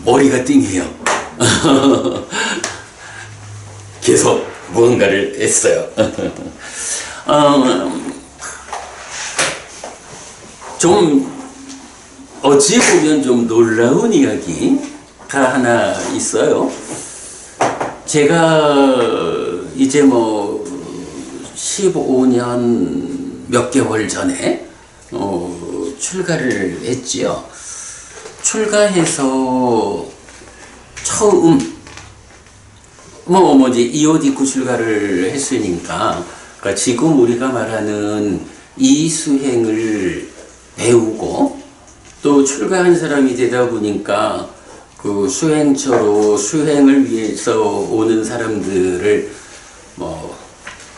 머리가 띵해요. 계속 무언가를 했어요. 좀 어찌 보면 좀 놀라운 이야기가 하나 있어요. 제가 이제 뭐 15년 몇 개월 전에 출가를 했지요. 출가해서 처음 이제 이 옷 입고 출가를 했으니까, 그러니까 지금 우리가 말하는 이 수행을 배우고 또 출가한 사람이 되다 보니까 그 수행처로 수행을 위해서 오는 사람들을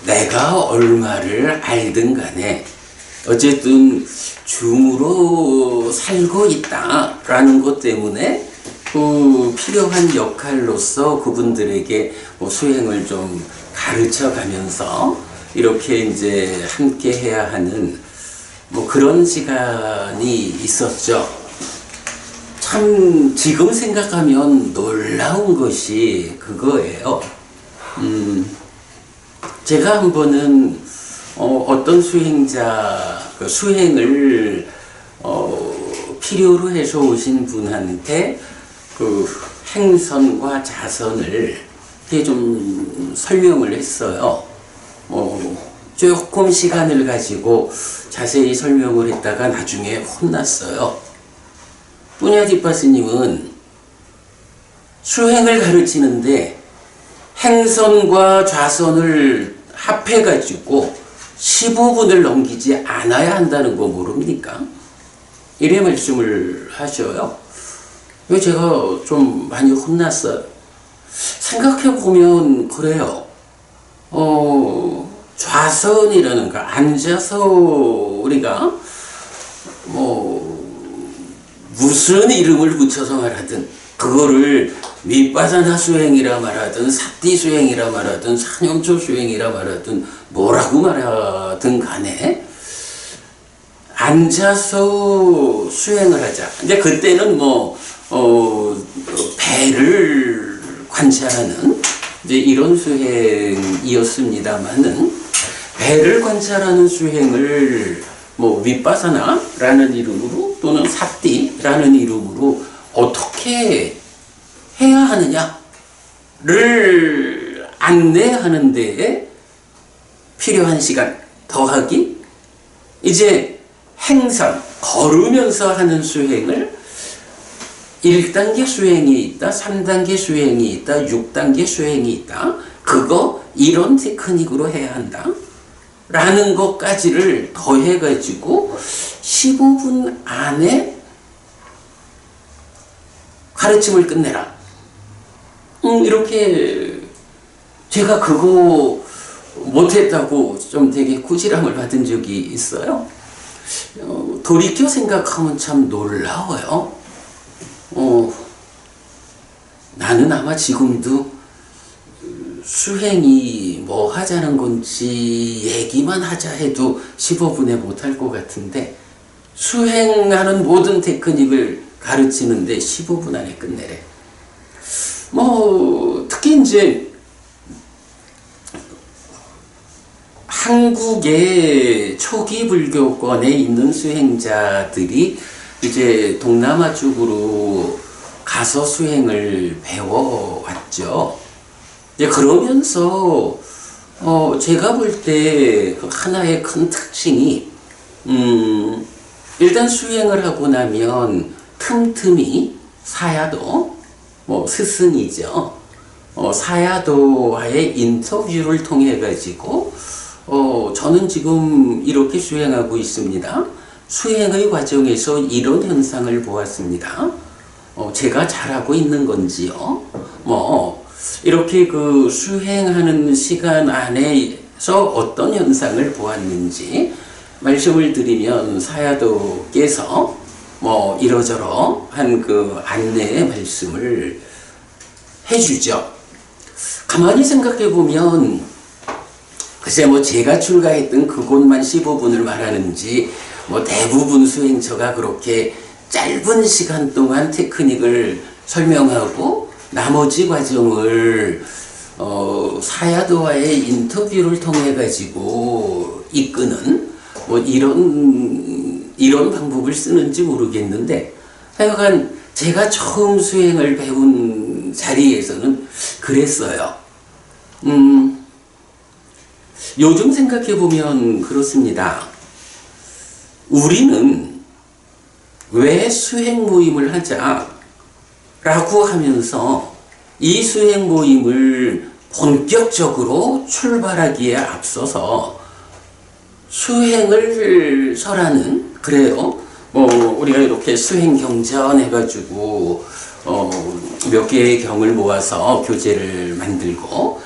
내가 얼마를 알든 간에 어쨌든 중으로 살고 있다라는 것 때문에 그 필요한 역할로서 그분들에게 수행을 좀 가르쳐 가면서 이렇게 이제 함께 해야 하는 그런 시간이 있었죠. 참 지금 생각하면 놀라운 것이 그거예요. 제가 한 번은 어떤 수행자, 그 수행을 필요로 해서 오신 분한테 그 행선과 자선을 이렇게 좀 설명을 했어요. 조금 시간을 가지고 자세히 설명을 했다가 나중에 혼났어요. 뿌냐디파 스님은 수행을 가르치는데 행선과 좌선을 합해가지고 15분을 넘기지 않아야 한다는 거 모릅니까? 이래 말씀을 하셔요. 제가 좀 많이 혼났어요. 생각해보면 그래요. 좌선이라는 거, 앉아서 우리가 무슨 이름을 붙여서 말하든 그거를 밑바사나 수행이라 말하든 사띠 수행이라 말하든 사념초 수행이라 말하든 뭐라고 말하든 간에 앉아서 수행을 하자. 이제 그때는 배를 관찰하는 이제 이런 수행이었습니다만은, 배를 관찰하는 수행을 윗바사나라는 이름으로 또는 사띠라는 이름으로 어떻게 해야 하느냐를 안내하는 데에 필요한 시간 더하기, 이제 행선, 걸으면서 하는 수행을 1단계 수행이 있다, 3단계 수행이 있다, 6단계 수행이 있다. 그거 이런 테크닉으로 해야 한다 라는 것까지를 더해가지고 15분 안에 가르침을 끝내라. 이렇게 제가 그거 못했다고 좀 되게 꾸지람을 받은 적이 있어요. 돌이켜 생각하면 참 놀라워요. 나는 아마 지금도 수행이 뭐 하자는 건지 얘기만 하자 해도 15분에 못할 것 같은데, 수행하는 모든 테크닉을 가르치는데 15분 안에 끝내래. 특히 이제 한국의 초기 불교권에 있는 수행자들이 이제 동남아 쪽으로 가서 수행을 배워왔죠. 이제 그러면서 제가 볼 때 하나의 큰 특징이 일단 수행을 하고 나면 틈틈이 사야도, 스승이죠. 사야도와의 인터뷰를 통해 가지고 저는 지금 이렇게 수행하고 있습니다. 수행의 과정에서 이런 현상을 보았습니다. 제가 잘하고 있는 건지요? 이렇게 그 수행하는 시간 안에서 어떤 현상을 보았는지 말씀을 드리면, 사야도께서 이러저러한 그 안내의 말씀을 해주죠. 가만히 생각해 보면 글쎄 제가 출가했던 그곳만 15분을 말하는지 대부분 수행처가 그렇게 짧은 시간 동안 테크닉을 설명하고 나머지 과정을 사야도와의 인터뷰를 통해 가지고 이끄는 뭐 이런 방법을 쓰는지 모르겠는데, 하여간 제가 처음 수행을 배운 자리에서는 그랬어요. 요즘 생각해 보면 그렇습니다. 우리는 왜 수행 모임을 하자라고 하면서 이 수행 모임을 본격적으로 출발하기에 앞서서 수행을 설하는, 그래요. 뭐 우리가 이렇게 수행 경전 해가지고 몇 개의 경을 모아서 교재를 만들고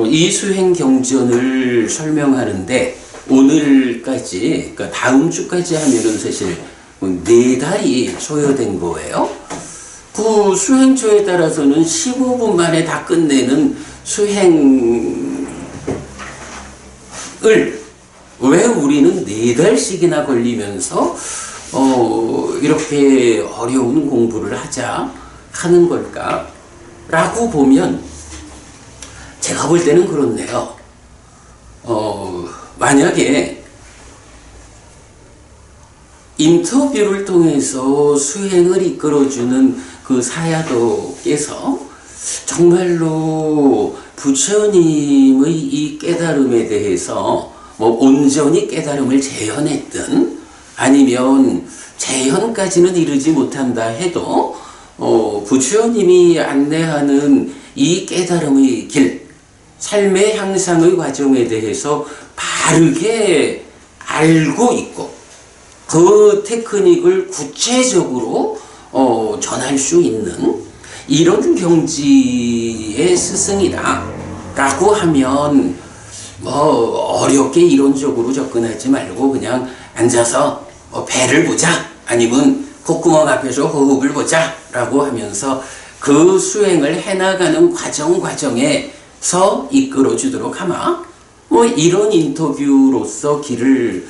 이 수행 경전을 설명하는데 오늘까지, 그러니까 다음 주까지 하면은 사실 4달이 소요된 거예요. 그 수행초에 따라서는 15분 만에 다 끝내는 수행을 왜 우리는 4달씩이나 걸리면서 이렇게 어려운 공부를 하자 하는 걸까? 라고 보면 제가 볼 때는 그렇네요. 만약에 인터뷰를 통해서 수행을 이끌어주는 그 사야도께서 정말로 부처님의 이 깨달음에 대해서 뭐 온전히 깨달음을 재현했든 아니면 재현까지는 이르지 못한다 해도 부처님이 안내하는 이 깨달음의 길, 삶의 향상의 과정에 대해서 바르게 알고 있고 그 테크닉을 구체적으로 전할 수 있는 이런 경지의 스승이다 라고 하면 뭐 어렵게 이론적으로 접근하지 말고 그냥 앉아서 배를 보자, 아니면 콧구멍 앞에서 호흡을 보자 라고 하면서 그 수행을 해나가는 과정에서 이끌어주도록 하마, 뭐 이런 인터뷰로서 길을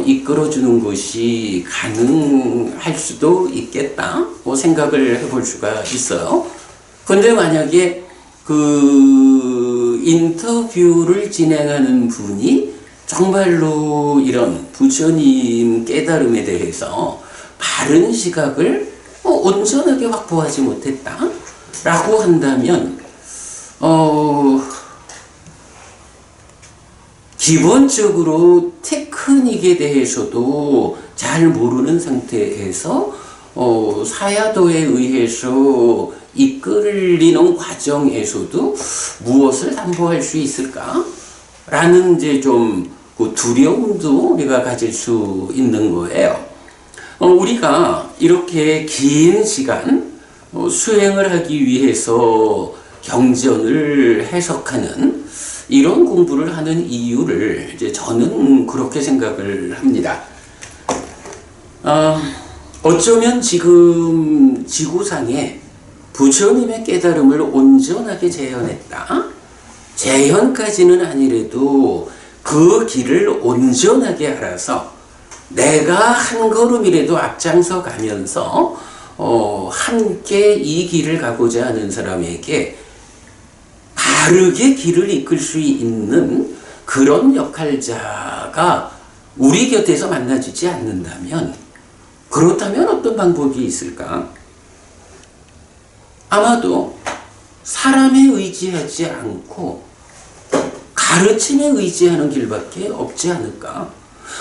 이끌어주는 것이 가능할 수도 있겠다, 뭐 생각을 해볼 수가 있어요. 근데 만약에 그 인터뷰를 진행하는 분이 정말로 이런 부처님 깨달음에 대해서 바른 시각을 온전하게 확보하지 못했다 라고 한다면 기본적으로 테크닉에 대해서도 잘 모르는 상태에서 사야도에 의해서 이끌리는 과정에서도 무엇을 담보할 수 있을까? 라는 이제 좀 그 두려움도 우리가 가질 수 있는 거예요. 우리가 이렇게 긴 시간 수행을 하기 위해서 경전을 해석하는 이런 공부를 하는 이유를 이제 저는 그렇게 생각을 합니다. 어쩌면 지금 지구상에 부처님의 깨달음을 온전하게 재현했다. 재현까지는 아니래도 그 길을 온전하게 알아서 내가 한 걸음이라도 앞장서 가면서 함께 이 길을 가고자 하는 사람에게 바르게 길을 이끌 수 있는 그런 역할자가 우리 곁에서 만나주지 않는다면, 그렇다면 어떤 방법이 있을까? 아마도 사람에 의지하지 않고 가르침에 의지하는 길밖에 없지 않을까?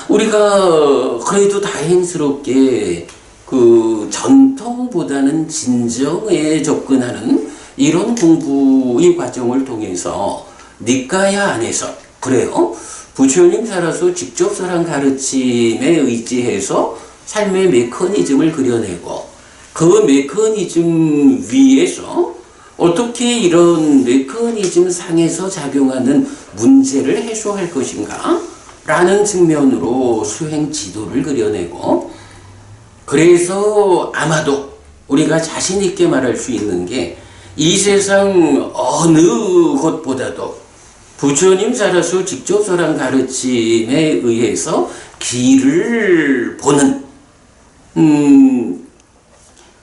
우리가 그래도 다행스럽게 그 전통보다는 진정에 접근하는 이런 공부의 과정을 통해서 니까야 안에서, 그래요, 부처님 살아서 직접설한 가르침에 의지해서 삶의 메커니즘을 그려내고 그 메커니즘 위에서 어떻게 이런 메커니즘 상에서 작용하는 문제를 해소할 것인가 라는 측면으로 수행 지도를 그려내고, 그래서 아마도 우리가 자신 있게 말할 수 있는 게 이 세상 어느 곳보다도 부처님 살아서 직접설한 가르침에 의해서 길을 보는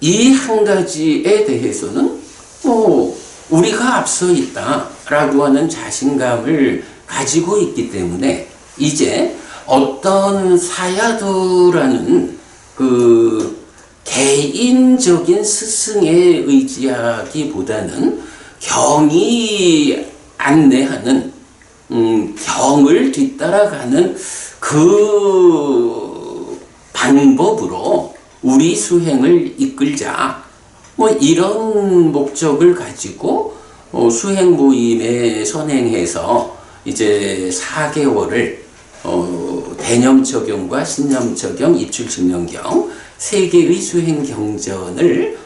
이 한 가지에 대해서는 뭐 우리가 앞서 있다라고 하는 자신감을 가지고 있기 때문에 이제 어떤 사야도라는 그 개인적인 스승에 의지하기보다는 경이 안내하는 경을 뒤따라가는 그 방법으로 우리 수행을 이끌자. 뭐 이런 목적을 가지고 수행 모임에 선행해서 이제 4개월을 대념 적용과 신념 적용, 입출 증명경 3개의 수행 경전을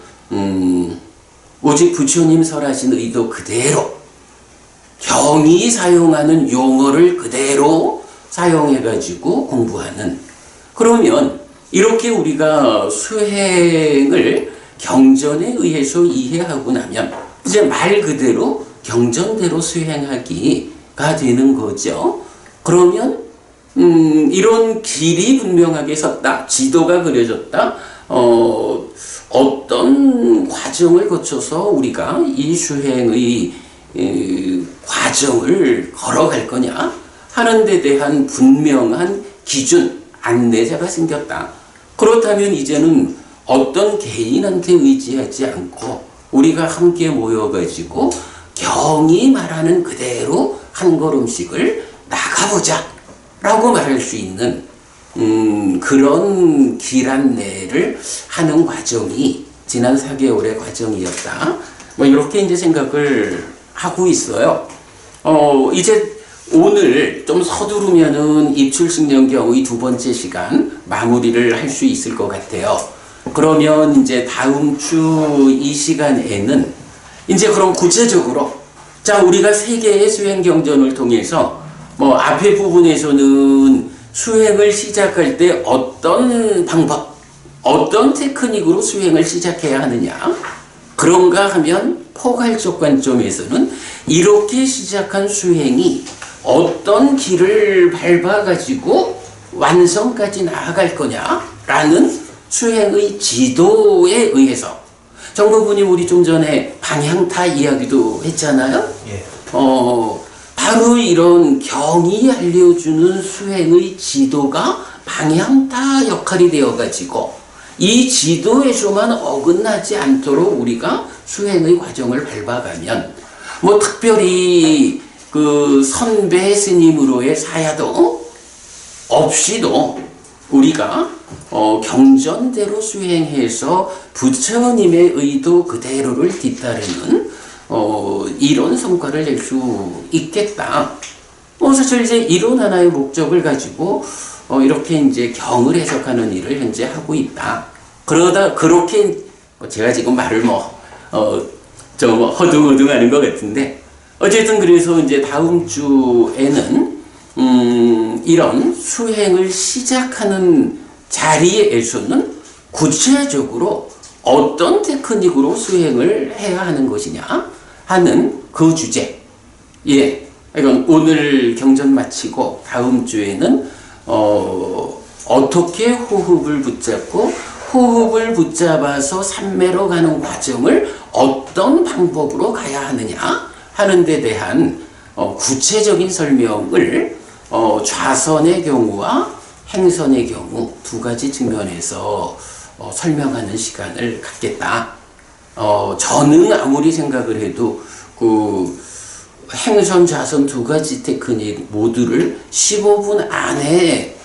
오직 부처님 설하신 의도 그대로 경이 사용하는 용어를 그대로 사용해가지고 공부하는. 그러면 이렇게 우리가 수행을 경전에 의해서 이해하고 나면 이제 말 그대로 경전대로 수행하기가 되는 거죠. 그러면 이런 길이 분명하게 섰다, 지도가 그려졌다, 어떤 과정을 거쳐서 우리가 이 수행의 과정을 걸어갈 거냐 하는 데 대한 분명한 기준, 안내자가 생겼다. 그렇다면 이제는 어떤 개인한테 의지하지 않고 우리가 함께 모여가지고 경이 말하는 그대로 한 걸음씩을 나가보자 라고 말할 수 있는 그런 길 안내를 하는 과정이 지난 4개월의 과정이었다. 뭐 이렇게 이제 생각을 하고 있어요. 이제 오늘 좀 서두르면은 입출승령경의 2번째 시간 마무리를 할 수 있을 것 같아요. 그러면 이제 다음 주 이 시간에는 이제 그럼 구체적으로 자, 우리가 3개의 수행 경전을 통해서 뭐 앞에 부분에서는 수행을 시작할 때 어떤 방법, 어떤 테크닉으로 수행을 시작해야 하느냐, 그런가 하면 포괄적 관점에서는 이렇게 시작한 수행이 어떤 길을 밟아가지고 완성까지 나아갈 거냐라는 수행의 지도에 의해서 정보부님 우리 좀 전에 방향타 이야기도 했잖아요. 예. 바로 이런 경이 알려주는 수행의 지도가 방향타 역할이 되어가지고 이 지도에서만 어긋나지 않도록 우리가 수행의 과정을 밟아가면 뭐 특별히 그 선배 스님으로의 사야도 없이도 우리가 경전대로 수행해서 부처님의 의도 그대로를 뒤따르는 이런 성과를 낼 수 있겠다. 사실 이제 이런 하나의 목적을 가지고 이렇게 이제 경을 해석하는 일을 현재 하고 있다. 그러다 그렇게 제가 지금 말을 좀 허둥허둥하는 것 같은데 어쨌든 그래서 이제 다음 주에는 이런 수행을 시작하는 자리에서는 구체적으로 어떤 테크닉으로 수행을 해야 하는 것이냐 하는 그 주제. 예. 이건 오늘 경전 마치고 다음 주에는 어떻게 호흡을 붙잡고 호흡을 붙잡아서 삼매로 가는 과정을 어떤 방법으로 가야 하느냐 하는 데 대한 구체적인 설명을 좌선의 경우와 행선의 경우 두 가지 측면에서 설명하는 시간을 갖겠다. 저는 아무리 생각을 해도 그 행선, 좌선 두 가지 테크닉 모두를 15분 안에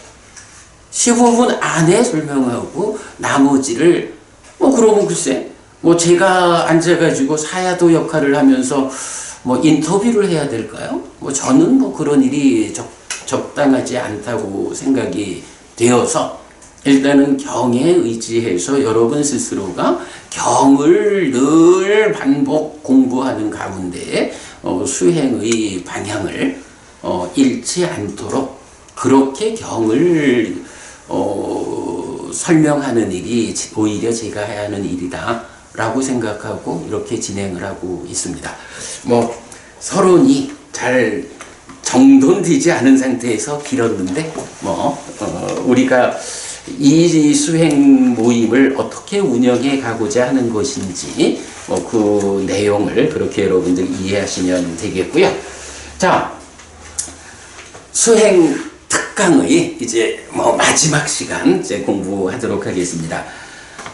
설명하고 나머지를 그러면 글쎄 제가 앉아가지고 사야도 역할을 하면서 인터뷰를 해야 될까요? 저는 그런 일이 적당하지 않다고 생각이 되어서 일단은 경에 의지해서 여러분 스스로가 경을 늘 반복 공부하는 가운데 수행의 방향을 잃지 않도록 그렇게 경을 설명하는 일이 오히려 제가 해야 하는 일이다 라고 생각하고 이렇게 진행을 하고 있습니다. 서론이 잘 정돈되지 않은 상태에서 길었는데 우리가 이 수행 모임을 어떻게 운영해 가고자 하는 것인지 그 내용을 그렇게 여러분들 이해하시면 되겠고요. 자, 수행 특강의 이제 마지막 시간 이제 공부하도록 하겠습니다.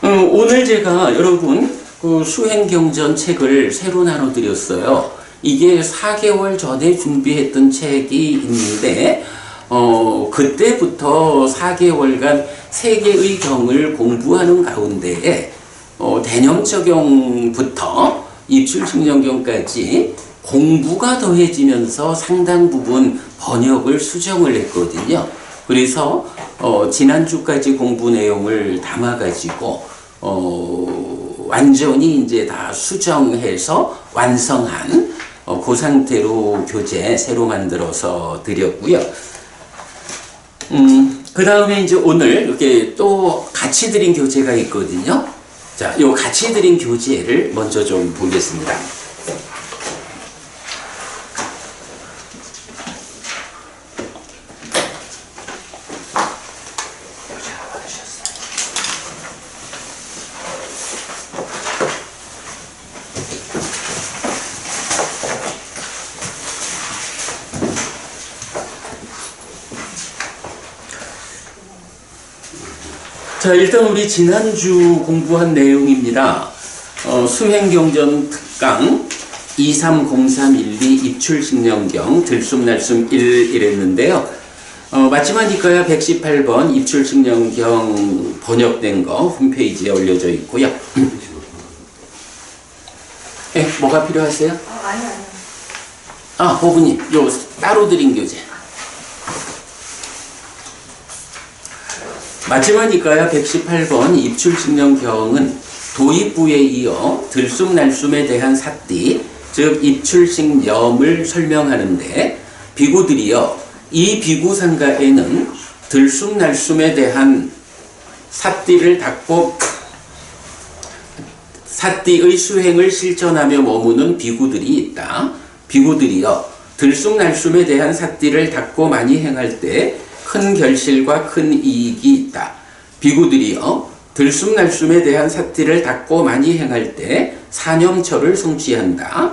오늘 제가 여러분 그 수행경전 책을 새로 나눠드렸어요. 이게 4개월 전에 준비했던 책이 있는데 그때부터 4개월간 3개의 경을 공부하는 가운데 대념적용부터 입출승령경까지 공부가 더해지면서 상당 부분 번역을 수정을 했거든요. 그래서 지난주까지 공부 내용을 담아가지고 완전히 이제 다 수정해서 완성한 그 상태로 교재 새로 만들어서 드렸고요. 그 다음에 이제 오늘 이렇게 또 같이 드린 교재가 있거든요. 자, 요 같이 드린 교재를 먼저 좀 보겠습니다. 자, 일단 우리 지난주 공부한 내용입니다. 수행경전 특강 230312 입출식령경 들숨날숨 1 이랬는데요. 마지막이니까야 118번 입출식령경 번역된 거 홈페이지에 올려져 있고요. 네, 뭐가 필요하세요? 아니요. 아, 호부님, 요 따로 드린 교재. 마지막이니까야 118번 입출식령경은 도입부에 이어 들숨날숨에 대한 삿띠, 즉 입출식념을 설명하는데 비구들이여 이 비구상가에는 들숨날숨에 대한 삿띠를 닦고 삿띠의 수행을 실천하며 머무는 비구들이 있다. 비구들이여 들숨날숨에 대한 삿띠를 닦고 많이 행할 때 큰 결실과 큰 이익이 있다. 비구들이여 들숨날숨에 대한 삿띠를 닦고 많이 행할 때 사념처를 성취한다.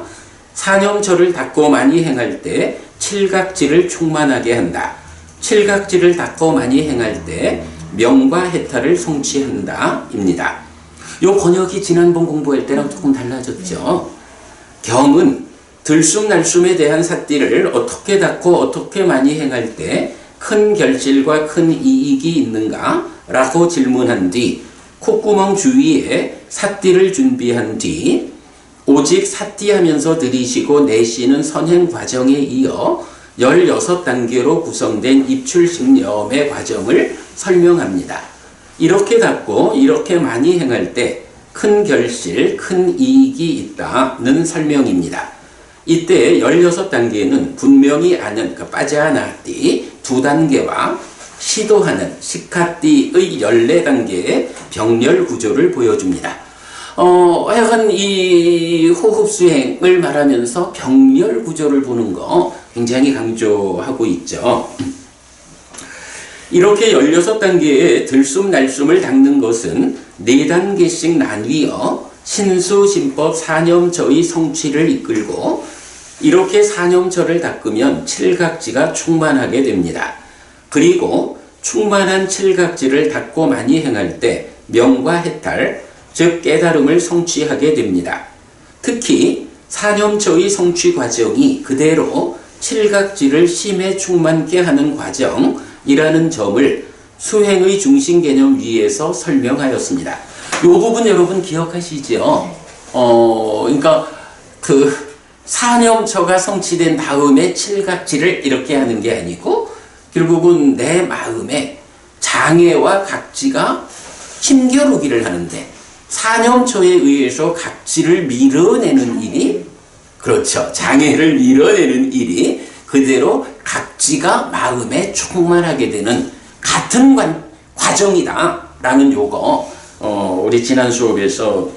사념처를 닦고 많이 행할 때 칠각지를 충만하게 한다. 칠각지를 닦고 많이 행할 때 명과 해탈을 성취한다. 입니다. 요 번역이 지난번 공부할 때랑 조금 달라졌죠. 경은 들숨날숨에 대한 삿띠를 어떻게 닦고 어떻게 많이 행할 때 큰 결실과 큰 이익이 있는가? 라고 질문한 뒤 콧구멍 주위에 삿띠를 준비한 뒤 오직 삿띠하면서 들이쉬고 내쉬는 선행 과정에 이어 16단계로 구성된 입출식념의 과정을 설명합니다. 이렇게 닦고 이렇게 많이 행할 때 큰 결실, 큰 이익이 있다는 설명입니다. 이때 16단계는 분명히 아는 빠자나띠 2단계와 시도하는 시카띠의 14단계의 병렬 구조를 보여줍니다. 하여간 이 호흡 수행을 말하면서 병렬 구조를 보는 거 굉장히 강조하고 있죠. 이렇게 16단계의 들숨날숨을 닦는 것은 4단계씩 나뉘어 신수신법 사념처의 성취를 이끌고 이렇게 사념처를 닦으면 칠각지가 충만하게 됩니다. 그리고 충만한 칠각지를 닦고 많이 행할 때 명과 해탈, 즉 깨달음을 성취하게 됩니다. 특히 사념처의 성취 과정이 그대로 칠각지를 심해 충만케 하는 과정이라는 점을 수행의 중심 개념 위에서 설명하였습니다. 이 부분 여러분 기억하시죠? 그러니까 그 사념처가 성취된 다음에 칠각지를 이렇게 하는 게 아니고 결국은 내 마음에 장애와 각지가 힘겨루기를 하는데 사념처에 의해서 각지를 밀어내는 일이 그렇죠. 장애를 밀어내는 일이 그대로 각지가 마음에 충만하게 되는 같은 과정이다 라는 요거 우리 지난 수업에서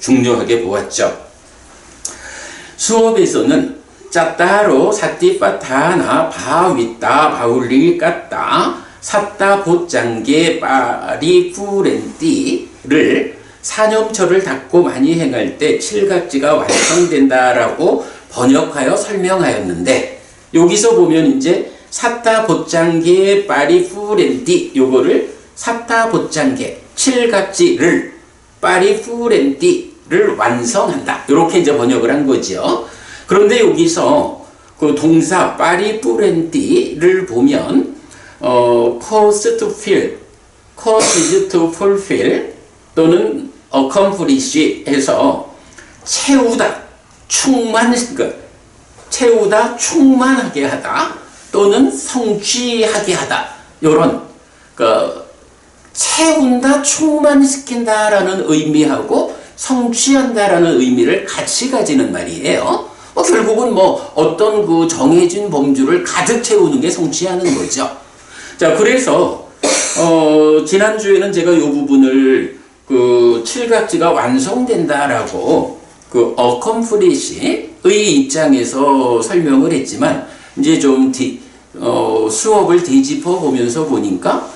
중요하게 보았죠. 수업에서는 짜따로 사띠빠타나 바윗다 바울리 깠다 삿다 보짱게 빠리 푸렌띠를 사념처를 닫고 많이 행할 때 칠각지가 완성된다라고 번역하여 설명하였는데, 여기서 보면 이제 삿다 보짱게 빠리 푸렌띠, 요거를 삿다 보짱게 칠각지를 빠리 푸렌띠를 완성한다, 이렇게 이제 번역을 한 거죠. 그런데 여기서 그 동사 빠리 푸렌띠를 보면 cause to fill, cause to fulfill 또는 accomplish 해서 채우다, 채우다, 충만하게 하다 또는 성취하게 하다, 요런 채운다, 충만시킨다라는 의미하고 성취한다라는 의미를 같이 가지는 말이에요. 결국은 뭐 어떤 그 정해진 범주를 가득 채우는 게 성취하는 거죠. 자, 그래서 지난주에는 제가 이 부분을 그 칠각지가 완성된다라고 그 accomplish의 입장에서 설명을 했지만, 이제 좀 수업을 뒤집어 보면서 보니까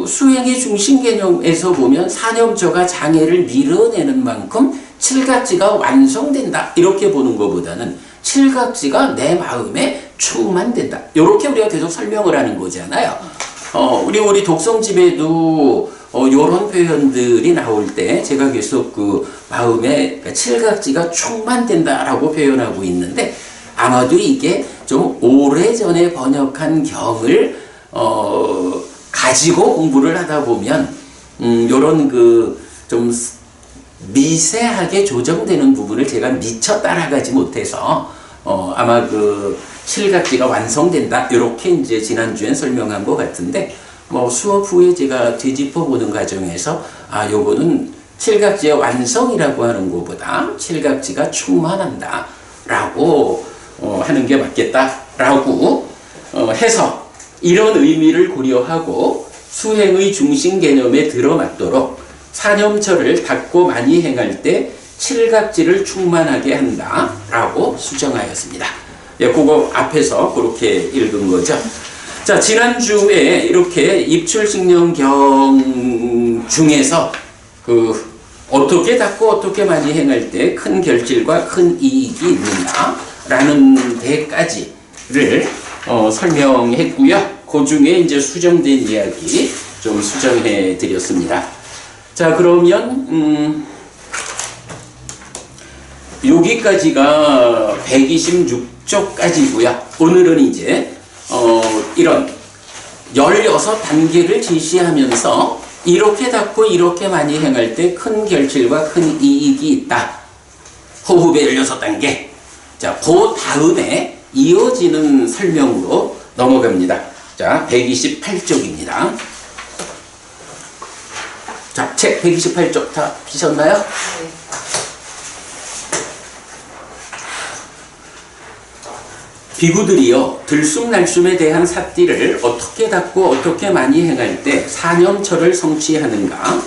수행의 중심 개념에서 보면 사념처가 장애를 밀어내는 만큼 칠각지가 완성된다, 이렇게 보는 것보다는 칠각지가 내 마음에 충만된다, 이렇게 우리가 계속 설명을 하는 거잖아요. 우리 독성집에도 이런 표현들이 나올 때 제가 계속 그 마음에 칠각지가 충만된다라고 표현하고 있는데, 아마도 이게 좀 오래전에 번역한 경을 가지고 공부를 하다 보면 이런 그 좀 미세하게 조정되는 부분을 제가 미처 따라가지 못해서 아마 그 칠각지가 완성된다, 이렇게 이제 지난주엔 설명한 것 같은데, 뭐 수업 후에 제가 뒤집어 보는 과정에서 요거는 칠각지의 완성이라고 하는 것보다 칠각지가 충만한다 라고 하는 게 맞겠다라고 해서, 이런 의미를 고려하고 수행의 중심 개념에 들어맞도록 사념처를 닫고 많이 행할 때 칠각지를 충만하게 한다라고 수정하였습니다. 예, 그거 앞에서 그렇게 읽은 거죠. 자, 지난주에 이렇게 입출식령경 중에서 그 어떻게 닫고 어떻게 많이 행할 때 큰 결실과 큰 이익이 있는가라는 데까지를 설명했고요. 그 중에 이제 수정된 이야기 좀 수정해 드렸습니다. 자, 그러면 여기까지가 126쪽까지고요. 오늘은 이제 이런 16단계를 제시하면서 이렇게 닫고 이렇게 많이 행할 때 큰 결실과 큰 이익이 있다. 호흡의 16단계. 자, 그 다음에 이어지는 설명으로 넘어갑니다. 자, 128쪽입니다. 자, 책 128쪽 다 피셨나요? 네. 비구들이여, 들숨날숨에 대한 삿띠를 어떻게 닫고 어떻게 많이 행할 때 사념처를 성취하는가?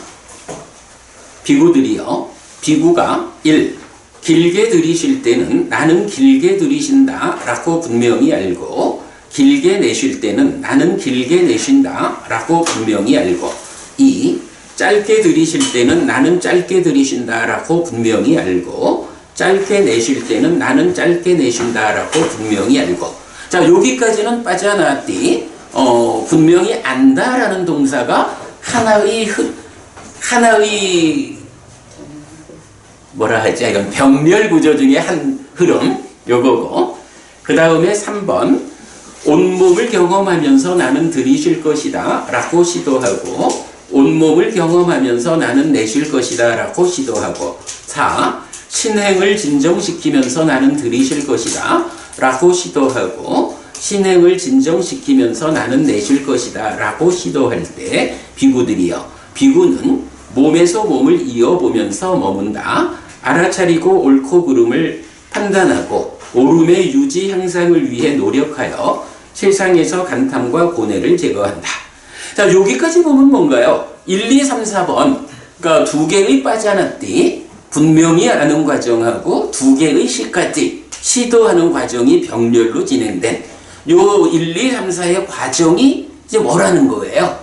비구들이여, 비구가 1. 길게 들이쉴 때는 나는 길게 들이쉰다 라고 분명히 알고, 길게 내쉴 때는 나는 길게 내쉰다 라고 분명히 알고, 2. 짧게 들이쉴 때는 나는 짧게 들이쉰다 라고 분명히 알고, 짧게 내쉴 때는 나는 짧게 내쉰다 라고 분명히 알고. 자, 여기까지는 빠져나왔디. 분명히 안다라는 동사가 하나의 뭐라 하지? 이건 병렬 구조 중에 한 흐름, 요거고. 그 다음에 3번, 온몸을 경험하면서 나는 들이쉴 것이다 라고 시도하고, 온몸을 경험하면서 나는 내쉴 것이다 라고 시도하고. 4. 신행을 진정시키면서 나는 들이쉴 것이다 라고 시도하고, 신행을 진정시키면서 나는 내쉴 것이다 라고 시도할 때 비구들이여, 비구는 몸에서 몸을 이어보면서 머문다. 알아차리고 옳고 그름을 판단하고 옳음의 유지 향상을 위해 노력하여 세상에서 간탐과 고뇌를 제거한다. 자, 여기까지 보면 뭔가요? 1, 2, 3, 4번, 그러니까 두 개의 빠져나띠, 분명히 아는 과정하고 두 개의 시까지 시도하는 과정이 병렬로 진행된 요 1, 2, 3, 4의 과정이 이제 뭐라는 거예요?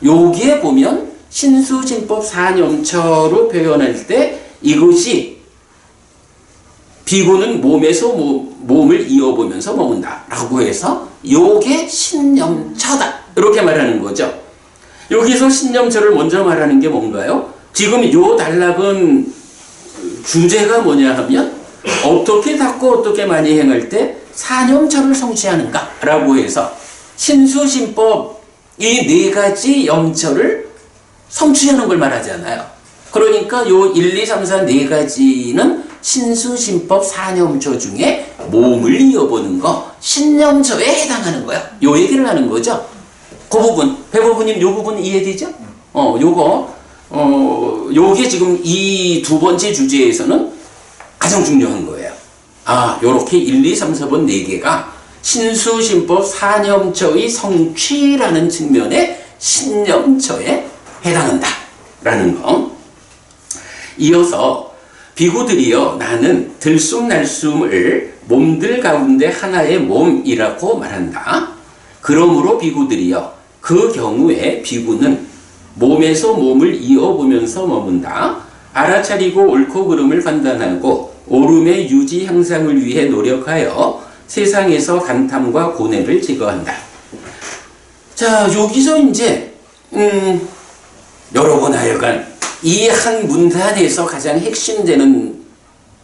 여기에 보면 신수진법 사념처로 표현할 때 이것이 비구는 몸에서 몸을 이어보면서 머문다 라고 해서 요게 신념처다 이렇게 말하는 거죠. 여기서 신념처를 먼저 말하는 게 뭔가요? 지금 요 단락은 주제가 뭐냐 하면 어떻게 닦고 어떻게 많이 행할 때 사념처를 성취하는가 라고 해서 신수신법 이 네 가지 염처를 성취하는 걸 말하잖아요. 그러니까 요 1, 2, 3, 4 네 가지는 신수신법 사념처 중에 몸을 이어보는 거 신념처에 해당하는 거야. 요 얘기를 하는 거죠. 그 부분, 배부부님 요 부분 이해되죠? 요게 지금 이 두 번째 주제에서는 가장 중요한 거예요. 아, 요렇게 1, 2, 3, 4번 4개가 신수신법 사념처의 성취라는 측면에 신념처에 해당한다 라는 거. 이어서 비구들이여 나는 들숨날숨을 몸들 가운데 하나의 몸이라고 말한다. 그러므로 비구들이여 그 경우에 비구는 몸에서 몸을 이어보면서 머문다. 알아차리고 옳고 그름을 판단하고 옳음의 유지 향상을 위해 노력하여 세상에서 간탐과 고뇌를 제거한다. 자, 여기서 이제 여러분 하여간 이 한 문단에서 가장 핵심되는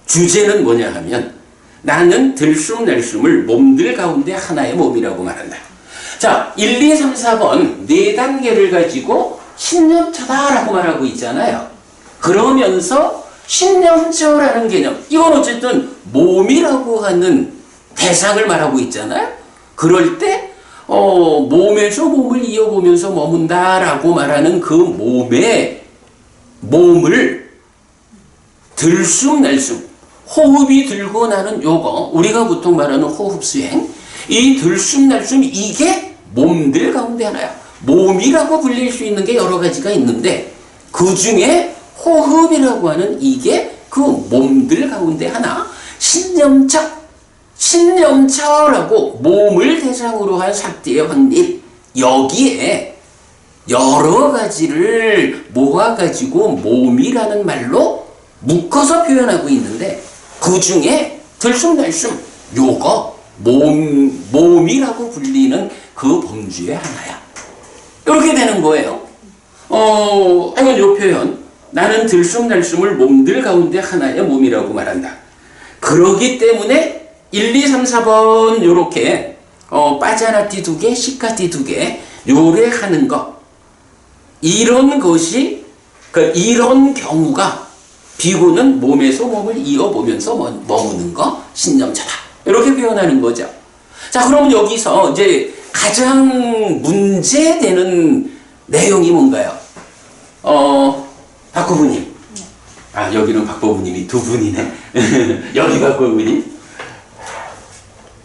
주제는 뭐냐 하면 나는 들숨날숨을 몸들 가운데 하나의 몸이라고 말한다. 자, 1, 2, 3, 4번 네 단계를 가지고 신념처다라고 말하고 있잖아요. 그러면서 신념처라는 개념, 이건 어쨌든 몸이라고 하는 대상을 말하고 있잖아요. 그럴 때 몸에서 몸을 이어보면서 머문다라고 말하는 그 몸을 들숨날숨, 호흡이 들고 나는 요거 우리가 보통 말하는 호흡수행, 이 들숨날숨 이게 몸들 가운데 하나야. 몸이라고 불릴 수 있는 게 여러 가지가 있는데 그 중에 호흡이라고 하는 이게 그 몸들 가운데 하나. 신념처라고 몸을 대상으로 한 삭대의 확립, 여기에 여러 가지를 모아가지고 몸이라는 말로 묶어서 표현하고 있는데 그 중에 들숨날숨 요거 몸이라고 불리는 그 범주의 하나야. 이렇게 되는 거예요. 하여간 요 표현 나는 들숨날숨을 몸들 가운데 하나의 몸이라고 말한다. 그러기 때문에 1, 2, 3, 4번 요렇게 빠자나띠 2개, 시카띠 2개 요래하는 거, 이런 것이 이런 경우가 비구는 몸에서 몸을 이어보면서 머무는 거 신념처다 이렇게 표현하는 거죠. 자, 그러면 여기서 이제 가장 문제되는 내용이 뭔가요? 박부부님. 아, 여기는 박부부님이 두 분이네. 여기 박부부님.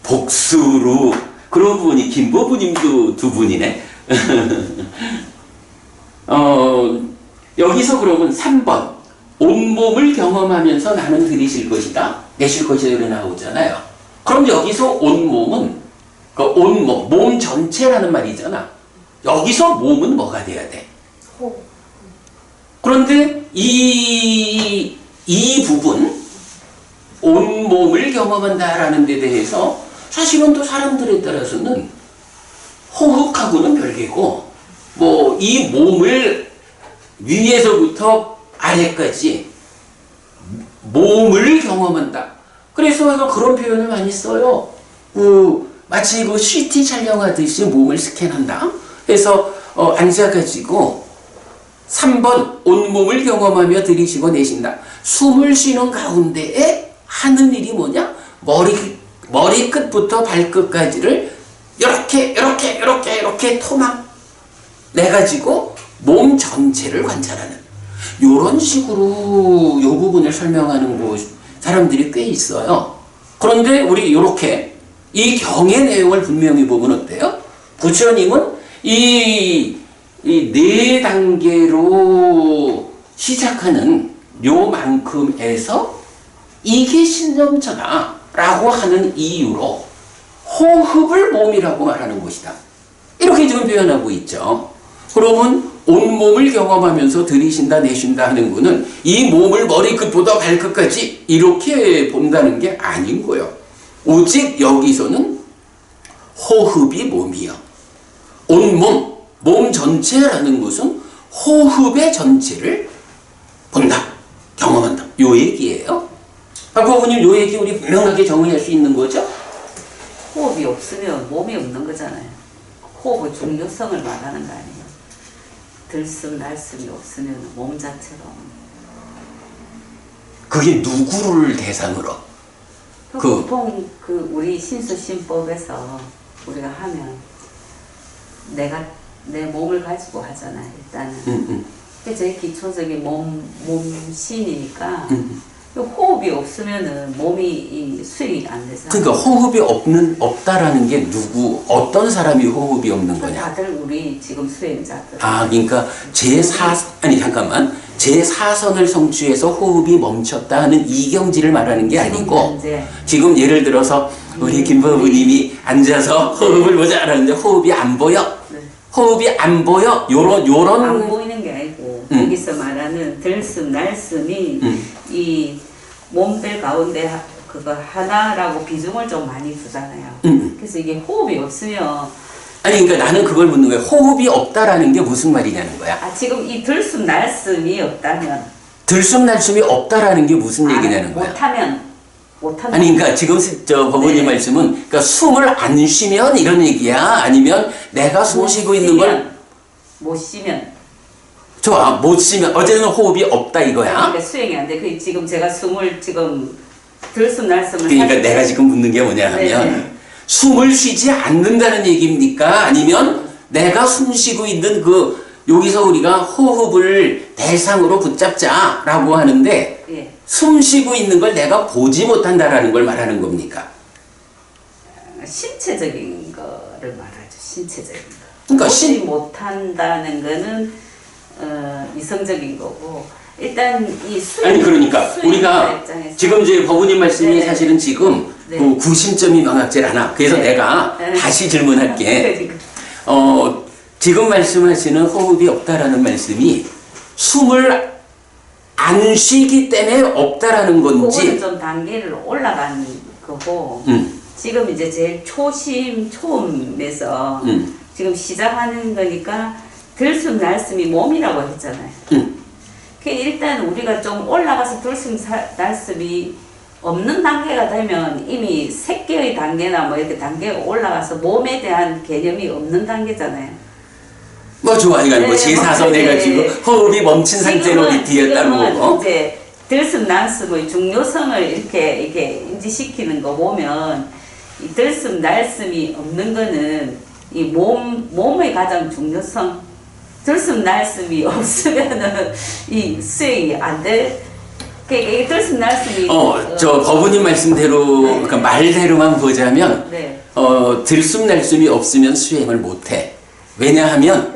복수로. 그러고 보니 김부부님도 두 분이네. 여기서 그러면 3번. 온몸을 경험하면서 나는 들이실 것이다. 내쉴 것이다. 이렇게 나오잖아요. 그럼 여기서 온몸은, 온몸, 몸 전체라는 말이잖아. 여기서 몸은 뭐가 돼야 돼? 그런데 이 부분, 온몸을 경험한다라는 데 대해서 사실은 또 사람들에 따라서는 호흡하고는 별개고, 뭐, 이 몸을 위에서부터 아래까지 몸을 경험한다. 그래서 그런 표현을 많이 써요. 마치 CT 촬영하듯이 몸을 스캔한다. 그래서 앉아가지고 3번 온몸을 경험하며 들이쉬고 내쉰다. 숨을 쉬는 가운데에 하는 일이 뭐냐? 머리끝부터 발끝까지를 이렇게 토막 내가지고 몸 전체를 관찰하는, 요런 식으로 요 부분을 설명하는 사람들이 꽤 있어요. 그런데 우리 요렇게 이 경의 내용을 분명히 보면 어때요? 부처님은 이 네 단계로 시작하는 요만큼에서 이게 신념처다 라고 하는 이유로 호흡을 몸이라고 말하는 것이다. 이렇게 지금 표현하고 있죠. 그러면 온몸을 경험하면서 들이쉰다 내쉰다 하는 거는 이 몸을 머리 끝부터 발끝까지 이렇게 본다는 게 아닌 거예요. 오직 여기서는 호흡이 몸이요. 온몸, 몸 전체라는 것은 호흡의 전체를 본다, 경험한다. 요 얘기예요. 박 후보님, 요 얘기 우리 분명하게 정의할 수 있는 거죠? 호흡이 없으면 몸이 없는 거잖아요. 호흡의 중요성을 말하는 거 아니에요. 들숨 날숨이 없으면 몸 자체가 그게 누구를 대상으로? 보통 우리 신수신법에서 우리가 하면 내 몸을 가지고 하잖아요. 일단은 그게 제일 기초적인 몸신이니까 호흡이 없으면은 몸이 수행이 안 돼서. 그러니까 호흡이 없다라는 게 누구, 어떤 사람이 호흡이 없는 거냐? 다들 우리 지금 수행자들. 아, 그러니까 잠깐만. 제4선을 성취해서 호흡이 멈췄다 하는 이경지를 말하는 게 아니고, 지금 예를 들어서 우리 김 부부님이 앉아서 호흡을 보자 하는데 호흡이 안 보여. 네. 호흡이 안 보여. 요런 안 보이는 게 아니고 여기서 말하는 들숨 날숨이 이 몸들 가운데 그거 하나라고 비중을 좀 많이 두잖아요. 그래서 이게 호흡이 없으면 아니, 그러니까 나는 그걸 묻는 거야. 호흡이 없다라는 게 무슨 말이냐는 거야. 지금 이 들숨 날숨이 없다면 들숨날숨이 없다라는 게 무슨 얘기냐는 거야. 못하면 아니, 그러니까 지금 법원님 말씀은 그러니까 숨을 안 쉬면 이런 얘기야? 아니면 내가 숨 쉬고 있는 걸 못 쉬면 좋아, 못 쉬면 어제는 호흡이 없다 이거야? 그러니까 수행이 안 돼. 지금 제가 숨을 지금 들숨 날숨을 그러니까 내가 지금 묻는 게 뭐냐 하면 네네. 숨을 쉬지 않는다는 얘기입니까? 아니면 내가 숨 쉬고 있는 여기서 우리가 호흡을 대상으로 붙잡자라고 하는데 예. 숨 쉬고 있는 걸 내가 보지 못한다라는 걸 말하는 겁니까? 신체적인 거를 말하죠. 신체적인 거. 그러니까 보지 못한다는 거는 이성적인 거고 일단 이 아니 그러니까 우리가 지금 이제 법원님 말씀이 네네. 사실은 지금 네. 구심점이 명확질 않아. 그래서 네. 내가 네. 다시 질문할게. 지금 말씀하시는 호흡이 없다라는 말씀이 숨을 안 쉬기 때문에 없다라는 건지. 그거는 좀 단계를 올라간 거고 지금 이제 제일 초음에서 지금 시작하는 거니까 들숨 날숨이 몸이라고 했잖아요. 일단 우리가 좀 올라가서 들숨 날숨이 없는 단계가 되면 이미 새끼의 단계나 뭐 이렇게 단계가 올라가서 몸에 대한 개념이 없는 단계잖아요. 뭐 좋아, 이거 뭐 제4선 해가지고 호흡이 멈춘 상태로 뒤에 따르고 이제 들숨 날숨의 중요성을 이렇게 인지시키는 거 보면 이 들숨 날숨이 없는 거는 이 몸의 가장 중요성. 들숨 날숨이 없으면은 이 수행이 안 돼. 그러니까 들숨 날숨이 저 법원님 말씀대로 네. 그러니까 말대로만 보자면 네. 들숨 날숨이 없으면 수행을 못해. 왜냐하면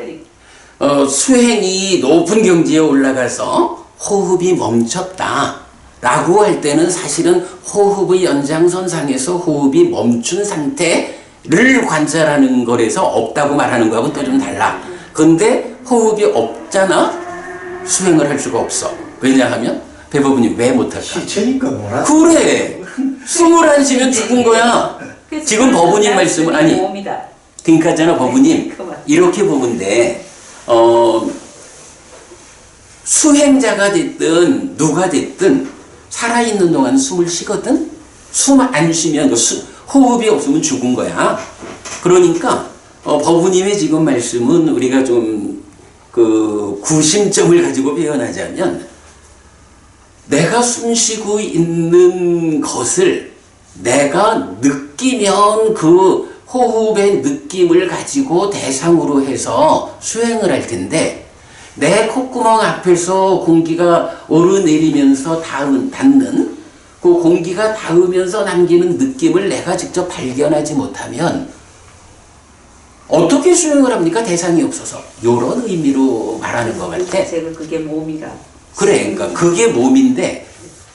수행이 높은 경지에 올라가서 호흡이 멈췄다 라고 할 때는 사실은 호흡의 연장선상에서 호흡이 멈춘 상태를 관찰하는 거라서 없다고 말하는 거하고는 또 좀 달라. 근데 호흡이 없잖아? 수행을 할 수가 없어. 왜냐하면 배법원이 왜 못할까? 시체니까 뭐라. 그래! 숨을 안 쉬면 죽은 거야. 지금 법원님 말씀은 아니 몸이다. 그러니까잖아 법원님 이렇게 보면 돼. 수행자가 됐든 누가 됐든 살아있는 동안 숨을 쉬거든. 숨 안 쉬면 호흡이 없으면 죽은 거야. 그러니까 법우님의 지금 말씀은 우리가 좀 구심점을 가지고 표현하자면 내가 숨 쉬고 있는 것을 내가 느끼면 그 호흡의 느낌을 가지고 대상으로 해서 수행을 할 텐데 내 콧구멍 앞에서 공기가 오르내리면서 닿는 그 공기가 닿으면서 남기는 느낌을 내가 직접 발견하지 못하면 어떻게 수행을 합니까? 대상이 없어서. 요런 의미로 말하는 것 같아. 제가 그게 몸이라. 그래, 그러니까 그게 몸인데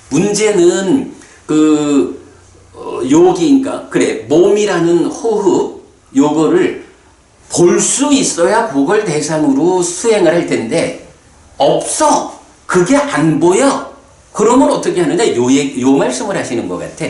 문제는 그러니까 그래 몸이라는 호흡 요거를 볼 수 있어야 그걸 대상으로 수행을 할 텐데 없어. 그게 안 보여. 그러면 어떻게 하느냐? 요 말씀을 하시는 것 같아.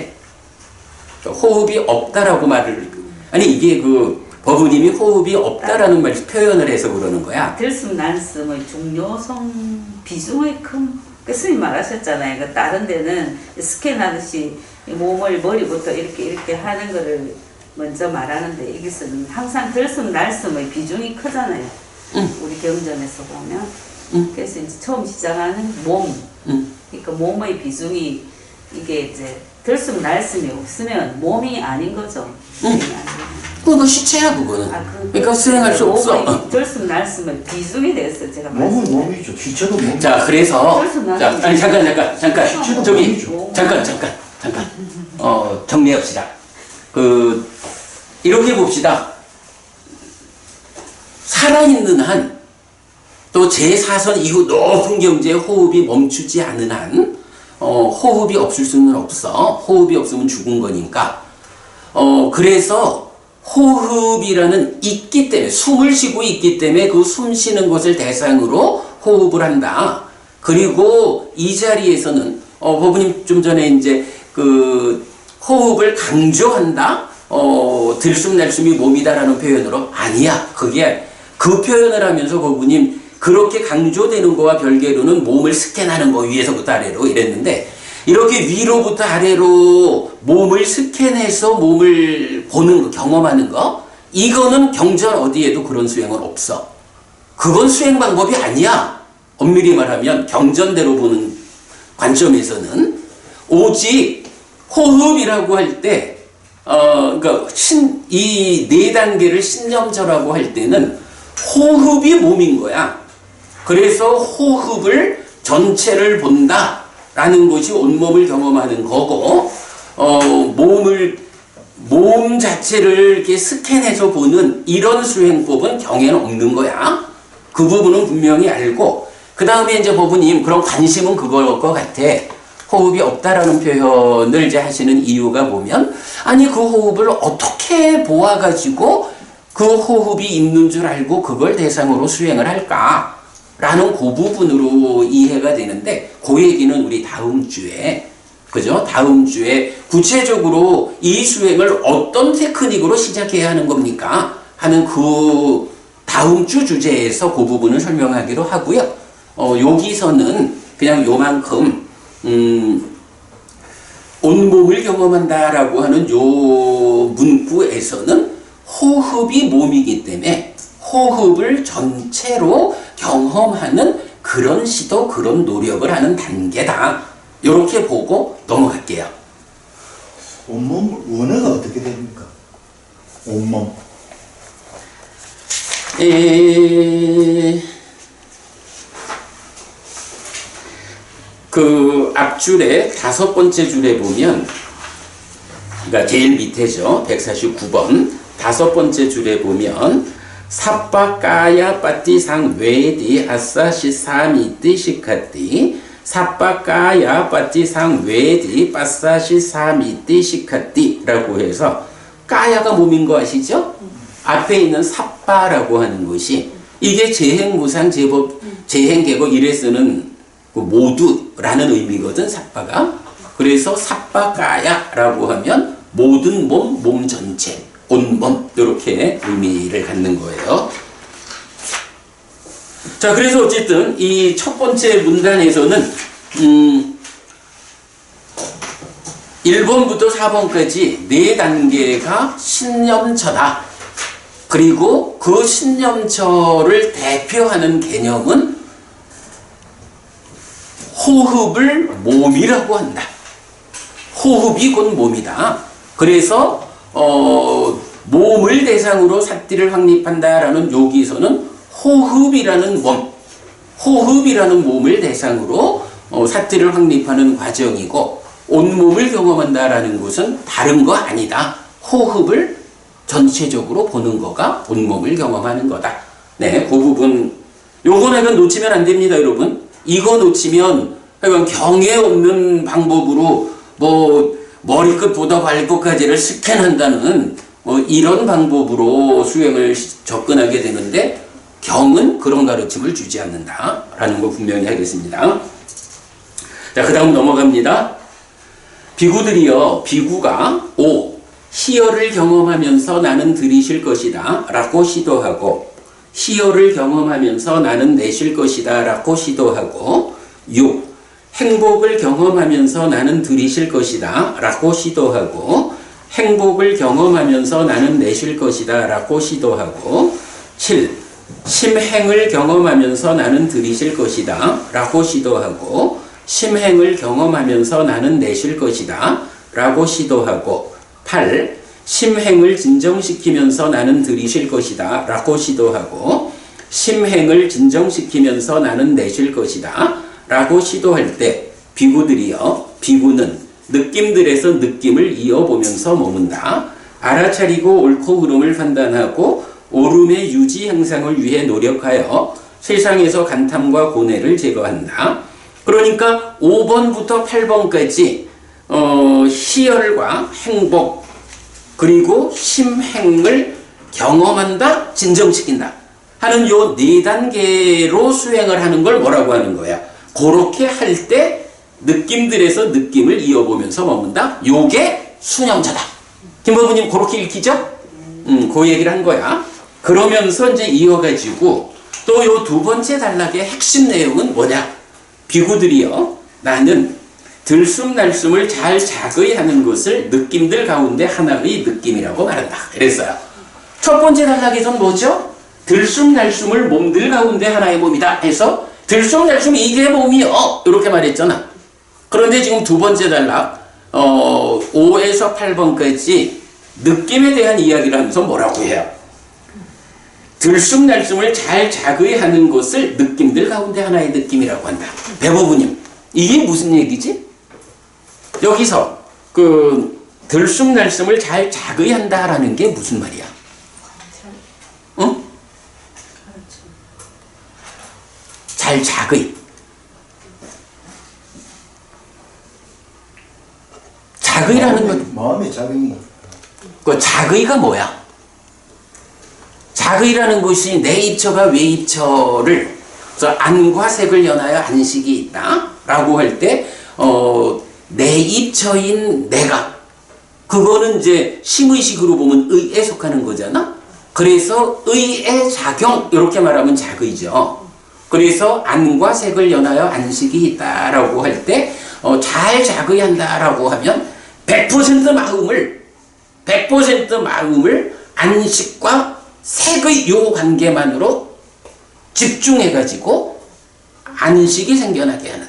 호흡이 없다라고 말을 아니 이게 그 법우님이 호흡이 없다라는 말 표현을 해서 그러는 거야. 들숨 날숨의 중요성 비중의 큰 스님 말하셨잖아요. 그 다른 데는 스캔하듯이 몸을 머리부터 이렇게 하는 거를 먼저 말하는데 여기서는 항상 들숨 날숨의 비중이 크잖아요. 우리 경전에서 보면. 그래서 이제 처음 시작하는 몸. 그러니까 몸의 비중이 이게 이제 들숨 날숨이 없으면 몸이 아닌 거죠. 그거 시체야 그거는. 그러니까 수행할 수 없어. 들숨 날숨의 비중이 됐어 제가 몸은 몸이죠. 기체도 몸. 자 그래서 자 아니 잠깐 저기 몸이죠. 잠깐 정리합시다. 그 이렇게 봅시다. 살아있는 한 또 제4선 이후 높은 경지에 호흡이 멈추지 않는 한 호흡이 없을 수는 없어. 호흡이 없으면 죽은 거니까. 그래서 호흡이라는 있기 때문에 숨을 쉬고 있기 때문에 그 숨 쉬는 것을 대상으로 호흡을 한다. 그리고 이 자리에서는 법부님 좀 전에 이제 그 호흡을 강조한다. 들숨 날숨이 몸이다라는 표현으로 아니야. 그게 그 표현을 하면서 법부님 그렇게 강조되는 거와 별개로는 몸을 스캔하는 거 위에서부터 아래로 이랬는데 이렇게 위로부터 아래로 몸을 스캔해서 몸을 보는 거, 경험하는 거 이거는 경전 어디에도 그런 수행은 없어. 그건 수행 방법이 아니야. 엄밀히 말하면 경전대로 보는 관점에서는 오직 호흡이라고 할 때 그러니까 이 네 단계를 신념저라고 할 때는 호흡이 몸인 거야. 그래서 호흡을 전체를 본다라는 것이 온몸을 경험하는 거고, 몸 자체를 이렇게 스캔해서 보는 이런 수행법은 경에는 없는 거야. 그 부분은 분명히 알고, 그 다음에 이제 법부님 그런 관심은 그걸 것 같아. 호흡이 없다라는 표현을 이제 하시는 이유가 보면, 아니, 그 호흡을 어떻게 보아가지고 그 호흡이 있는 줄 알고 그걸 대상으로 수행을 할까? 라는 그 부분으로 이해가 되는데 그 얘기는 우리 다음 주에 그죠? 다음 주에 구체적으로 이 수행을 어떤 테크닉으로 시작해야 하는 겁니까? 하는 그 다음 주 주제에서 그 부분을 설명하기로 하고요. 여기서는 그냥 요만큼 온몸을 경험한다라고 하는 요 문구에서는 호흡이 몸이기 때문에 호흡을 전체로 경험하는 그런 시도, 그런 노력을 하는 단계다. 이렇게 보고 넘어갈게요. 온몸 원어가 어떻게 됩니까? 온몸. 그 앞줄에 5번째 줄에 보면, 그러니까 제일 밑에죠. 149번 5번째 줄에 보면 사빠까야 빠띠상 외디 아싸시 사미띠 시카띠 사빠까야 빠띠상 외디 빠싸시 사미띠 시카띠 라고 해서 까야가 몸인 거 아시죠? 앞에 있는 사빠라고 하는 것이 이게 재행무상 제법 재행계고 이래 쓰는 그 모두라는 의미거든. 사빠가. 그래서 사빠까야라고 하면 모든 몸, 몸 전체 온몸 이렇게 의미를 갖는 거예요. 자, 그래서 어쨌든 이 첫 번째 문단에서는 1번부터 4번까지 4단계가 신념처다. 그리고 그 신념처를 대표하는 개념은 호흡을 몸이라고 한다. 호흡이 곧 몸이다. 그래서 몸을 대상으로 삿띠를 확립한다라는 여기서는 호흡이라는 몸을 대상으로 삿띠를 확립하는 과정이고 온몸을 경험한다라는 것은 다른 거 아니다. 호흡을 전체적으로 보는 거가 온몸을 경험하는 거다. 네, 그 부분 요거는 놓치면 안 됩니다, 여러분. 이거 놓치면 경에 없는 방법으로 뭐 머리끝보다 발끝까지를 스캔한다는 이런 방법으로 수행을 접근하게 되는데 경은 그런 가르침을 주지 않는다라는 거 분명히 하겠습니다. 자, 그 다음 넘어갑니다. 비구들이여, 비구가 희열을 경험하면서 나는 들이쉴 것이다 라고 시도하고, 희열을 경험하면서 나는 내쉴 것이다 라고 시도하고, 6. 행복을 경험하면서 나는 들이쉴 것이다 라고 시도하고, 행복을 경험하면서 나는 내쉴 것이다 라고 시도하고, 7. 심행을 경험하면서 나는 들이쉴 것이다 라고 시도하고, 심행을 경험하면서 나는 내쉴 것이다 라고 시도하고, 8. 심행을 진정시키면서 나는 들이쉴 것이다 라고 시도하고, 심행을 진정시키면서 나는 내쉴 것이다 라고 시도할 때 비구들이여, 비구는 느낌들에서 느낌을 이어보면서 머문다. 알아차리고 옳고 그름을 판단하고 옳음의 유지 향상을 위해 노력하여 세상에서 간탐과 고뇌를 제거한다. 그러니까 5번부터 8번까지 희열과 행복 그리고 심행을 경험한다, 진정시킨다 하는 요 4단계로 수행을 하는 걸 뭐라고 하는 거야? 그렇게 할 때 느낌들에서 느낌을 이어보면서 머문다. 요게 수념자다. 김법부님 그렇게 읽히죠? 그 얘기를 한 거야. 그러면서 이제 이어가지고 또 요 2번째 단락의 핵심 내용은 뭐냐? 비구들이여, 나는 들숨날숨을 잘 자거이 하는 것을 느낌들 가운데 하나의 느낌이라고 말한다. 그랬어요. 첫 번째 단락에선 뭐죠? 들숨날숨을 몸들 가운데 하나의 몸이다 해서 들숨날숨 이게 몸이요 이렇게 말했잖아. 그런데 지금 2번째 단락 5에서 8번까지 느낌에 대한 이야기를 하면서 뭐라고 해요? 들숨날숨을 잘 자거이 하는 것을 느낌들 가운데 하나의 느낌이라고 한다. 배보부님, 이게 무슨 얘기지? 여기서 들숨날숨을 잘 자거이 한다라는 게 무슨 말이야? 응? 잘 자거이. 자거이라는 건 마음의 작용이 그 자거이가 뭐야? 자거이라는 것이 내 입처가 외 입처를 안과 색을 연하여 안식이 있다 라고 할 때 내 입처인 내가 그거는 이제 심의식으로 보면 의에 속하는 거잖아. 그래서 의의 작용 이렇게 말하면 자거이죠. 그래서 안과 색을 연하여 안식이 있다라고 할 때 잘 자거이한다라고 하면 100% 마음을 안식과 색의 요 관계만으로 집중해가지고 안식이 생겨나게 하는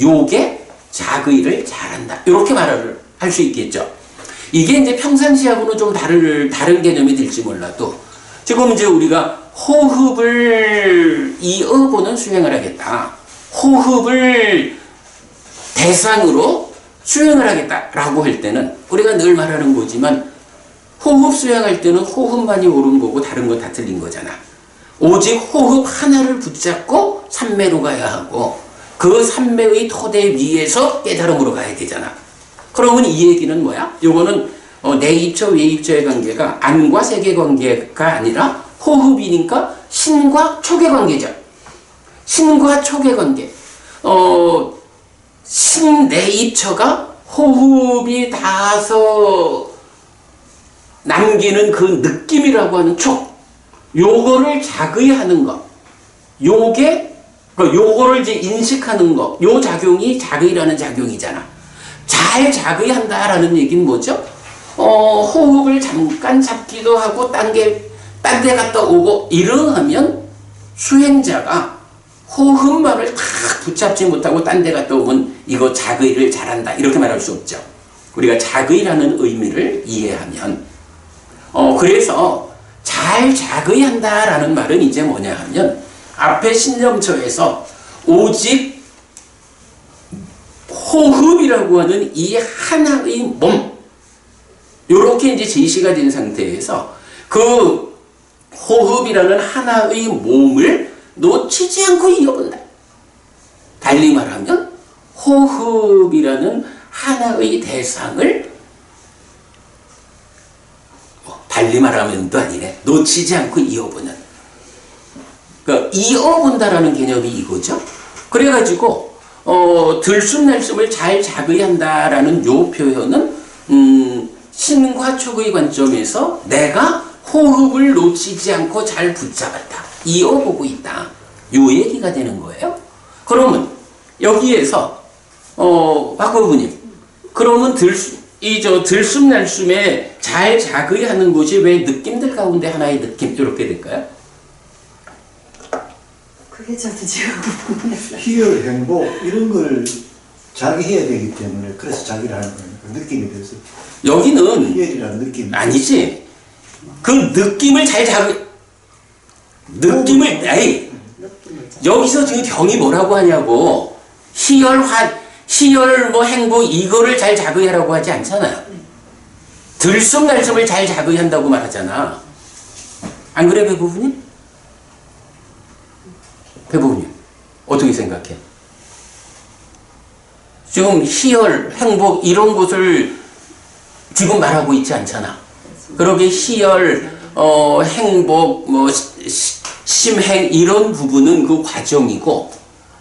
요게 자거이를 잘한다. 이렇게 말을 할 수 있겠죠. 이게 이제 평상시하고는 좀 다른 개념이 될지 몰라도 지금 이제 우리가 호흡을 이어보는 수행을 하겠다. 호흡을 대상으로 수행을 하겠다라고 할 때는 우리가 늘 말하는 거지만 호흡 수행할 때는 호흡만이 옳은 거고 다른 건 다 틀린 거잖아. 오직 호흡 하나를 붙잡고 삼매로 가야 하고 그 삼매의 토대 위에서 깨달음으로 가야 되잖아. 그러면 이 얘기는 뭐야? 요거는 내 입처 외 입처의 관계가 안과 색의 관계가 아니라 호흡이니까 신과 촉의 관계죠. 신과 촉의 관계. 신 내 입처가 호흡이 닿아서 남기는 그 느낌이라고 하는 촉. 요거를 자거이 하는 것. 요거를 이제 인식하는 것. 요 작용이 자거이라는 작용이잖아. 잘 자거이 한다라는 얘기는 뭐죠? 호흡을 잠깐 잡기도 하고 딴 데 갔다 오고 이러하면 수행자가 호흡만을 다 붙잡지 못하고 딴 데 갔다 오면 이거 자거이를 잘한다 이렇게 말할 수 없죠. 우리가 자거이라는 의미를 이해하면 그래서 잘 자거이 한다라는 말은 이제 뭐냐 하면 앞에 신념처에서 오직 호흡이라고 하는 이 하나의 몸 요렇게 이제 제시가 된 상태에서 그 호흡이라는 하나의 몸을 놓치지 않고 이어본다. 달리 말하면 호흡이라는 하나의 대상을 달리 말하면도 아니네. 놓치지 않고 이어보는. 그러니까 이어본다라는 개념이 이거죠. 그래가지고 들숨날숨을 잘 자극한다라는 요 표현은 신과 촉의 관점에서 내가 호흡을 놓치지 않고 잘 붙잡았다. 이어보고 있다. 요 얘기가 되는 거예요. 그러면 여기에서 박 부부님, 그러면 들숨날숨에 잘 자극하는 것이 왜 느낌들 가운데 하나의 느낌 이렇게 될까요? 그게 저도 지금 희열, 행복 이런 걸 자기해야 되기 때문에 그래서 자기를 하는 거예요. 그 느낌이 돼서 여기는 희열이라는 느낌. 아니지. 그 느낌을 잘 느낌을 여기서 지금 경이 뭐라고 하냐고. 희열 뭐 행복 이거를 잘 자극하라고 하지 않잖아요. 들숨날숨을 잘 자극한다고 말하잖아. 안 그래, 배부부님? 배부부님 어떻게 생각해? 지금 희열, 행복 이런 것을 지금 말하고 있지 않잖아. 그러게 희열, 행복, 뭐 심행 이런 부분은 그 과정이고,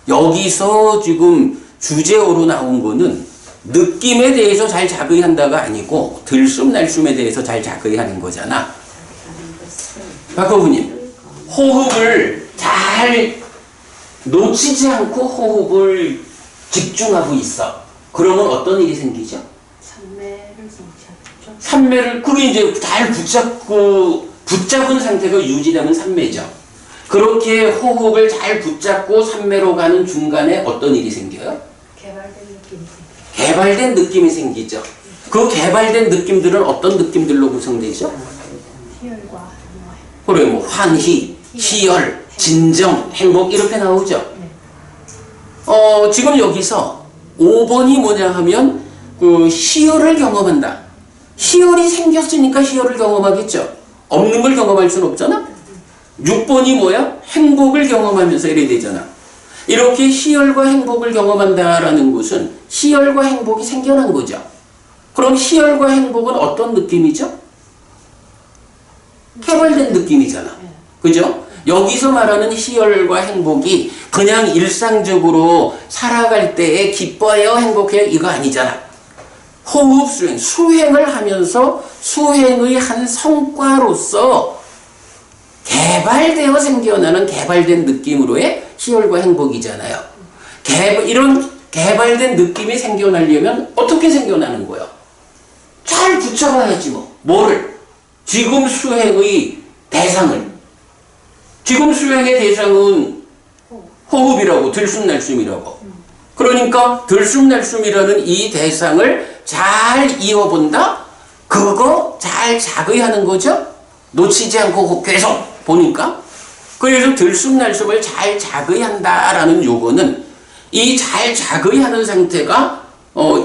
여기서 지금 주제어로 나온 거는 느낌에 대해서 잘 자극한다가 아니고 들숨날숨에 대해서 잘 자극하는 거잖아. 박거부님, 호흡을 잘 놓치지 않고 호흡을 집중하고 있어. 그러면 어떤 일이 생기죠? 산매를 성취하겠죠. 산매를, 그게 이제 잘 붙잡은 상태가 유지되면 산매죠. 그렇게 호흡을 잘 붙잡고 산매로 가는 중간에 어떤 일이 생겨요? 개발된 느낌이 개발된 느낌이 생기죠. 그 개발된 느낌들은 어떤 느낌들로 구성되죠? 희열과 그래, 뭐 환희, 희열, 진정, 행복 이렇게 나오죠. 지금 여기서 5번이 뭐냐 하면 그 희열을 경험한다. 희열이 생겼으니까 희열을 경험하겠죠. 없는 걸 경험할 수는 없잖아. 6번이 뭐야? 행복을 경험하면서 이래야 되잖아. 이렇게 희열과 행복을 경험한다라는 것은 희열과 행복이 생겨난 거죠. 그럼 희열과 행복은 어떤 느낌이죠? 개발된 느낌이잖아. 그죠? 여기서 말하는 희열과 행복이 그냥 일상적으로 살아갈 때에 기뻐요, 행복해요 이거 아니잖아. 호흡 수행, 수행을 하면서 수행의 한 성과로서 개발되어 생겨나는 개발된 느낌으로의 희열과 행복이잖아요. 이런 개발된 느낌이 생겨나려면 어떻게 생겨나는 거예요? 잘 붙잡아야지 뭐. 뭐를? 지금 수행의 대상을. 지금 수행의 대상은 호흡이라고, 들숨날숨이라고. 그러니까 들숨날숨이라는 이 대상을 잘 이어본다? 그거 잘 자극하는 거죠? 놓치지 않고 계속 보니까. 그래서 들숨날숨을 잘 자극한다라는 요거는 이 잘 자극하는 상태가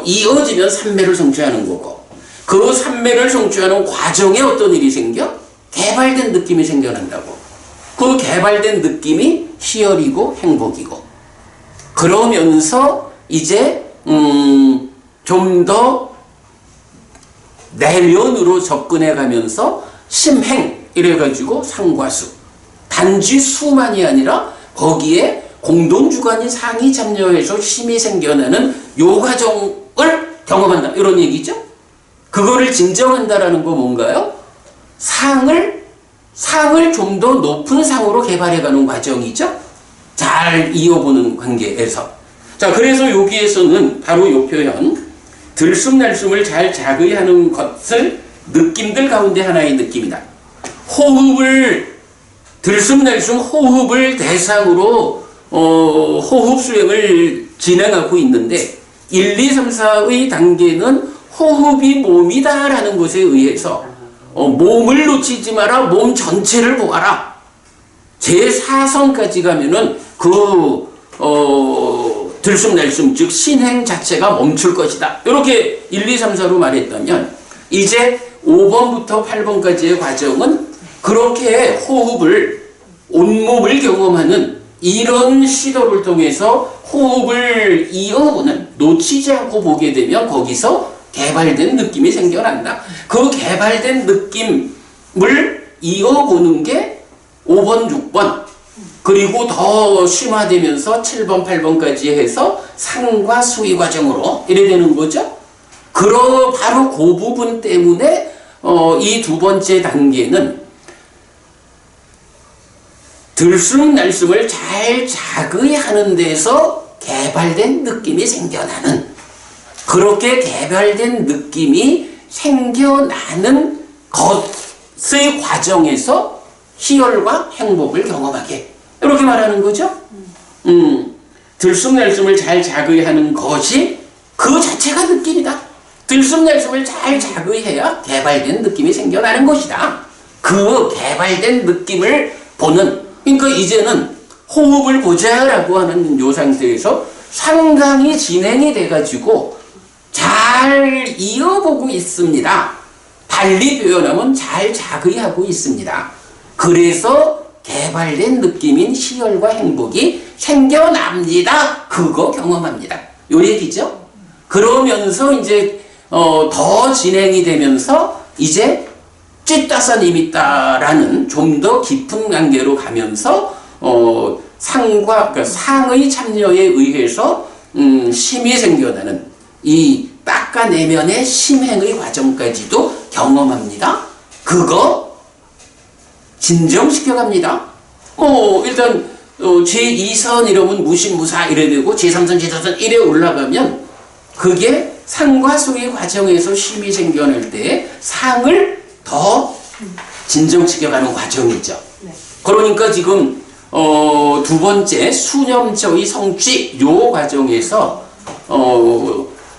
이어지면 삼매를 성취하는 거고, 그 삼매를 성취하는 과정에 어떤 일이 생겨? 개발된 느낌이 생겨난다고. 그 개발된 느낌이 희열이고 행복이고, 그러면서 이제 좀 더 내면으로 접근해 가면서 심행 이래가지고 상과수, 단지 수만이 아니라 거기에 공동주관인 상이 참여해서 힘이 생겨나는 요 과정을 경험한다 이런 얘기죠. 그거를 진정한다라는 거 뭔가요? 상을 좀 더 높은 상으로 개발해가는 과정이죠. 잘 이어보는 관계에서. 자, 그래서 여기에서는 바로 요 표현, 들숨날숨을 잘 자극하는 것을 느낌들 가운데 하나의 느낌이다. 들숨날숨 호흡을 대상으로 호흡 수행을 진행하고 있는데 1, 2, 3, 4의 단계는 호흡이 몸이다라는 것에 의해서 몸을 놓치지 마라, 몸 전체를 보아라. 제4성까지 가면은 들숨날숨 즉 신행 자체가 멈출 것이다. 이렇게 1, 2, 3, 4로 말했다면 이제 5번부터 8번까지의 과정은 그렇게 호흡을 온몸을 경험하는 이런 시도를 통해서 호흡을 이어오는, 놓치지 않고 보게 되면 거기서 개발된 느낌이 생겨난다. 그 개발된 느낌, 이어보는 게 5번, 6번, 그리고 더 심화되면서 7번, 8번까지 해서 상과 수위 과정으로 이래 되는 거죠. 바로 그 부분 때문에 이 두 번째 단계는 들쑥날쑥을 잘 자극이 하는 데서 개발된 느낌이 생겨나는, 그렇게 개발된 느낌이 생겨나는 것의 과정에서 희열과 행복을 경험하게, 이렇게 말하는 거죠. 들쑥날쑥을 잘 자극하는 것이 그 자체가 느낌이다. 들쑥날쑥을 잘 자극해야 개발된 느낌이 생겨나는 것이다. 그 개발된 느낌을 보는, 그러니까 이제는 호흡을 보자라고 하는 요 상태에서 상당히 진행이 돼가지고 잘 이어보고 있습니다. 달리 표현하면 잘 자극하고 있습니다. 그래서 개발된 느낌인 희열과 행복이 생겨납니다. 그거 경험합니다. 요 얘기죠. 그러면서 이제 더 진행이 되면서 이제 찌따사님있다라는 좀 더 깊은 단계로 가면서 그러니까 상의 참여에 의해서 심이 생겨나는 이 닦아내면의 심행의 과정까지도 경험합니다. 그거 진정시켜갑니다. 일단 제2선 이러면 무신무사 이래 되고 제3선 제4선 이래 올라가면 그게 상과 수의 과정에서 심이 생겨날 때 상을 더 진정시켜가는 과정이죠. 네. 그러니까 지금 두 번째 수념처의 성취 요 과정에서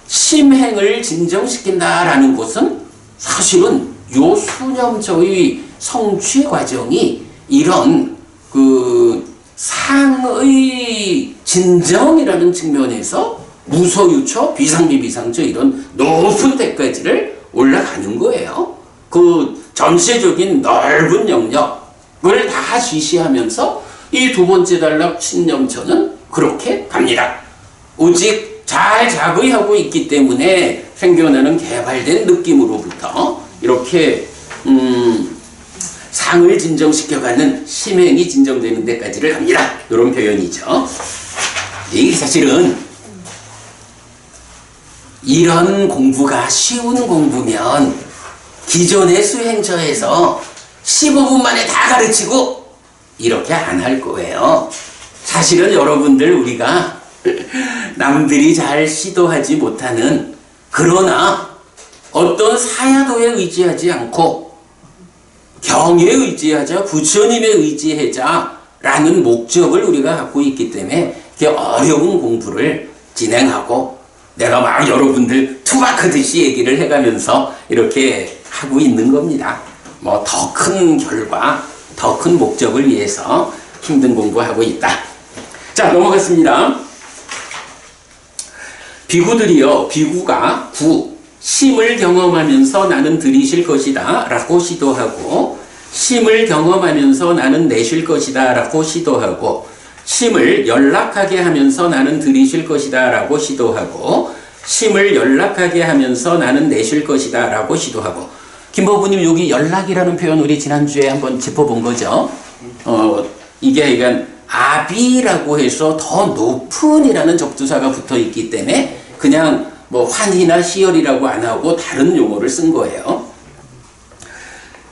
심행을 진정시킨다라는 것은 사실은 요 수념처의 성취 과정이 이런 그 상의 진정이라는 측면에서 무소유처, 비상비비상처 이런 높은 데까지를 올라가는 거예요. 그 전체적인 넓은 영역을 다 지시하면서 이 두 번째 단락 신념처는 그렇게 갑니다. 오직 잘 자극하고 있기 때문에 생겨나는 개발된 느낌으로부터 이렇게 상을 진정시켜가는 심행이 진정되는 데까지를 갑니다. 이런 표현이죠. 이게 사실은 이런 공부가 쉬운 공부면 기존의 수행처에서 15분 만에 다 가르치고 이렇게 안 할 거예요. 사실은 여러분들 우리가 남들이 잘 시도하지 못하는, 그러나 어떤 사야도에 의지하지 않고 경에 의지하자, 부처님에 의지하자라는 목적을 우리가 갖고 있기 때문에 이렇게 어려운 공부를 진행하고 내가 막 여러분들 투박하듯이 얘기를 해가면서 이렇게 하고 있는 겁니다. 뭐 더 큰 결과, 더 큰 목적을 위해서 힘든 공부하고 있다. 자, 넘어갔습니다. 비구들이요, 비구가 심을 경험하면서 나는 들이쉴 것이다 라고 시도하고, 심을 경험하면서 나는 내쉴 것이다 라고 시도하고, 심을 연락하게 하면서 나는 들이쉴 것이다 라고 시도하고, 심을 연락하게 하면서 나는 내쉴 것이다 라고 시도하고. 김법부님, 여기 연락이라는 표현 우리 지난주에 한번 짚어본 거죠. 이게 그러니까 아비라고 해서 더 높은이라는 접두사가 붙어 있기 때문에 그냥 뭐 환희나 시열이라고 안 하고 다른 용어를 쓴 거예요.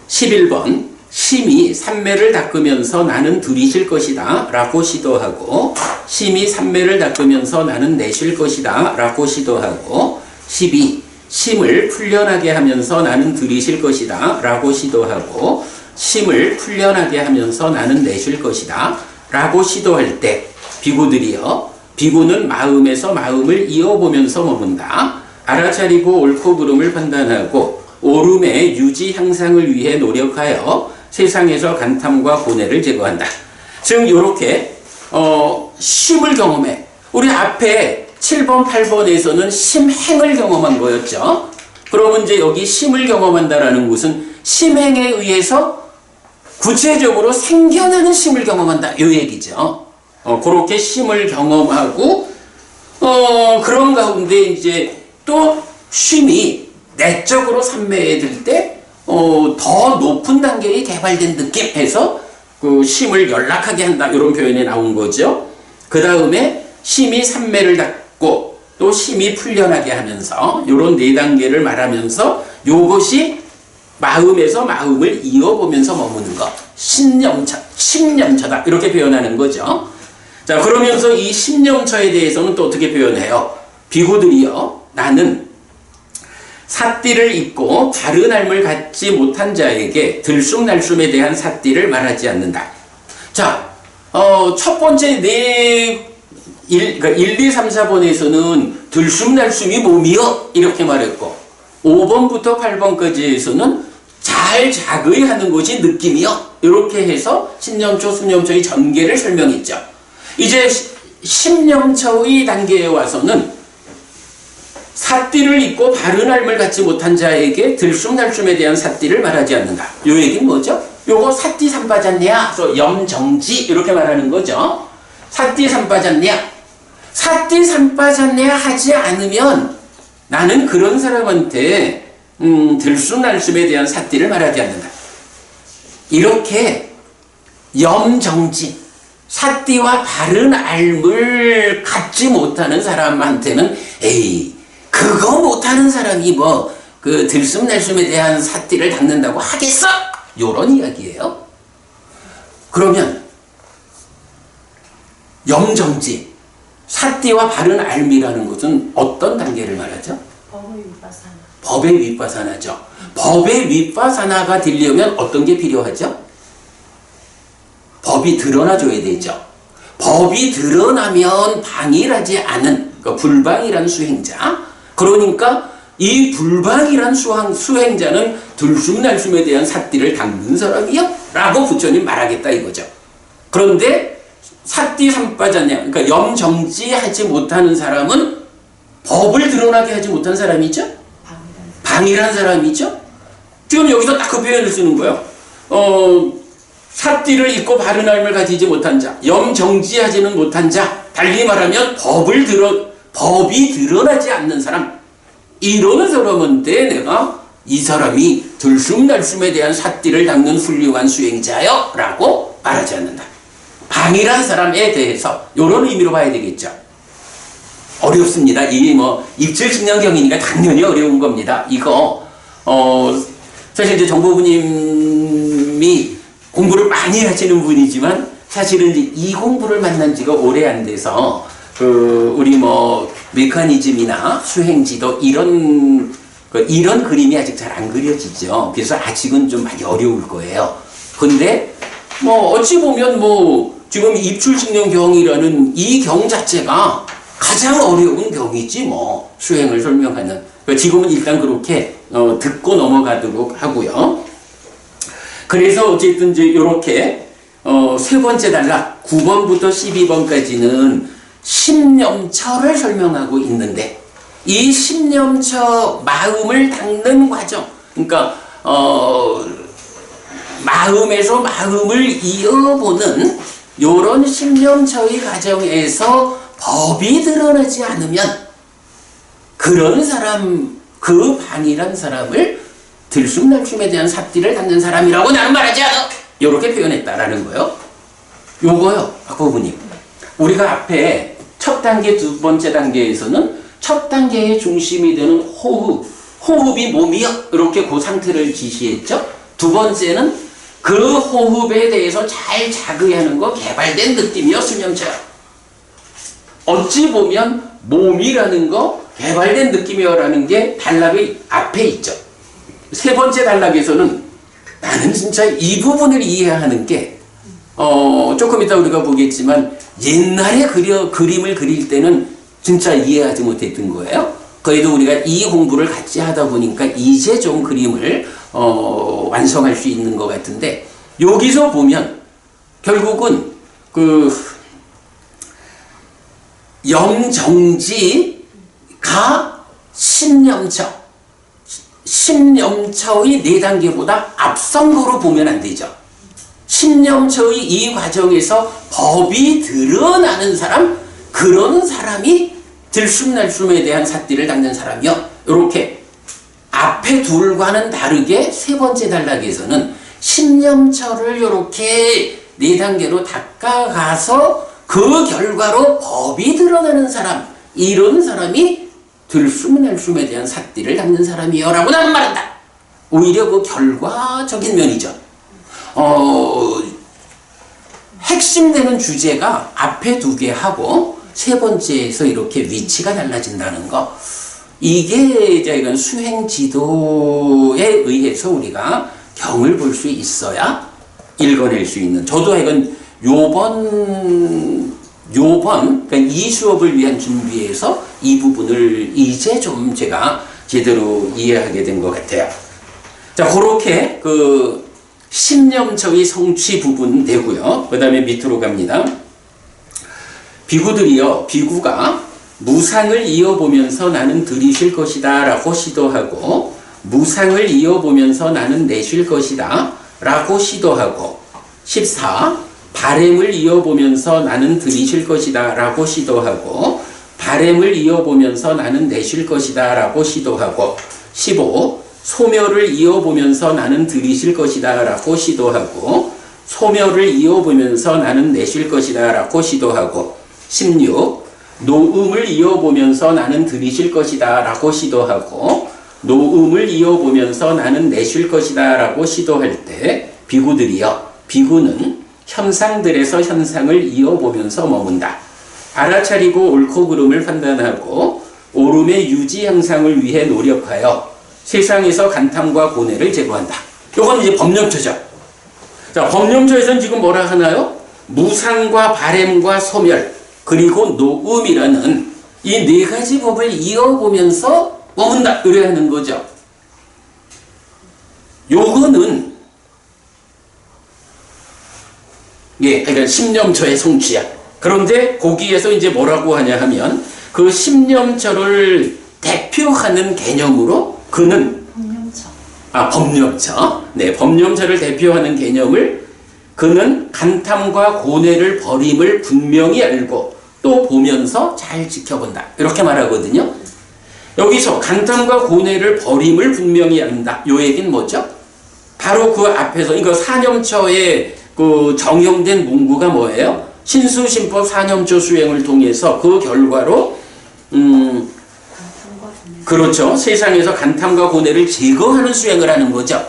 11번 심이 삼매를 닦으면서 나는 들이쉴 것이다 라고 시도하고, 심이 삼매를 닦으면서 나는 내쉴 것이다 라고 시도하고, 12 심을 풀려나게 하면서 나는 들이쉴 것이다 라고 시도하고, 심을 풀려나게 하면서 나는 내쉴 것이다 라고 시도할 때 비구들이요, 비구는 마음에서 마음을 이어보면서 머문다. 알아차리고 옳고 그름을 판단하고 옳음의 유지 향상을 위해 노력하여 세상에서 간탐과 고뇌를 제거한다. 즉 이렇게 심을 경험해. 우리 앞에 7번, 8번에서는 심행을 경험한 거였죠. 그러면 이제 여기 심을 경험한다라는 것은 심행에 의해서 구체적으로 생겨나는 심을 경험한다, 이 얘기죠. 그렇게 심을 경험하고, 그런 가운데 이제 또 쉼이 내적으로 삼매에 들 때, 더 높은 단계의 개발된 느낌에서 그 심을 연락하게 한다. 이런 표현이 나온 거죠. 그 다음에 심이 산매를 닫고 또 심이 풀려나게 하면서 이런 네 단계를 말하면서 요것이 마음에서 마음을 이어보면서 머무는 것. 심념처다. 이렇게 표현하는 거죠. 자, 그러면서 이 심념처에 대해서는 또 어떻게 표현해요? 비구들이요. 나는 삿띠를 입고 바른 삶을 갖지 못한 자에게 들쑥날쑥에 대한 삿띠를 말하지 않는다. 자, 첫 번째 그러니까 1, 2, 3, 4번에서는 들쑥날쑥이 몸이요. 이렇게 말했고, 5번부터 8번까지에서는 잘 자의하는 것이 느낌이요. 이렇게 해서 신념처, 수념처의 전개를 설명했죠. 이제 심념처의 단계에 와서는 삿띠를 입고 바른 삶을 갖지 못한 자에게 들쑥날쑥에 대한 삿띠를 말하지 않는다. 요 얘기는 뭐죠? 요거 삿띠 산 빠졌냐? 그래서 염정지 이렇게 말하는 거죠. 삿띠 산 빠졌냐? 삿띠 산 빠졌냐 하지 않으면 나는 그런 사람한테 들쑥날쑥에 대한 삿띠를 말하지 않는다. 이렇게 염정지, 삿띠와 바른 삶을 갖지 못하는 사람한테는 에이, 그거 못하는 사람이 뭐 그 들쑥날쑥에 대한 삿띠를 닦는다고 하겠어? 요런 이야기예요. 그러면 염정지, 삿띠와 바른 삶이라는 것은 어떤 단계를 말하죠? 법의 위파사나. 법의 윗바사나죠. 법의 윗바사나가 되려면 어떤 게 필요하죠? 법이 드러나줘야 되죠. 법이 드러나면 방일하지 않은 그러니까 불방이란 수행자. 그러니까 이 불방이란 수행자는 들쑥날쑥에 대한 삿띠를 닦는 사람이요? 라고 부처님 말하겠다 이거죠. 그런데 삿띠 삼빠졌냐, 그러니까 염정지하지 못하는 사람은 법을 드러나게 하지 못한 사람이죠? 방이란 사람이죠? 지금 여기서 딱 그 표현을 쓰는 거예요. 삿띠를 입고 바른 삶을 가지지 못한 자, 염정지하지는 못한 자, 달리 말하면 법이 드러나지 않는 사람, 이러는 사람한테 내가 이 사람이 들쑥날쑥에 대한 삿띠를 닦는 훌륭한 수행자요 라고 말하지 않는다. 방이란 사람에 대해서 이런 의미로 봐야 되겠죠. 어렵습니다. 이 입출신명경이니까 당연히 어려운 겁니다. 이거 사실 이제 정보부님이 공부를 많이 하시는 분이지만 사실은 이제 이 공부를 만난 지가 오래 안 돼서 우리 메커니즘이나 수행지도 이런 그림이 아직 잘 안 그려지죠. 그래서 아직은 좀 많이 어려울 거예요. 근데 어찌 보면 지금 입출신명경이라는 이 경 자체가 가장 어려운 경이지 수행을 설명하는. 지금은 일단 그렇게 듣고 넘어가도록 하고요. 그래서 어쨌든 이제 이렇게 세 번째 단락 9번부터 12번까지는 심념처를 설명하고 있는데 이 심념처 마음을 닦는 과정, 그러니까 마음에서 마음을 이어보는 이런 심념처의 과정에서 법이 드러나지 않으면 그런 사람, 그 방이란 사람을 들쑥날쑥에 대한 삿띠를 닦는 사람이라고 나는 말하지 않아. 이렇게 표현했다라는 거예요. 요거요, 박보부님. 우리가 앞에 첫 단계, 두 번째 단계에서는 첫 단계의 중심이 되는 호흡이 몸이요. 이렇게 그 상태를 지시했죠. 두 번째는 그 호흡에 대해서 잘 자극하는 거 개발된 느낌이요. 수념처야. 어찌 보면 몸이라는 거 개발된 느낌이요라는 게 단락의 앞에 있죠. 세 번째 단락에서는 나는 진짜 이 부분을 이해하는 게 조금 이따 우리가 보겠지만 옛날에 그림을 그릴 때는 진짜 이해하지 못했던 거예요. 그래도 우리가 이 공부를 같이 하다 보니까 이제 좀 그림을 완성할 수 있는 것 같은데 여기서 보면 결국은 염정지가 심념처의 4단계보다 앞선 거로 보면 안 되죠. 심념처의 이 과정에서 법이 드러나는 사람, 그런 사람이 들쑥날쑥에 대한 삿띠를 닦는 사람이요. 이렇게 앞에 둘과는 다르게 세 번째 단락에서는 신념처를 이렇게 네 단계로 닦아가서 그 결과로 법이 드러나는 사람, 이런 사람이 들숨 날숨에 대한 삿띠를 닦는 사람이요 라고 나는 말한다. 오히려 그 결과적인 면이죠. 핵심되는 주제가 앞에 두 개 하고 세 번째에서 이렇게 위치가 달라진다는 거. 이게 이제 수행 지도에 의해서 우리가 경을 볼 수 있어야 읽어낼 수 있는. 저도 이건 요번 그러니까 이 수업을 위한 준비에서 이 부분을 이제 좀 제가 제대로 이해하게 된 것 같아요. 자, 그렇게 그 신념처의 성취 부분 되고요. 그 다음에 밑으로 갑니다. 비구들이요, 비구가 무상을 이어보면서 나는 들이쉴 것이다 라고 시도하고, 무상을 이어보면서 나는 내쉴 것이다 라고 시도하고, 14. 바램을 이어보면서 나는 들이쉴 것이다 라고 시도하고, 바램을 이어보면서 나는 내쉴 것이다 라고 시도하고, 15. 소멸을 이어보면서 나는 들이쉴 것이다 라고 시도하고, 소멸을 이어보면서 나는 내쉴 것이다 라고 시도하고, 16. 노음을 이어보면서 나는 들이쉴 것이다 라고 시도하고, 노음을 이어보면서 나는 내쉴 것이다 라고 시도할 때 비구들이요, 비구는 현상들에서 현상을 이어보면서 머문다. 알아차리고 옳고 그름을 판단하고 옳음의 유지 향상을 위해 노력하여 세상에서 간탐과 고뇌를 제거한다. 이건 이제 법념처죠. 자, 법념처에서는 지금 뭐라 하나요? 무상과 바램과 소멸 그리고 노음이라는 이 네 가지 법을 이어보면서 머문다. 이래 하는 거죠. 요거는 그러니까 십념처의 성취야. 그런데 거기에서 이제 뭐라고 하냐 하면 그 십념처를 대표하는 개념으로 그는 법념처. 네, 법념처를 대표하는 개념을 그는 간탐과 고뇌를 버림을 분명히 알고 또 보면서 잘 지켜본다. 이렇게 말하거든요. 여기서 간탐과 고뇌를 버림을 분명히 안다. 요 얘기는 뭐죠? 바로 그 앞에서 이거 사념처의 그 정형된 문구가 뭐예요? 신수신법 사념처 수행을 통해서 그 결과로 그렇죠. 세상에서 간탐과 고뇌를 제거하는 수행을 하는 거죠.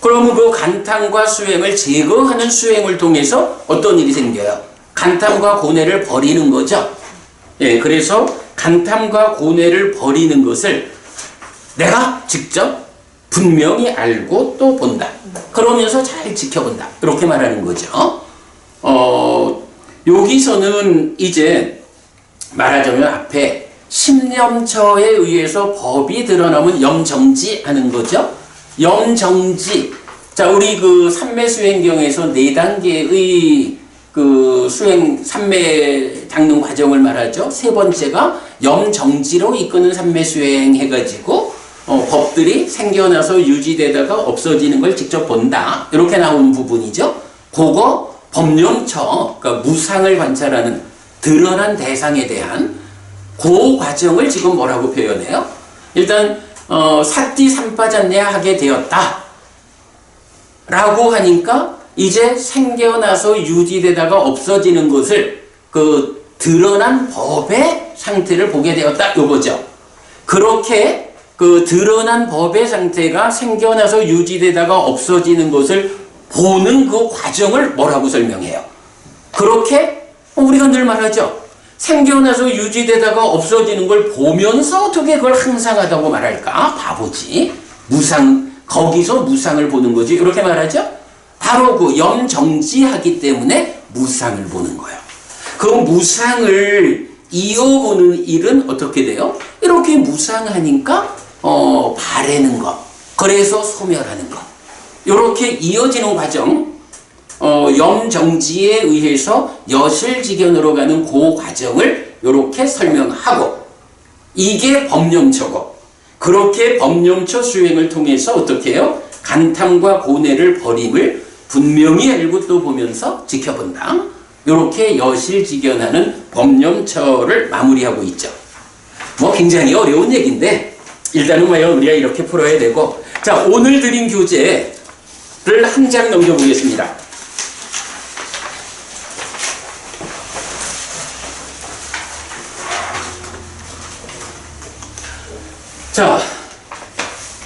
그러면 그 간탐과 수행을 제거하는 수행을 통해서 어떤 일이 생겨요? 간탐과 고뇌를 버리는 거죠. 예, 그래서 간탐과 고뇌를 버리는 것을 내가 직접 분명히 알고 또 본다. 그러면서 잘 지켜본다. 이렇게 말하는 거죠. 여기서는 이제 말하자면 앞에 십념처에 의해서 법이 드러나면 염정지하는 거죠. 염정지. 자, 우리 그 삼매수행경에서 네 단계의 그 수행 삼매 닦는 과정을 말하죠. 세 번째가 염정지로 이끄는 삼매수행 해가지고 법들이 생겨나서 유지되다가 없어지는 걸 직접 본다. 이렇게 나오는 부분이죠. 그거 법념처, 그러니까 무상을 관찰하는 드러난 대상에 대한 그 과정을 지금 뭐라고 표현해요? 일단 삿띠 삼빠졌냐 하게 되었다 라고 하니까 이제 생겨나서 유지되다가 없어지는 것을 그 드러난 법의 상태를 보게 되었다 요거죠. 그렇게 그 드러난 법의 상태가 생겨나서 유지되다가 없어지는 것을 보는 그 과정을 뭐라고 설명해요? 그렇게 우리가 늘 말하죠. 생겨나서 유지되다가 없어지는 걸 보면서 어떻게 그걸 항상하다고 말할까? 바보지. 거기서 무상을 보는 거지. 이렇게 말하죠? 바로 그 염정지하기 때문에 무상을 보는 거예요. 그 무상을 이어보는 일은 어떻게 돼요? 이렇게 무상하니까 바라는 것. 그래서 소멸하는 것. 이렇게 이어지는 과정. 염정지에 의해서 여실지견으로 가는 그 과정을 이렇게 설명하고 이게 법념처고 그렇게 법념처 수행을 통해서 어떻게 해요? 간탐과 고뇌를 버림을 분명히 알고 또 보면서 지켜본다. 이렇게 여실지견하는 법념처를 마무리하고 있죠. 뭐 굉장히 어려운 얘기인데 일단은 우리가 이렇게 풀어야 되고, 자, 오늘 드린 교재를 한 장 넘겨보겠습니다. 자,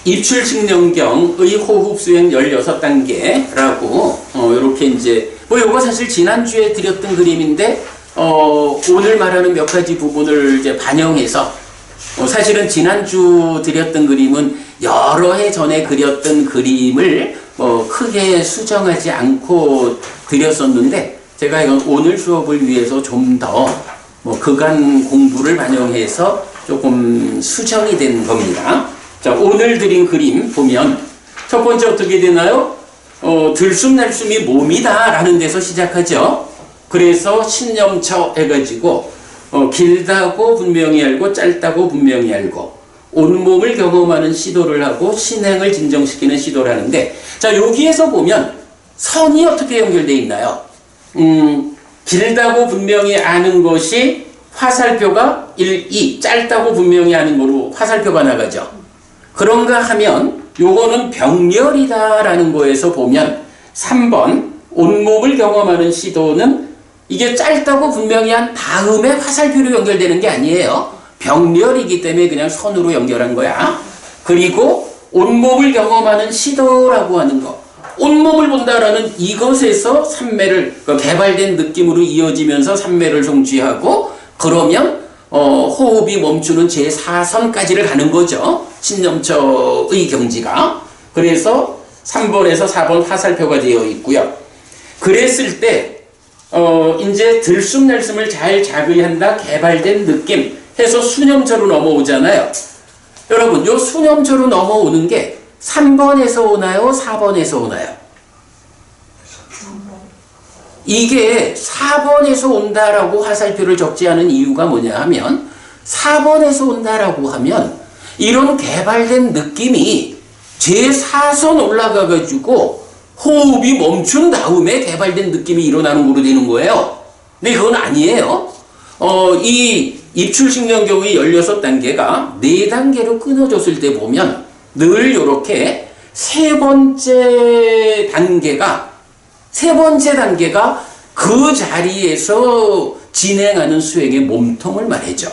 입출칙령경의 호흡수행 16단계라고 이렇게 이제 요거 사실 지난주에 드렸던 그림인데 오늘 말하는 몇 가지 부분을 이제 반영해서 사실은 지난주 드렸던 그림은 여러 해 전에 그렸던 그림을 크게 수정하지 않고 드렸었는데 제가 이건 오늘 수업을 위해서 좀 더 그간 공부를 반영해서 조금 수정이 된 겁니다. 자, 오늘 드린 그림 보면 첫 번째 어떻게 되나요? 들숨날숨이 몸이다 라는 데서 시작하죠. 그래서 신념처 해가지고 길다고 분명히 알고 짧다고 분명히 알고 온몸을 경험하는 시도를 하고 신행을 진정시키는 시도를 하는데, 자, 여기에서 보면 선이 어떻게 연결되어 있나요? 길다고 분명히 아는 것이 화살표가 1, 2, 짧다고 분명히 아는 거로 화살표가 나가죠. 그런가 하면 요거는 병렬이다라는 거에서 보면 3번 온몸을 경험하는 시도는 이게 짧다고 분명히 한 다음에 화살표로 연결되는 게 아니에요. 병렬이기 때문에 그냥 선으로 연결한 거야. 그리고 온몸을 경험하는 시도라고 하는 거, 온몸을 본다라는 이것에서 삼매를 개발된 느낌으로 이어지면서 삼매를 성취하고, 그러면 호흡이 멈추는 제4선까지를 가는 거죠. 신념처의 경지가. 그래서 3번에서 4번 화살표가 되어 있고요. 그랬을 때 이제 들숨날숨을 잘 자극한다, 개발된 느낌 해서 수념처로 넘어오잖아요. 여러분, 요 수념처로 넘어오는 게 3번에서 오나요? 4번에서 오나요? 이게 4번에서 온다라고 화살표를 적지 않은 이유가 뭐냐 하면 4번에서 온다라고 하면 이런 개발된 느낌이 제4선 올라가가지고 호흡이 멈춘 다음에 개발된 느낌이 일어나는 거로 되는 거예요. 근데 그건 아니에요. 이 입출신경경의 16단계가 4단계로 끊어졌을 때 보면 늘 이렇게 세 번째 단계가 그 자리에서 진행하는 수행의 몸통을 말해줘.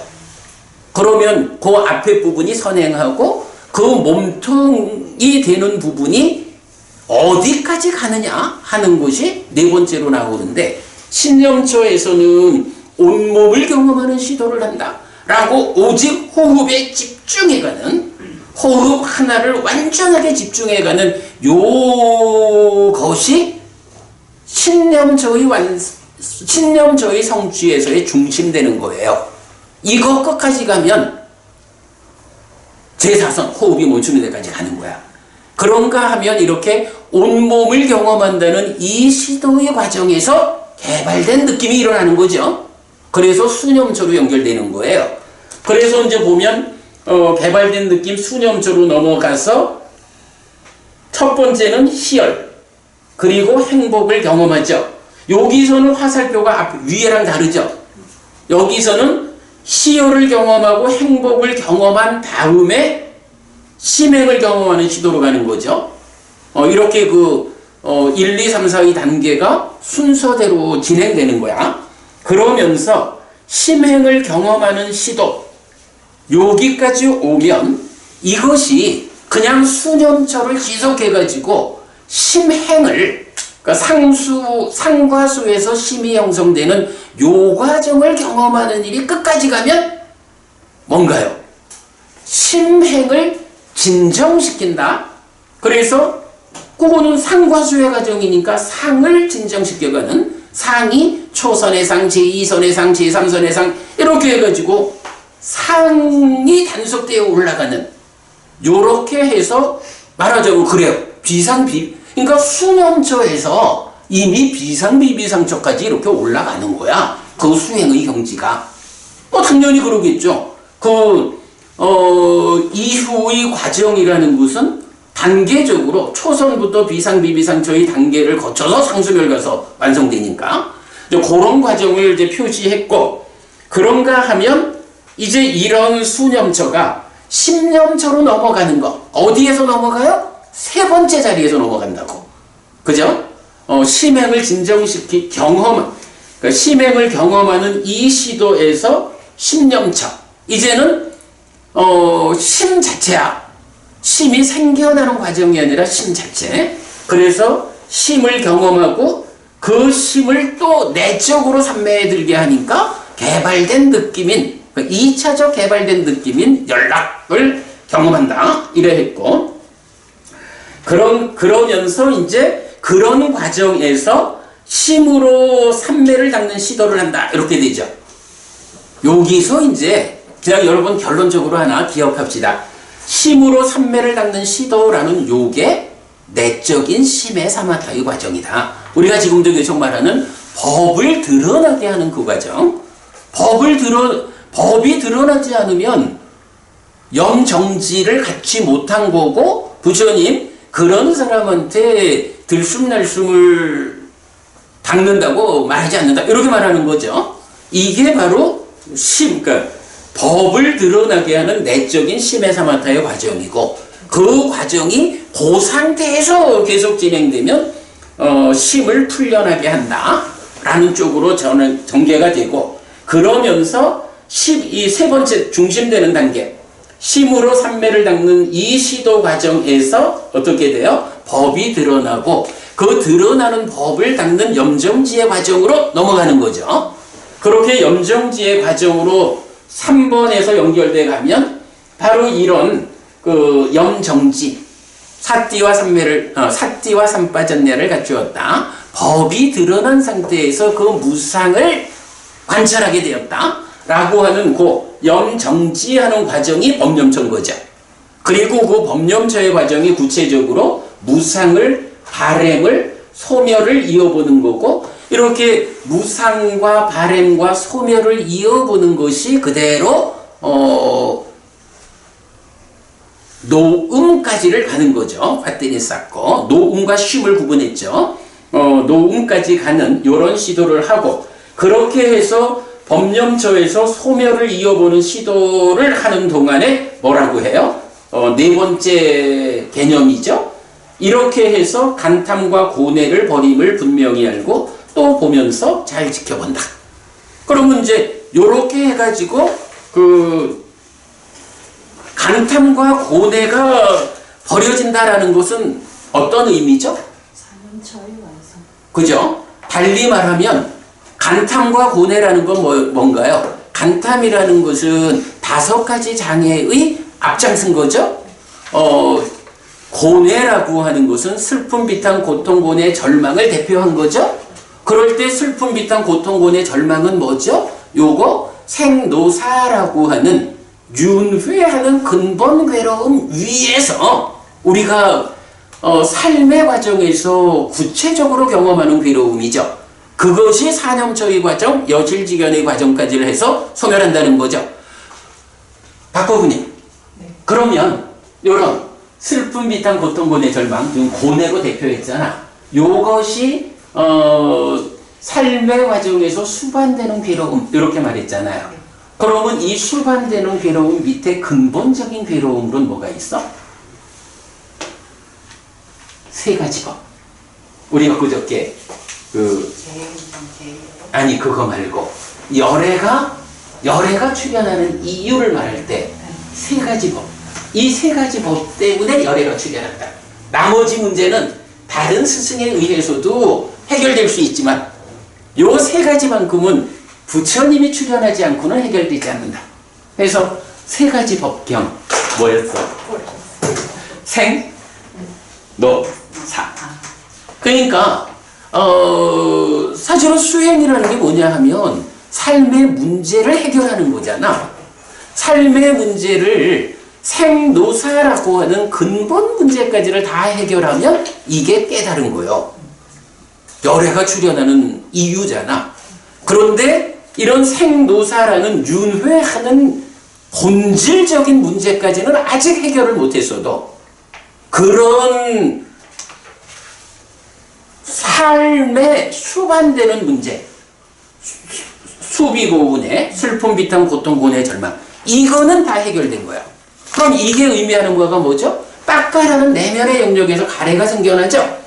그러면 그 앞에 부분이 선행하고 그 몸통이 되는 부분이 어디까지 가느냐 하는 것이 네 번째로 나오는데, 신념처에서는 온몸을 경험하는 시도를 한다 라고 오직 호흡에 집중해가는, 호흡 하나를 완전하게 집중해가는 요것이 신념저의 성취에서의 중심되는 거예요. 이거 끝까지 가면 제4선 호흡이 멈추는 데까지 가는 거야. 그런가 하면 이렇게 온몸을 경험한다는 이 시도의 과정에서 개발된 느낌이 일어나는 거죠. 그래서 수념처로 연결되는 거예요. 그래서 이제 보면 개발된 느낌 수념처로 넘어가서 첫 번째는 희열, 그리고 행복을 경험하죠. 여기서는 화살표가 위에랑 다르죠. 여기서는 희열을 경험하고 행복을 경험한 다음에 심행을 경험하는 시도로 가는 거죠. 이렇게 1, 2, 3, 4, 2 단계가 순서대로 진행되는 거야. 그러면서 심행을 경험하는 시도, 여기까지 오면 이것이 그냥 수념처를 지속해가지고 심행을, 그러니까 상과수에서 심이 형성되는 요 과정을 경험하는 일이 끝까지 가면 뭔가요? 심행을 진정시킨다. 그래서 그거는 상과수의 과정이니까 상을 진정시켜가는, 상이 초선의 상, 제2선의 상, 제3선의 상 이렇게 해가지고 상이 단속되어 올라가는, 요렇게 해서 말하자면 그래요. 그러니까 수념처에서 이미 비상비비상처까지 이렇게 올라가는 거야. 그 수행의 경지가. 당연히 그러겠죠. 이후의 과정이라는 것은 단계적으로 초선부터 비상비비상처의 단계를 거쳐서 상수별 가서 완성되니까 그런 과정을 이제 표시했고, 그런가 하면 이제 이런 수념처가 십념처로 넘어가는 거. 어디에서 넘어가요? 세 번째 자리에서 넘어간다고. 그죠? 심행을 진정시키 그러니까 심행을 경험하는 이 시도에서 십념처. 이제는 심 자체야. 심이 생겨나는 과정이 아니라 심 자체. 그래서 심을 경험하고 그 심을 또 내적으로 삼매에 들게 하니까 개발된 느낌인, 2차적 개발된 느낌인 연락을 경험한다. 이래 했고, 그러면서 이제 그런 과정에서 심으로 삼매를 닦는 시도를 한다. 이렇게 되죠. 여기서 이제 그냥 여러분 결론적으로 하나 기억합시다. 심으로 삼매를 닦는 시도라는 요게 내적인 심의 사마타의 과정이다. 우리가 지금도 계속 말하는 법을 드러나게 하는 그 과정. 법이 드러나지 않으면 염정지를 갖지 못한 거고, 부처님 그런 사람한테 들숨날숨을 닦는다고 말하지 않는다. 이렇게 말하는 거죠. 이게 바로 그러니까 법을 드러나게 하는 내적인 심의 사마타의 과정이고, 그 과정이 그 상태에서 계속 진행되면 심을 풀려나게 한다 라는 쪽으로 저는 전개가 되고, 그러면서 이 세 번째 중심되는 단계, 심으로 삼매를 닦는 이 시도 과정에서 어떻게 돼요? 법이 드러나고, 그 드러나는 법을 닦는 염정지의 과정으로 넘어가는 거죠. 그렇게 염정지의 과정으로 3번에서 연결돼 가면 바로 이런 그 염정지, 사띠와 삼빠전례를 갖추었다. 법이 드러난 상태에서 그 무상을 관찰하게 되었다. 라고 하는 그 염정지하는 과정이 법념처인 거죠. 그리고 그 법념처의 과정이 구체적으로 무상을, 바램을, 소멸을 이어보는 거고, 이렇게 무상과 바램과 소멸을 이어보는 것이 그대로 노음까지를 가는 거죠. 화띠니 쌓고 노음과 쉼을 구분했죠. 노음까지 가는 이런 시도를 하고, 그렇게 해서 법념처에서 소멸을 이어보는 시도를 하는 동안에 뭐라고 해요? 네 번째 개념이죠. 이렇게 해서 간탐과 고뇌를 버림을 분명히 알고 또 보면서 잘 지켜본다. 그러면 이제 요렇게 해가지고 그 간탐과 고뇌가 버려진다라는 것은 어떤 의미죠? 사념처의 완성. 그죠? 달리 말하면 간탐과 고뇌라는 건 뭔가요? 간탐이라는 것은 5가지 장애의 앞장선 거죠? 고뇌라고 하는 것은 슬픔, 비탄, 고통, 고뇌, 절망을 대표한 거죠? 그럴 때 슬픔, 비탄, 고통, 고뇌, 절망은 뭐죠? 요거 생노사라고 하는 윤회하는 근본 괴로움 위에서 우리가 삶의 과정에서 구체적으로 경험하는 괴로움이죠. 그것이 사념처의 과정, 여실지견의 과정까지를 해서 소멸한다는 거죠. 박보부님, 그러면 요런 슬픔, 비탄, 고통, 고뇌, 절망, 지금 고뇌로 대표했잖아. 요것이 삶의 과정에서 수반되는 괴로움, 이렇게 말했잖아요. 그러면 이 수반되는 괴로움 밑에 근본적인 괴로움으로는 뭐가 있어? 3가지 법. 우리가 그저께 아니 그거 말고 열애가 출현하는 이유를 말할 때 3가지 법. 이 3가지 법 때문에 열애가 출현한다. 나머지 문제는 다른 스승에 의해서도 해결될 수 있지만 요 3가지만큼은 부처님이 출현하지 않고는 해결되지 않는다. 그래서 3가지 법경 뭐였어? 생, 노, 사. 그러니까 사실은 수행이라는 게 뭐냐 하면 삶의 문제를 해결하는 거잖아. 삶의 문제를 생노사라고 하는 근본 문제까지를 다 해결하면 이게 깨달은 거예요. 열애가 출현하는 이유잖아. 그런데 이런 생노사라는 윤회하는 본질적인 문제까지는 아직 해결을 못했어도 그런 삶에 수반되는 문제, 수비고운의 슬픔, 비탄, 고통, 고뇌, 절망, 이거는 다 해결된 거야. 그럼 이게 의미하는 거가 뭐죠? 닦아라는 내면의 영역에서 가래가 생겨나죠.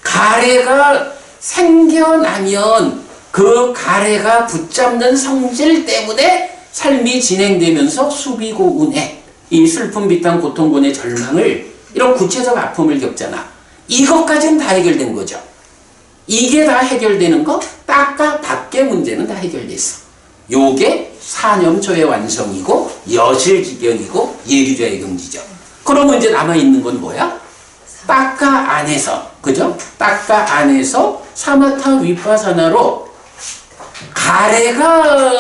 가래가 생겨나면 그 가래가 붙잡는 성질 때문에 삶이 진행되면서 수비고 운해, 이 슬픔, 비탄, 고통, 고뇌, 절망을, 이런 구체적 아픔을 겪잖아. 이것까지는 다 해결된 거죠. 이게 다 해결되는 거, 닦아 밖의 문제는 다 해결됐어. 요게 사념초의 완성이고 여실지경이고 예규자의 경지죠. 그러면 이제 남아있는 건 뭐야? 닦아 안에서, 그죠? 닦아 안에서 사마타 위파사나로 가래가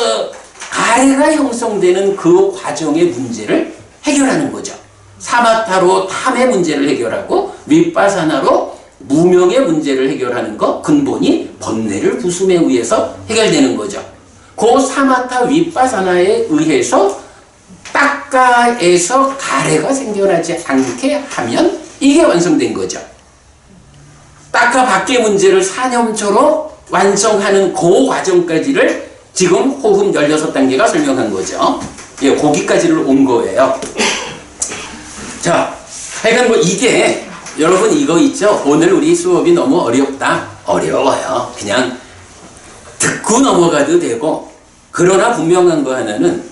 형성되는 그 과정의 문제를 해결하는 거죠. 사마타로 탐의 문제를 해결하고 위파사나로 무명의 문제를 해결하는 거, 근본이 번뇌를 부숨에 의해서 해결되는 거죠. 그 사마타 위파사나에 의해서 닦아에서 가래가 생겨나지 않게 하면 이게 완성된 거죠. 닦아 밖의 문제를 사념초로 완성하는 그 과정까지를 지금 호흡 16단계가 설명한 거죠. 예, 거기까지를 온 거예요. 자, 하여간 뭐 이게, 여러분 이거 있죠? 오늘 우리 수업이 너무 어렵다. 어려워요. 그냥 듣고 넘어가도 되고, 그러나 분명한 거 하나는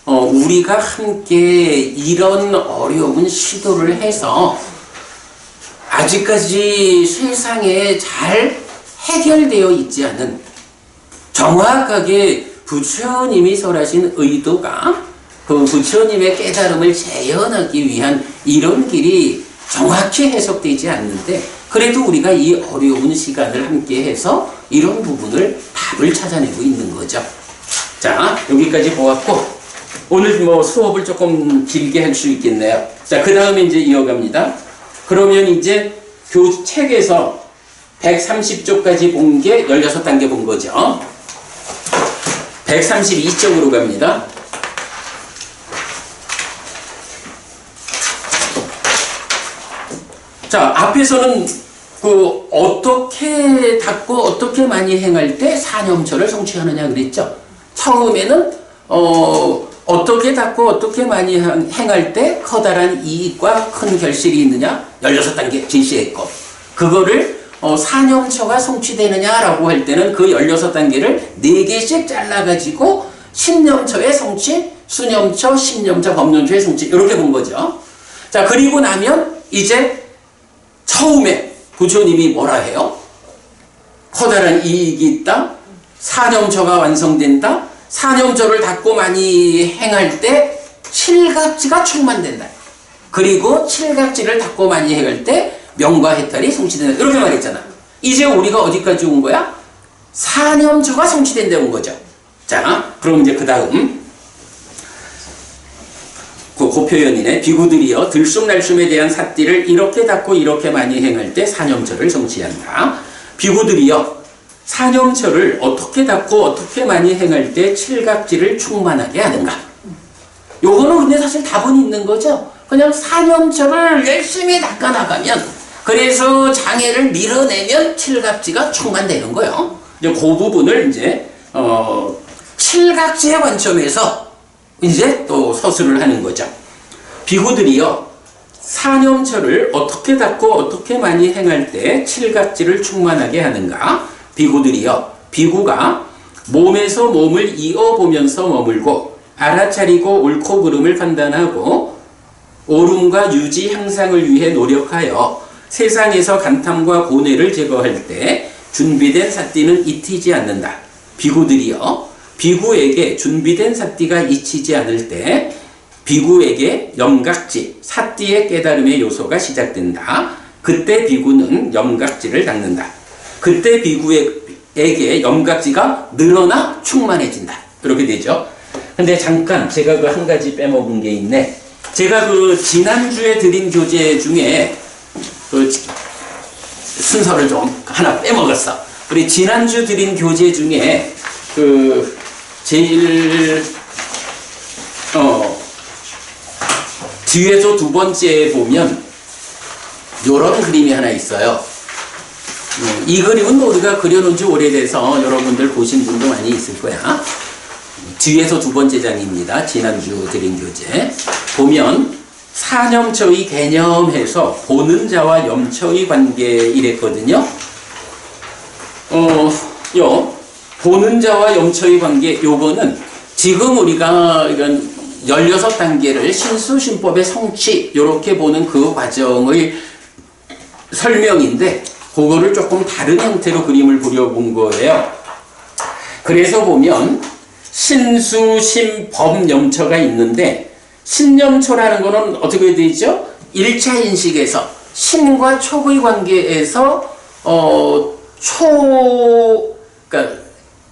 우리가 함께 이런 어려운 시도를 해서 아직까지 세상에 잘 해결되어 있지 않은, 정확하게 부처님이 설하신 의도가 그 부처님의 깨달음을 재현하기 위한 이런 길이 정확히 해석되지 않는데, 그래도 우리가 이 어려운 시간을 함께 해서 이런 부분을 답을 찾아내고 있는 거죠. 자, 여기까지 보았고, 오늘 뭐 수업을 조금 길게 할 수 있겠네요. 자, 그 다음에 이제 이어갑니다. 그러면 이제 책에서 130쪽까지 본 게 16단계 본 거죠. 132쪽으로 갑니다. 자, 앞에서는 그 어떻게 닦고 어떻게 많이 행할 때 사념처를 성취하느냐 그랬죠. 처음에는 어떻게 닦고 어떻게 많이 행할 때 커다란 이익과 큰 결실이 있느냐 16단계 제시했고, 그거를 사념처가 성취되느냐라고 할 때는 그 16단계를 4개씩 잘라가지고 신념처의 성취, 수념처, 신념처, 법념처의 성취 이렇게 본 거죠. 자, 그리고 나면 이제 처음에 부처님이 뭐라 해요? 커다란 이익이 있다. 사념처가 완성된다. 사념처를 닦고 많이 행할 때 칠각지가 충만된다. 그리고 칠각지를 닦고 많이 행할 때 명과 해탈이 성취된다. 이렇게 말했잖아. 이제 우리가 어디까지 온 거야? 사념처가 성취된다 온 거죠. 자, 그럼 이제 그 다음 그 고표현이네. 비구들이여 들숨날숨에 대한 삿띠를 이렇게 닦고 이렇게 많이 행할 때 사념처를 성취한다. 비구들이여 사념처를 어떻게 닦고 어떻게 많이 행할 때 칠각지를 충만하게 하는가. 요거는 근데 사실 답은 있는 거죠. 그냥 사념처를 열심히 닦아나가면, 그래서 장애를 밀어내면 칠각지가 충만되는 거예요. 이제 그 부분을 이제 칠각지의 관점에서 이제 또 서술을 하는 거죠. 비구들이여 사념처를 어떻게 닦고 어떻게 많이 행할 때 칠각지를 충만하게 하는가. 비구들이여 비구가 몸에서 몸을 이어보면서 머물고 알아차리고 옳고 그름을 판단하고 옳음과 유지 향상을 위해 노력하여 세상에서 간탐과 고뇌를 제거할 때 준비된 삿띠는 잊히지 않는다. 비구들이여 비구에게 준비된 삿띠가 잊히지 않을 때 비구에게 염각지, 삿띠의 깨달음의 요소가 시작된다. 그때 비구는 염각지를 닦는다. 그때 비구에게 염각지가 늘어나 충만해진다. 그렇게 되죠. 근데 잠깐 제가 그 한 가지 빼먹은 게 있네. 제가 그 지난주에 드린 교재 중에 그 순서를 좀 하나 빼먹었어. 우리 지난주 드린 교재 중에 그 제일 뒤에서 두 번째에 보면 요런 그림이 하나 있어요. 이 그림은 우리가 그려놓은 지 오래돼서 여러분들 보신 분도 많이 있을 거야. 뒤에서 두 번째 장입니다. 지난주 드린 교재 보면 사념처의 개념해서 보는 자와 염처의 관계 이랬거든요. 요 보는 자와 염처의 관계 요거는 지금 우리가 이런 16단계를 신수신법의 성취 요렇게 보는 그 과정의 설명인데 그거를 조금 다른 형태로 그림을 그려본 거예요. 그래서 보면 신수, 신, 범, 염처가 있는데 신염초라는 거는 어떻게 되죠? 1차 인식에서 신과 촉의 관계에서 그러니까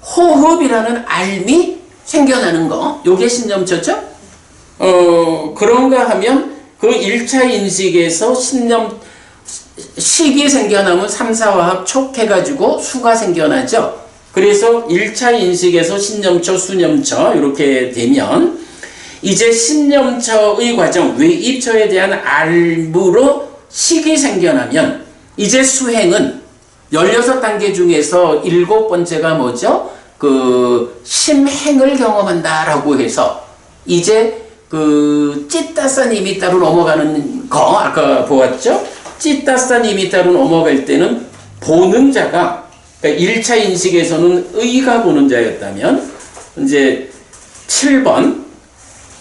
호흡이라는 알미 생겨나는 거 요게 신염초죠? 그런가 하면 그 1차 인식에서 식이 생겨나면 3, 4화합 촉 해가지고 수가 생겨나죠. 그래서 1차 인식에서 신염초, 수염초 이렇게 되면 이제 신염처의 과정, 외입처에 대한 알무로 식이 생겨나면 이제 수행은 16단계 중에서 7번째가 뭐죠? 그 심행을 경험한다라고 해서 이제 그 찌따사님이 따로 넘어가는 거 아까 보았죠? 찌따사님이 따로 넘어갈 때는 보는 자가 그러니까 1차 인식에서는 의가 보는 자였다면 이제 7번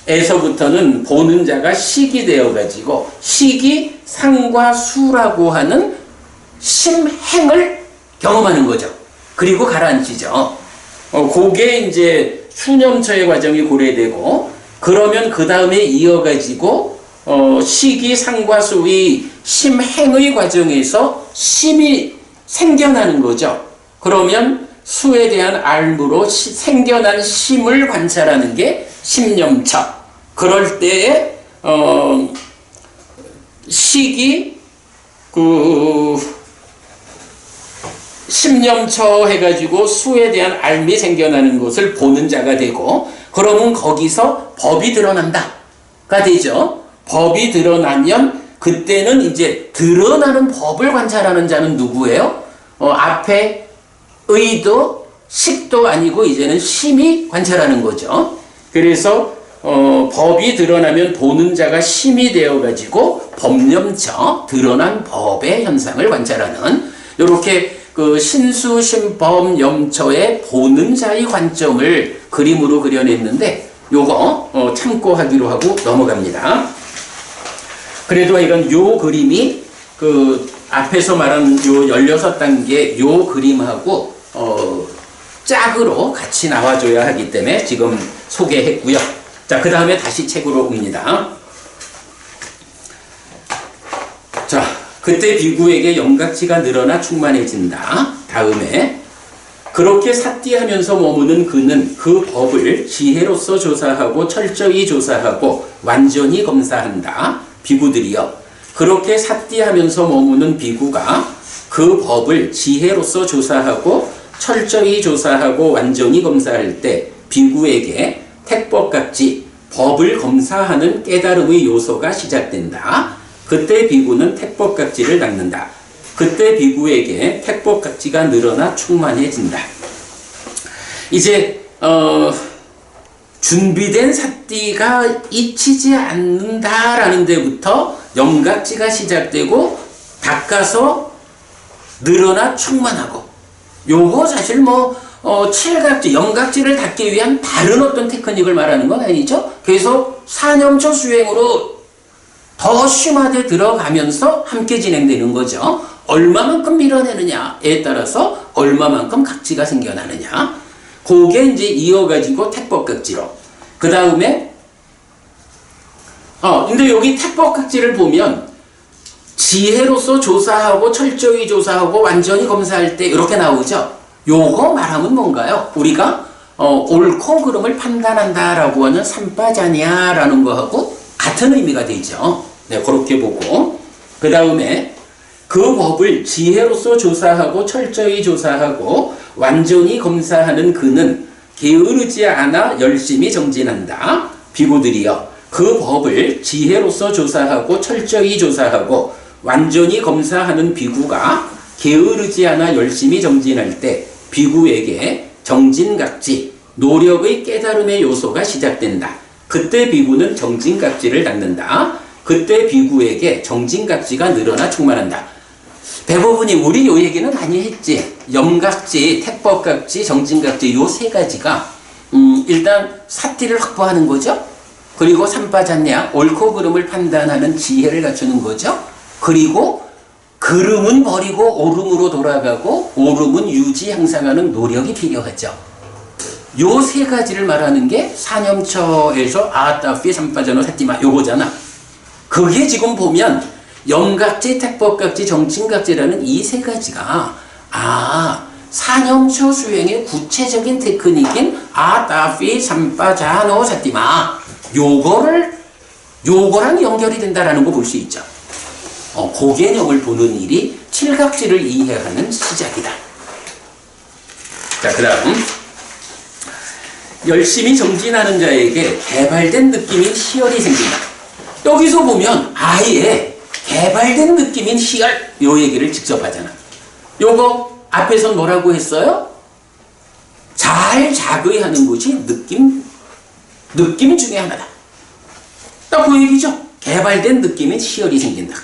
에서부터는 보는 자가 식이 되어가지고 식이 상과 수라고 하는 심행을 경험하는 거죠. 그리고 가라앉히죠. 그게 이제 수념처의 과정이 고려되고 그러면 그 다음에 이어가지고 식이 상과 수의 심행의 과정에서 심이 생겨나는 거죠. 그러면 수에 대한 알무로 생겨난 심을 관찰하는 게 심념처. 그럴 때에 식이 그 심념처 해가지고 수에 대한 알미 생겨나는 것을 보는 자가 되고 그러면 거기서 법이 드러난다가 되죠. 법이 드러나면 그때는 이제 드러나는 법을 관찰하는 자는 누구예요? 앞에 의도 식도 아니고 이제는 심이 관찰하는 거죠. 그래서 법이 드러나면 보는 자가 심이 되어가지고 법념처 드러난 법의 현상을 관찰하는 이렇게 그 신수 신범 염처의 보는 자의 관점을 그림으로 그려냈는데 요거 참고하기로 하고 넘어갑니다. 그래도 이건 요 그림이 그 앞에서 말한 요 16단계 요 그림하고 짝으로 같이 나와줘야 하기 때문에 지금 소개했고요. 자, 그 다음에 다시 책으로 옵니다. 자, 그때 비구에게 영각지가 늘어나 충만해진다. 다음에 그렇게 삿디하면서 머무는 그는 그 법을 지혜로서 조사하고 철저히 조사하고 완전히 검사한다. 비구들이여. 그렇게 삿디하면서 머무는 비구가 그 법을 지혜로서 조사하고 철저히 조사하고 완전히 검사할 때 비구에게 택법각지 법을 검사하는 깨달음의 요소가 시작된다. 그때 비구는 택법각지를 닦는다. 그때 비구에게 택법각지가 늘어나 충만해진다. 이제 준비된 삿디가 잊히지 않는다라는 데부터 영각지가 시작되고 닦아서 늘어나 충만하고 요거 사실 뭐 칠각지, 영각지를 닦기 위한 다른 어떤 테크닉을 말하는 건 아니죠. 그래서 사념처 수행으로 더 심화돼 들어가면서 함께 진행되는 거죠. 얼마만큼 밀어내느냐에 따라서 얼마만큼 각지가 생겨나느냐. 그게 이제 이어가지고 택법각지로. 그 다음에 근데 여기 택법각지를 보면 지혜로서 조사하고 철저히 조사하고 완전히 검사할 때 이렇게 나오죠. 요거 말하면 뭔가요? 우리가 옳고 그름을 판단한다라고 하는 삼빠자냐라는 거하고 같은 의미가 되죠. 네, 그렇게 보고 그 다음에 그 법을 지혜로서 조사하고 철저히 조사하고 완전히 검사하는 그는 게으르지 않아 열심히 정진한다. 비구들이여. 그 법을 지혜로서 조사하고 철저히 조사하고 완전히 검사하는 비구가 게으르지 않아 열심히 정진할 때 비구에게 정진각지, 노력의 깨달음의 요소가 시작된다. 그때 비구는 정진각지를 닦는다. 그때 비구에게 정진각지가 늘어나 충만한다. 대부분이 우리 요 얘기는 많이 했지. 염각지, 택법각지, 정진각지 요 세 가지가 일단 삿띠를 확보하는 거죠. 그리고 산빠졌냐 옳고 그름을 판단하는 지혜를 갖추는 거죠. 그리고 그름은 버리고 옳음으로 돌아가고 옳음은 유지 향상하는 노력이 필요하죠. 요 세 가지를 말하는 게 사념처에서 아따피 산빠져노 삿띠마 요거잖아. 그게 지금 보면 염각지, 택법각지, 정진각지라는 이 세 가지가 사념처 수행의 구체적인 테크닉인 아따피 산빠자노 삿띠마 요거랑 연결이 된다라는 거 볼 수 있죠. 그 개념을 보는 일이 칠각지를 이해하는 시작이다. 자, 그 다음 열심히 정진하는 자에게 개발된 느낌인 희열이 생긴다. 여기서 보면 아예 개발된 느낌인 희열 요 얘기를 직접 하잖아. 요거 앞에서 뭐라고 했어요? 잘 작의하는 것이 느낌 중에 하나다. 딱 그 얘기죠. 개발된 느낌인 희열이 생긴다.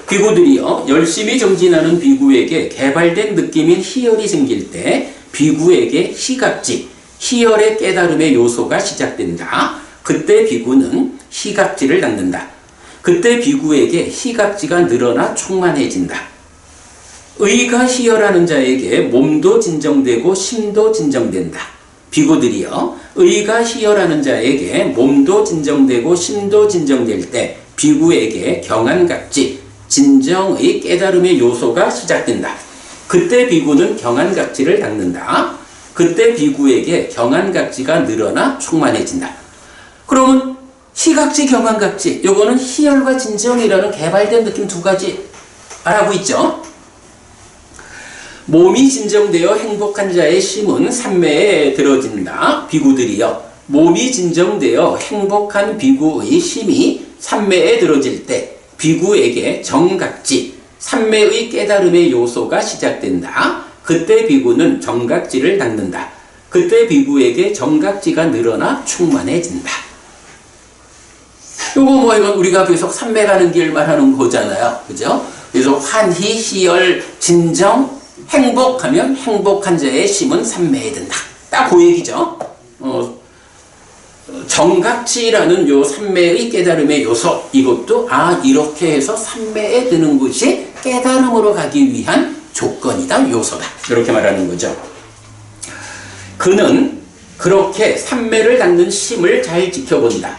비구들이요 열심히 정진하는 비구에게 개발된 느낌인 희열이 생길 때 비구에게 희각지, 희열의 깨달음의 요소가 시작된다. 그때 비구는 희각지를 낳는다. 그때 비구에게 희각지가 늘어나 충만해진다. 의가 희열하는 자에게 몸도 진정되고 심도 진정된다. 비구들이요 의가 희열하는 자에게 몸도 진정되고 심도 진정될 때 비구에게 경안각지, 진정의 깨달음의 요소가 시작된다. 그때 비구는 경안각지를 닦는다. 그때 비구에게 경안각지가 늘어나 충만해진다. 그러면 희각지, 경안각지 요거는 희열과 진정이라는 개발된 느낌 두 가지 알아보고 있죠. 몸이 진정되어 행복한 자의 심은 삼매에 들어진다. 비구들이요 몸이 진정되어 행복한 비구의 심이 삼매에 들어질 때 비구에게 정각지, 삼매의 깨달음의 요소가 시작된다. 그때 비구는 정각지를 닦는다. 그때 비구에게 정각지가 늘어나 충만해진다. 요거 이건 우리가 계속 삼매 가는 길 말하는 거잖아요. 그죠? 그래서 환희, 희열, 진정, 행복하면 행복한 자의 심은 삼매에 든다. 딱 그 얘기죠. 정각지라는 요 삼매의 깨달음의 요소 이것도 이렇게 해서 삼매에 드는 것이 깨달음으로 가기 위한 조건이다, 요소다 이렇게 말하는 거죠. 그는 그렇게 삼매를 닦는 심을 잘 지켜본다.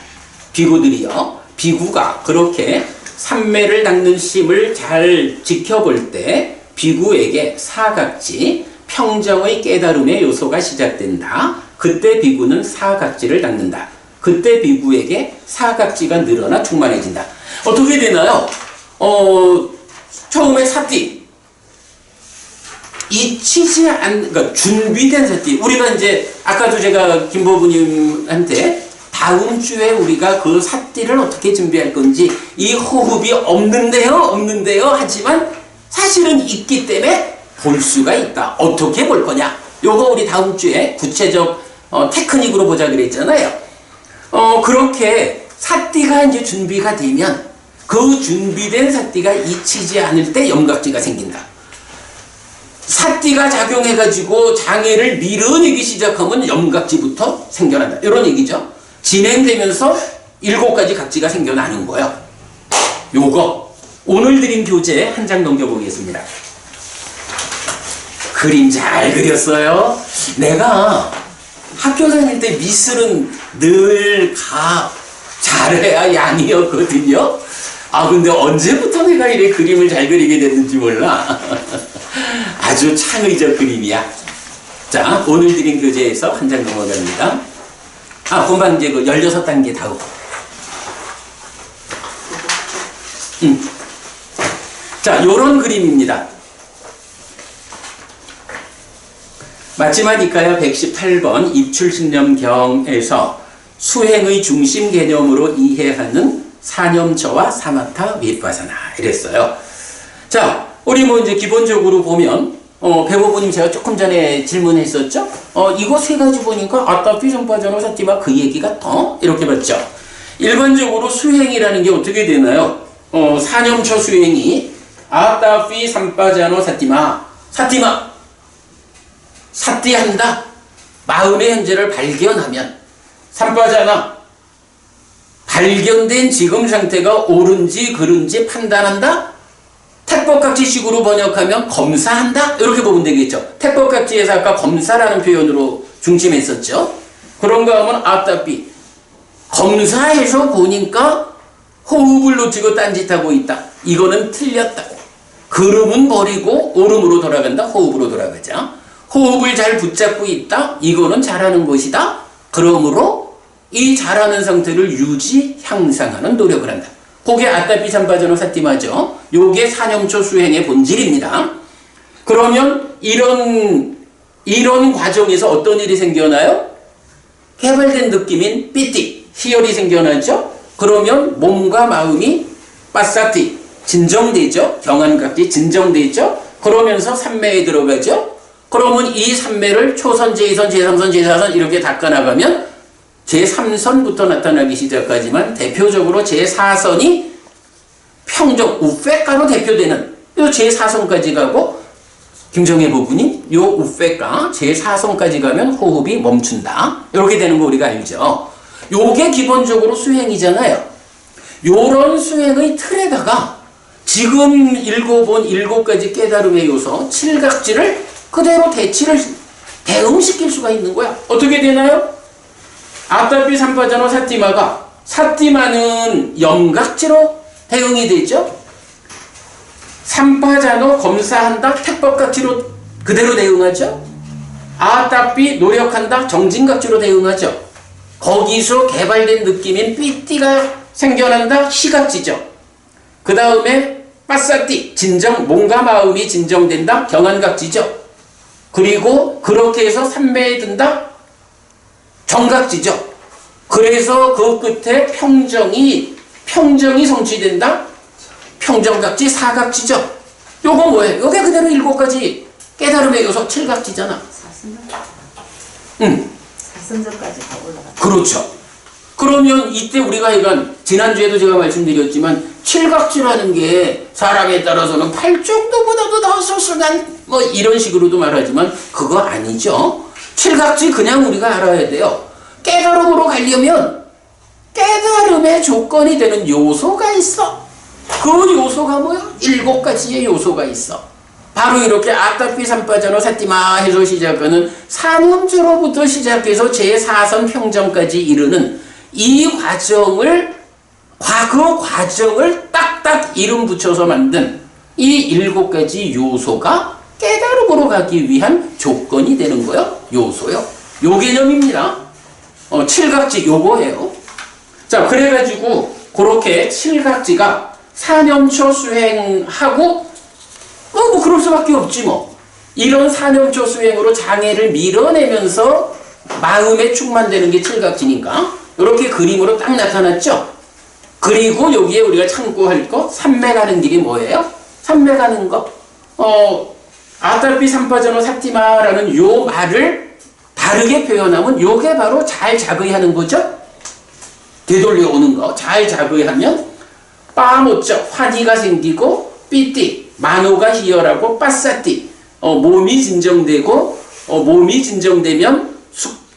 비구들이요 비구가 그렇게 삼매를 닦는 심을 잘 지켜볼 때 비구에게 사각지, 평정의 깨달음의 요소가 시작된다. 그때 비구는 사각지를 닦는다. 그때 비구에게 사각지가 늘어나 충만해진다. 어떻게 되나요? 처음에 삿띠 그러니까 준비된 삿띠. 우리가 이제 아까도 제가 김보부님한테 다음 주에 우리가 그 삿띠를 어떻게 준비할 건지 이 호흡이 없는데요 하지만 사실은 있기 때문에 볼 수가 있다. 어떻게 볼 거냐? 요거 우리 다음 주에 구체적 테크닉으로 보자 그랬잖아요. 그렇게 삿띠가 이제 준비가 되면 그 준비된 삿띠가 잊히지 않을 때 염각지가 생긴다. 삿띠가 작용해가지고 장애를 밀어내기 시작하면 염각지부터 생겨난다. 이런 얘기죠. 진행되면서 7가지 각지가 생겨나는 거예요. 요거 오늘 드린 교재 한 장 넘겨보겠습니다. 그림 잘 그렸어요. 내가 학교 다닐 때 미술은 늘 잘해야 양이었거든요. 근데 언제부터 내가 이래 그림을 잘 그리게 됐는지 몰라. 아주 창의적 그림이야. 자, 오늘 드린 교재에서 한 장 넘어갑니다. 금방 이제 그 16단계 다음. 자, 요런 그림입니다. 마지막일까요? 118번 입출신념경에서 수행의 중심 개념으로 이해하는 사념처와 사마타 위파사나 이랬어요. 자, 우리 이제 기본적으로 보면 배보부님 제가 조금 전에 질문했었죠? 이거 세 가지 보니까 아따 삐정빠져노 삿띠마 그 얘기가 더 이렇게 봤죠. 일반적으로 수행이라는 게 어떻게 되나요? 사념초 수행이 아따피 삼빠자노 사티마 사티한다. 마음의 현재를 발견하면 삼빠자나 발견된 지금 상태가 옳은지 그른지 판단한다. 택법각지식으로 번역하면 검사한다. 이렇게 보면 되겠죠. 택법각지에서 아까 검사라는 표현으로 중심했었죠. 그런가 하면 아따피 검사해서 보니까 호흡을 놓치고 딴짓하고 있다. 이거는 틀렸다고. 그름은 버리고 오름으로 돌아간다. 호흡으로 돌아가자. 호흡을 잘 붙잡고 있다. 이거는 잘하는 것이다. 그러므로 이 잘하는 상태를 유지, 향상하는 노력을 한다. 그게 아따피 삼빠자노 사티마죠. 요게 사념초 수행의 본질입니다. 그러면 이런 과정에서 어떤 일이 생겨나요? 개발된 느낌인 삐띠, 희열이 생겨나죠. 그러면 몸과 마음이 빠사티, 진정되죠. 경안각지 진정되죠. 그러면서 삼매에 들어가죠. 그러면 이 삼매를 초선, 제2선, 제3선, 제4선 이렇게 닦아나가면 제3선부터 나타나기 시작하지만 대표적으로 제4선이 평정, 우페가로 대표되는 요 제4선까지 가고 김정혜 부부님 요 우페가 제4선까지 가면 호흡이 멈춘다. 이렇게 되는 거 우리가 알죠. 요게 기본적으로 수행이잖아요. 요런 수행의 틀에다가 지금 읽어본 7가지 깨달음의 요소 7각지를 그대로 대응시킬 수가 있는 거야. 어떻게 되나요? 아따피 삼빠자노 사티마가 사티마는 염각지로 대응이 되죠. 삼빠자노 검사한다 택법각지로 그대로 대응하죠. 아따피 노력한다 정진각지로 대응하죠. 거기서 개발된 느낌인 삐띠가 생겨난다 시각지죠. 그 다음에 빠사띠 진정 몸과 마음이 진정된다 경안각지죠. 그리고 그렇게 해서 삼매에 든다 정각지죠. 그래서 그 끝에 평정이 성취된다 평정각지 사각지죠. 요거 뭐예요? 요게 그대로 7가지 깨달음의 요소 7각지잖아. 사선전까지 다 올라가. 그렇죠. 그러면 이때 우리가 이건 지난주에도 제가 말씀드렸지만 7각지라는 게 사람에 따라서는 8정도보다도 더 소중한 뭐 이런 식으로도 말하지만 그거 아니죠. 7각지 그냥 우리가 알아야 돼요. 깨달음으로 가려면 깨달음의 조건이 되는 요소가 있어. 그 요소가 뭐야? 7가지의 요소가 있어. 바로 이렇게 아따피 삼빠자노 사티마 해서 시작하는 사념주로부터 시작해서 제4선 평정까지 이르는 이 과정을 과거 과정을 딱딱 이름 붙여서 만든 이 7가지 요소가 깨달음으로 가기 위한 조건이 되는 거요. 요소요. 요 개념입니다. 7각지 요거예요. 자, 그래가지고 그렇게 7각지가 사념초 수행하고 뭐 그럴 수밖에 없지 뭐. 이런 사념초 수행으로 장애를 밀어내면서 마음에 충만되는 게 7각지니까 이렇게 그림으로 딱 나타났죠. 그리고 여기에 우리가 참고할 거 삼매 가는 길이 뭐예요? 삼매 가는 거. 아따피 삼빠자노 사티마라는 요 말을 다르게 표현하면 요게 바로 잘 자의하는 거죠. 되돌려 오는 거. 잘 자의하면 빠모쩌 환희가 생기고 삐띠 만호가 희열하고 빠싸띠 몸이 진정되고 몸이 진정되면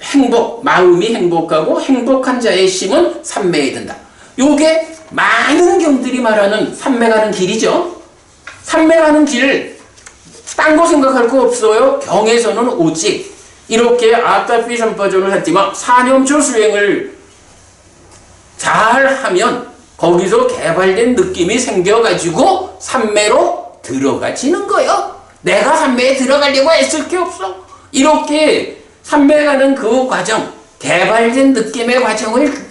행복 마음이 행복하고 행복한 자의 심은 삼매에 든다. 요게 많은 경들이 말하는 삼매 가는 길이죠. 삼매 가는 길 딴 거 생각할 거 없어요. 경에서는 오직 이렇게 아따피 삼빠자노 사티마 사념초 수행을 잘하면 거기서 개발된 느낌이 생겨가지고 삼매로 들어가지는 거예요. 내가 삼매에 들어가려고 애쓸 게 없어. 이렇게 삼매 가는 그 과정, 개발된 느낌의 과정을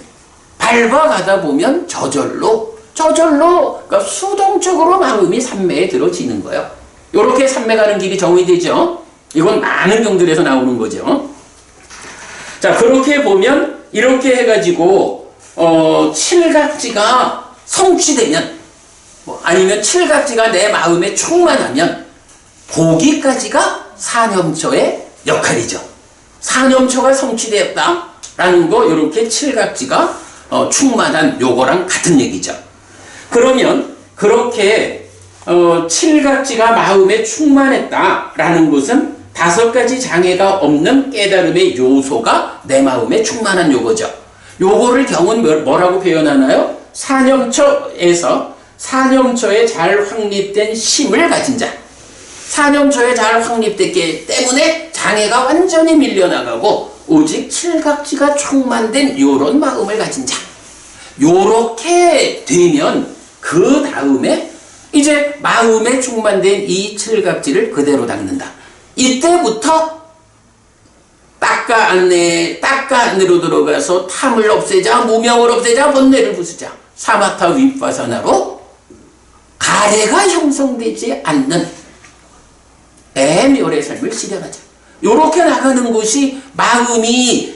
밟아가다 보면 저절로 그러니까 수동적으로 마음이 삼매에 들어지는 거예요. 이렇게 삼매 가는 길이 정의되죠. 이건 많은 경들에서 나오는 거죠. 자, 그렇게 보면 이렇게 해가지고 7각지가 성취되면 아니면 7각지가 내 마음에 충만하면 거기까지가 사념초의 역할이죠. 사념초가 성취되었다라는 거 이렇게 7각지가 충만한 요거랑 같은 얘기죠. 그러면 그렇게 칠각지가 마음에 충만했다라는 것은 5가지 장애가 없는 깨달음의 요소가 내 마음에 충만한 요거죠. 요거를 경은 뭐라고 표현하나요? 사념처에 잘 확립된 심을 가진 자. 사념처에 잘 확립됐기 때문에 장애가 완전히 밀려나가고 오직 칠각지가 충만된 요런 마음을 가진 자. 요렇게 되면 그 다음에 이제 마음에 충만된 이 칠각지를 그대로 닦는다. 이때부터 딱가 안으로 들어가서 탐을 없애자, 무명을 없애자, 번뇌를 부수자. 사마타 윗바사나로 가래가 형성되지 않는 애멸의 삶을 실현하자. 요렇게 나가는 것이 마음이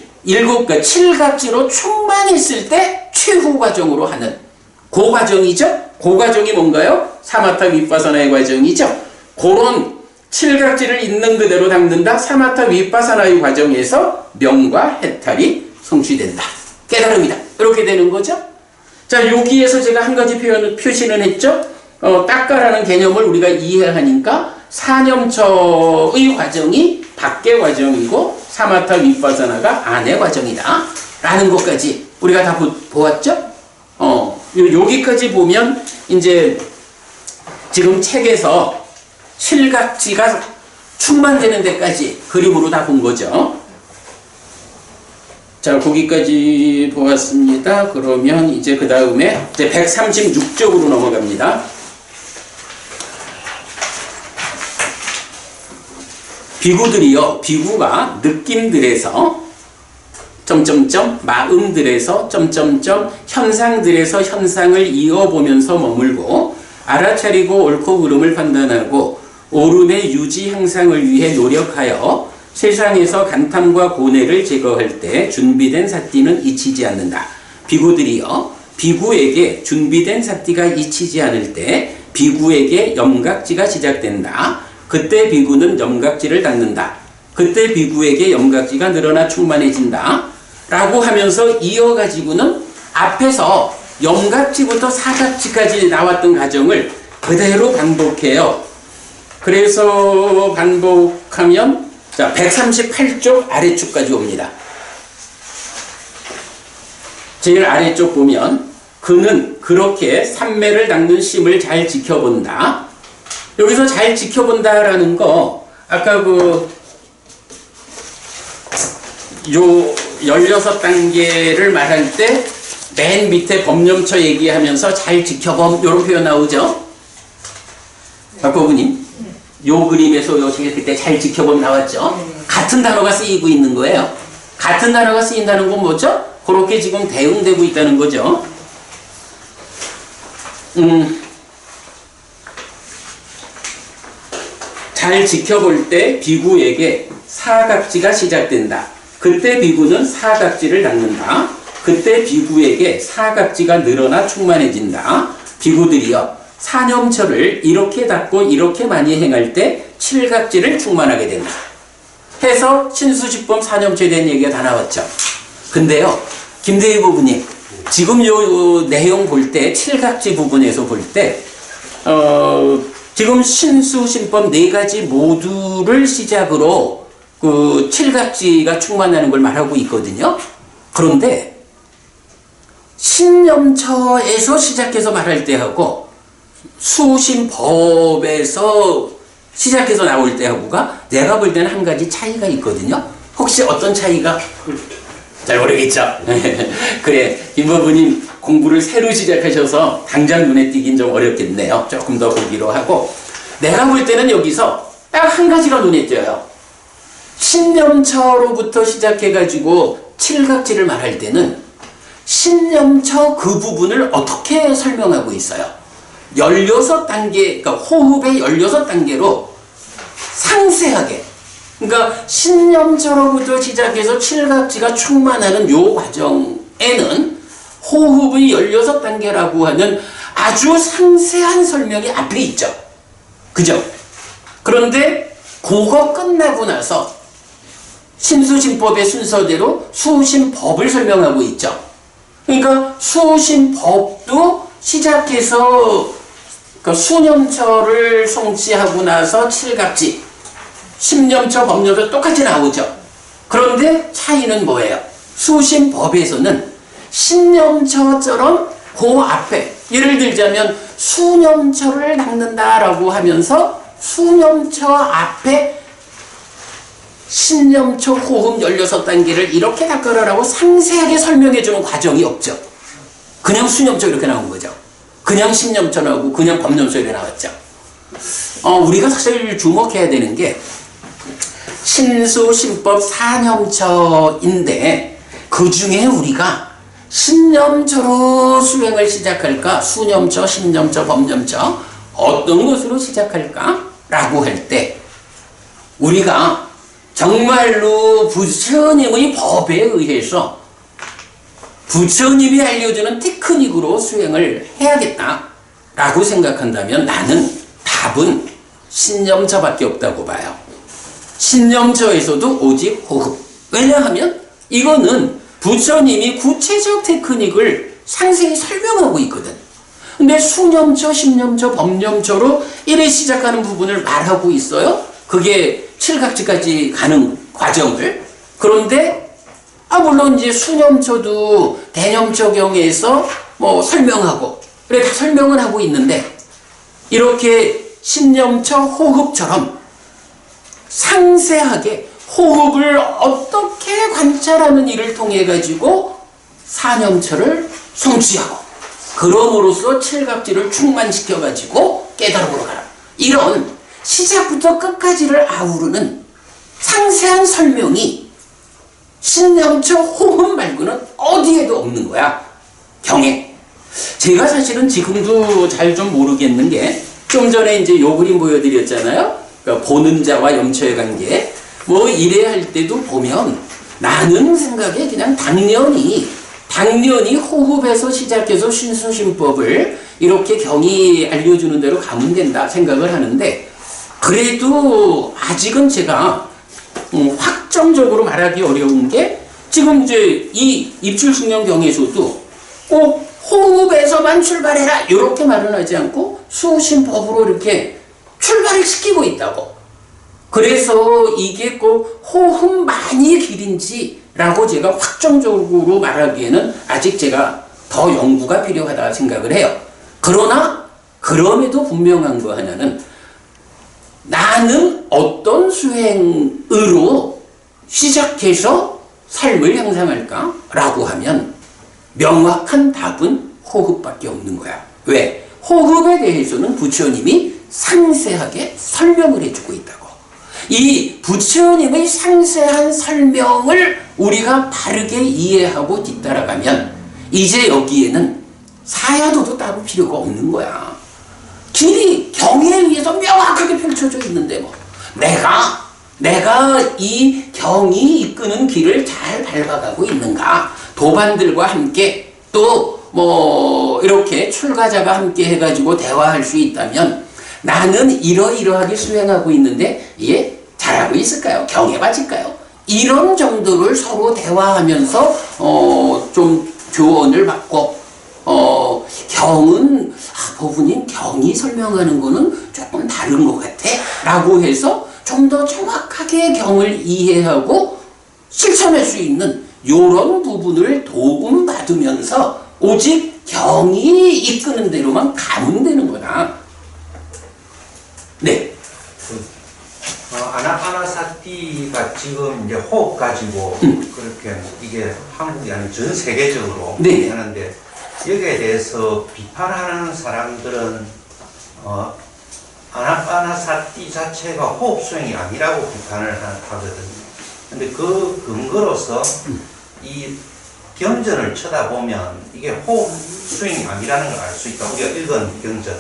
칠각지로 충만했을 때 최후 과정으로 하는 그 과정이죠. 그 과정이 뭔가요? 사마타 윗바사나의 과정이죠. 그런 칠각지를 있는 그대로 닦는다. 사마타 윗바사나의 과정에서 명과 해탈이 성취된다. 깨달음이다. 이렇게 되는 거죠. 자, 여기에서 제가 한 가지 표시는 했죠. 딱가라는 개념을 우리가 이해하니까 사념처의 과정이 밖의 과정이고 사마타 윗바사나가 안의 과정이다 라는 것까지 우리가 다 보았죠. 여기까지 보면 이제 지금 책에서 칠각지가 충만되는 데까지 그림으로 다 본 거죠. 자, 거기까지 보았습니다. 그러면 이제 그 다음에 136쪽으로 넘어갑니다. 비구들이요, 비구가 느낌들에서 마음들에서 현상들에서 현상을 이어보면서 머물고 알아차리고 옳고 그름을 판단하고 옳음의 유지 향상을 위해 노력하여 세상에서 간탐과 고뇌를 제거할 때 준비된 사띠는 잊히지 않는다. 비구들이요, 비구에게 준비된 사띠가 잊히지 않을 때 비구에게 염각지가 시작된다. 그때 비구는 염각지를 닦는다. 그때 비구에게 염각지가 늘어나 충만해진다. 라고 하면서 이어가지고는 앞에서 염각지부터 사각지까지 나왔던 과정을 그대로 반복해요. 그래서 반복하면 자, 138쪽 아래쪽까지 옵니다. 제일 아래쪽 보면 그는 그렇게 삼매를 닦는 심을 잘 지켜본다. 여기서 잘 지켜본다라는 거 아까 요 16단계를 말할 때 맨 밑에 법념처 얘기하면서 잘 지켜봄 이런 표현 나오죠? 박보부님, 요 그림에서 요 책에 그때 잘 지켜봄 나왔죠? 같은 단어가 쓰이고 있는 거예요. 같은 단어가 쓰인다는 건 뭐죠? 그렇게 지금 대응되고 있다는 거죠. 잘 지켜볼 때 비구에게 사각지가 시작된다. 그때 비구는 사각지를 닦는다. 그때 비구에게 사각지가 늘어나 충만해진다. 비구들이여, 사념처를 이렇게 닦고 이렇게 많이 행할 때 칠각지를 충만하게 된다. 해서 신수십범 사념처에 대한 얘기가 다 나왔죠. 근데요, 김대희 부부님, 지금 요 내용 볼 때 칠각지 부분에서 볼 때 지금 신수신법 4가지 모두를 시작으로 그 칠각지가 충만하는 걸 말하고 있거든요. 그런데 신념처에서 시작해서 말할 때하고 수신법에서 시작해서 나올 때하고가 내가 볼 때는 한 가지 차이가 있거든요. 혹시 어떤 차이가? 잘 모르겠죠. 그래, 김부부님 공부를 새로 시작하셔서 당장 눈에 띄긴 좀 어렵겠네요. 조금 더 보기로 하고, 내가 볼 때는 여기서 딱 한 가지가 눈에 띄어요. 신념처로부터 시작해가지고 칠각지를 말할 때는 신념처 그 부분을 어떻게 설명하고 있어요? 16단계, 그러니까 호흡의 16단계로 상세하게, 그러니까 신념처로부터 시작해서 칠각지가 충만하는 요 과정에는 호흡의 16단계라고 하는 아주 상세한 설명이 앞에 있죠. 그죠? 그런데 그거 끝나고 나서 신수신법의 순서대로 수신법을 설명하고 있죠. 그러니까 수심법도 시작해서 그 수념처를 성취하고 나서 칠갑지, 십념처, 법념처 똑같이 나오죠. 그런데 차이는 뭐예요? 수심법에서는 십념처처럼 그 앞에, 예를 들자면 수념처를 닦는다라고 하면서 수념처 앞에 십념처 호흡 16단계를 이렇게 닦으라고 상세하게 설명해주는 과정이 없죠. 그냥 수념처 이렇게 나온 거죠. 그냥 십념처 나오고 그냥 법념처 이렇게 나왔죠. 우리가 사실 주목해야 되는 게 신수, 신법, 사념처인데 그 중에 우리가 신념처로 수행을 시작할까? 수념처, 십념처, 법념처 어떤 것으로 시작할까? 라고 할 때 우리가 정말로 부처님의 법에 의해서 부처님이 알려주는 테크닉으로 수행을 해야겠다라고 생각한다면 나는 답은 신념처밖에 없다고 봐요. 신념처에서도 오직 호흡. 왜냐하면 이거는 부처님이 구체적 테크닉을 상세히 설명하고 있거든. 근데 수념처, 십념처, 법념처로 이래 시작하는 부분을 말하고 있어요. 그게 칠갑지까지 가는 과정을. 그런데 물론 이제 수념처도 대념처경에서 뭐 설명하고 그래 다 설명을 하고 있는데 이렇게 십념처 호흡처럼 상세하게 호흡을 어떻게 관찰하는 일을 통해 가지고 사념처를 성취하고 그럼으로써 칠갑지를 충만시켜 가지고 깨달음으로 가라. 이런 시작부터 끝까지를 아우르는 상세한 설명이 신념처 호흡 말고는 어디에도 없는 거야. 경에. 제가 사실은 지금도 잘 좀 모르겠는 게 좀 전에 이제 요 그림 보여드렸잖아요. 그러니까 보는 자와 염처의 관계. 뭐 이래 할 때도 보면 나는 생각에 그냥 당연히 호흡에서 시작해서 신수신법을 이렇게 경이 알려주는 대로 가면 된다 생각을 하는데 그래도 아직은 제가 확정적으로 말하기 어려운 게 지금 이제 이 입출승명경에서도 꼭 호흡에서만 출발해라 이렇게 말은 하지 않고 수신법으로 이렇게 출발을 시키고 있다고. 그래서 이게 꼭 호흡만이 길인지라고 제가 확정적으로 말하기에는 아직 제가 더 연구가 필요하다 생각을 해요. 그러나 그럼에도 분명한 거 하나는 나는 어떤 수행으로 시작해서 삶을 향상할까? 라고 하면 명확한 답은 호흡밖에 없는 거야. 왜? 호흡에 대해서는 부처님이 상세하게 설명을 해주고 있다고. 이 부처님의 상세한 설명을 우리가 바르게 이해하고 뒤따라가면 이제 여기에는 사야도도 따로 필요가 없는 거야. 길이 경에 의해서 명확하게 펼쳐져 있는데 뭐 내가 이 경이 이끄는 길을 잘 밟아가고 있는가? 도반들과 함께 또 뭐 이렇게 출가자가 함께 해가지고 대화할 수 있다면 나는 이러이러하게 수행하고 있는데 이게 잘하고 있을까요? 경에 맞을까요? 이런 정도를 서로 대화하면서 좀 조언을 받고 경은 법은님 경이 설명하는 거는 조금 다른 것 같아 라고 해서 좀 더 정확하게 경을 이해하고 실천할 수 있는 이런 부분을 도움받으면서 오직 경이 이끄는 대로만 가면 되는 거다. 네. 아나파나사티가 지금 이제 호흡 가지고 그렇게 이게 한국이 아닌 전 세계적으로 네. 하는데 여기에 대해서 비판하는 사람들은 아나파나사티 자체가 호흡 수행이 아니라고 비판을 하거든요. 근데 그 근거로서 이 경전을 쳐다보면 이게 호흡 수행이 아니라는 걸 알 수 있다. 우리가 읽은 경전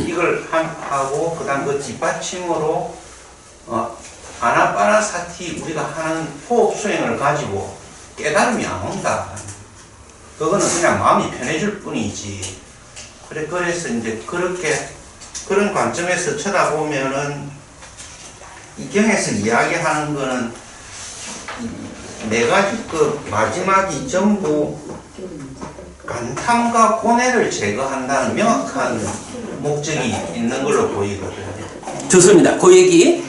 이걸 하고 그다음 그 뒷받침으로 아나파나사티 우리가 하는 호흡 수행을 가지고 깨달음이 안 온다. 그거는 그냥 마음이 편해질 뿐이지. 그래서 이제 그런 관점에서 쳐다보면은 이 경에서 이야기하는 거는 네 가지 그 마지막이 전부 간탐과 고뇌를 제거한다는 명확한 목적이 있는 걸로 보이거든요. 좋습니다. 그 얘기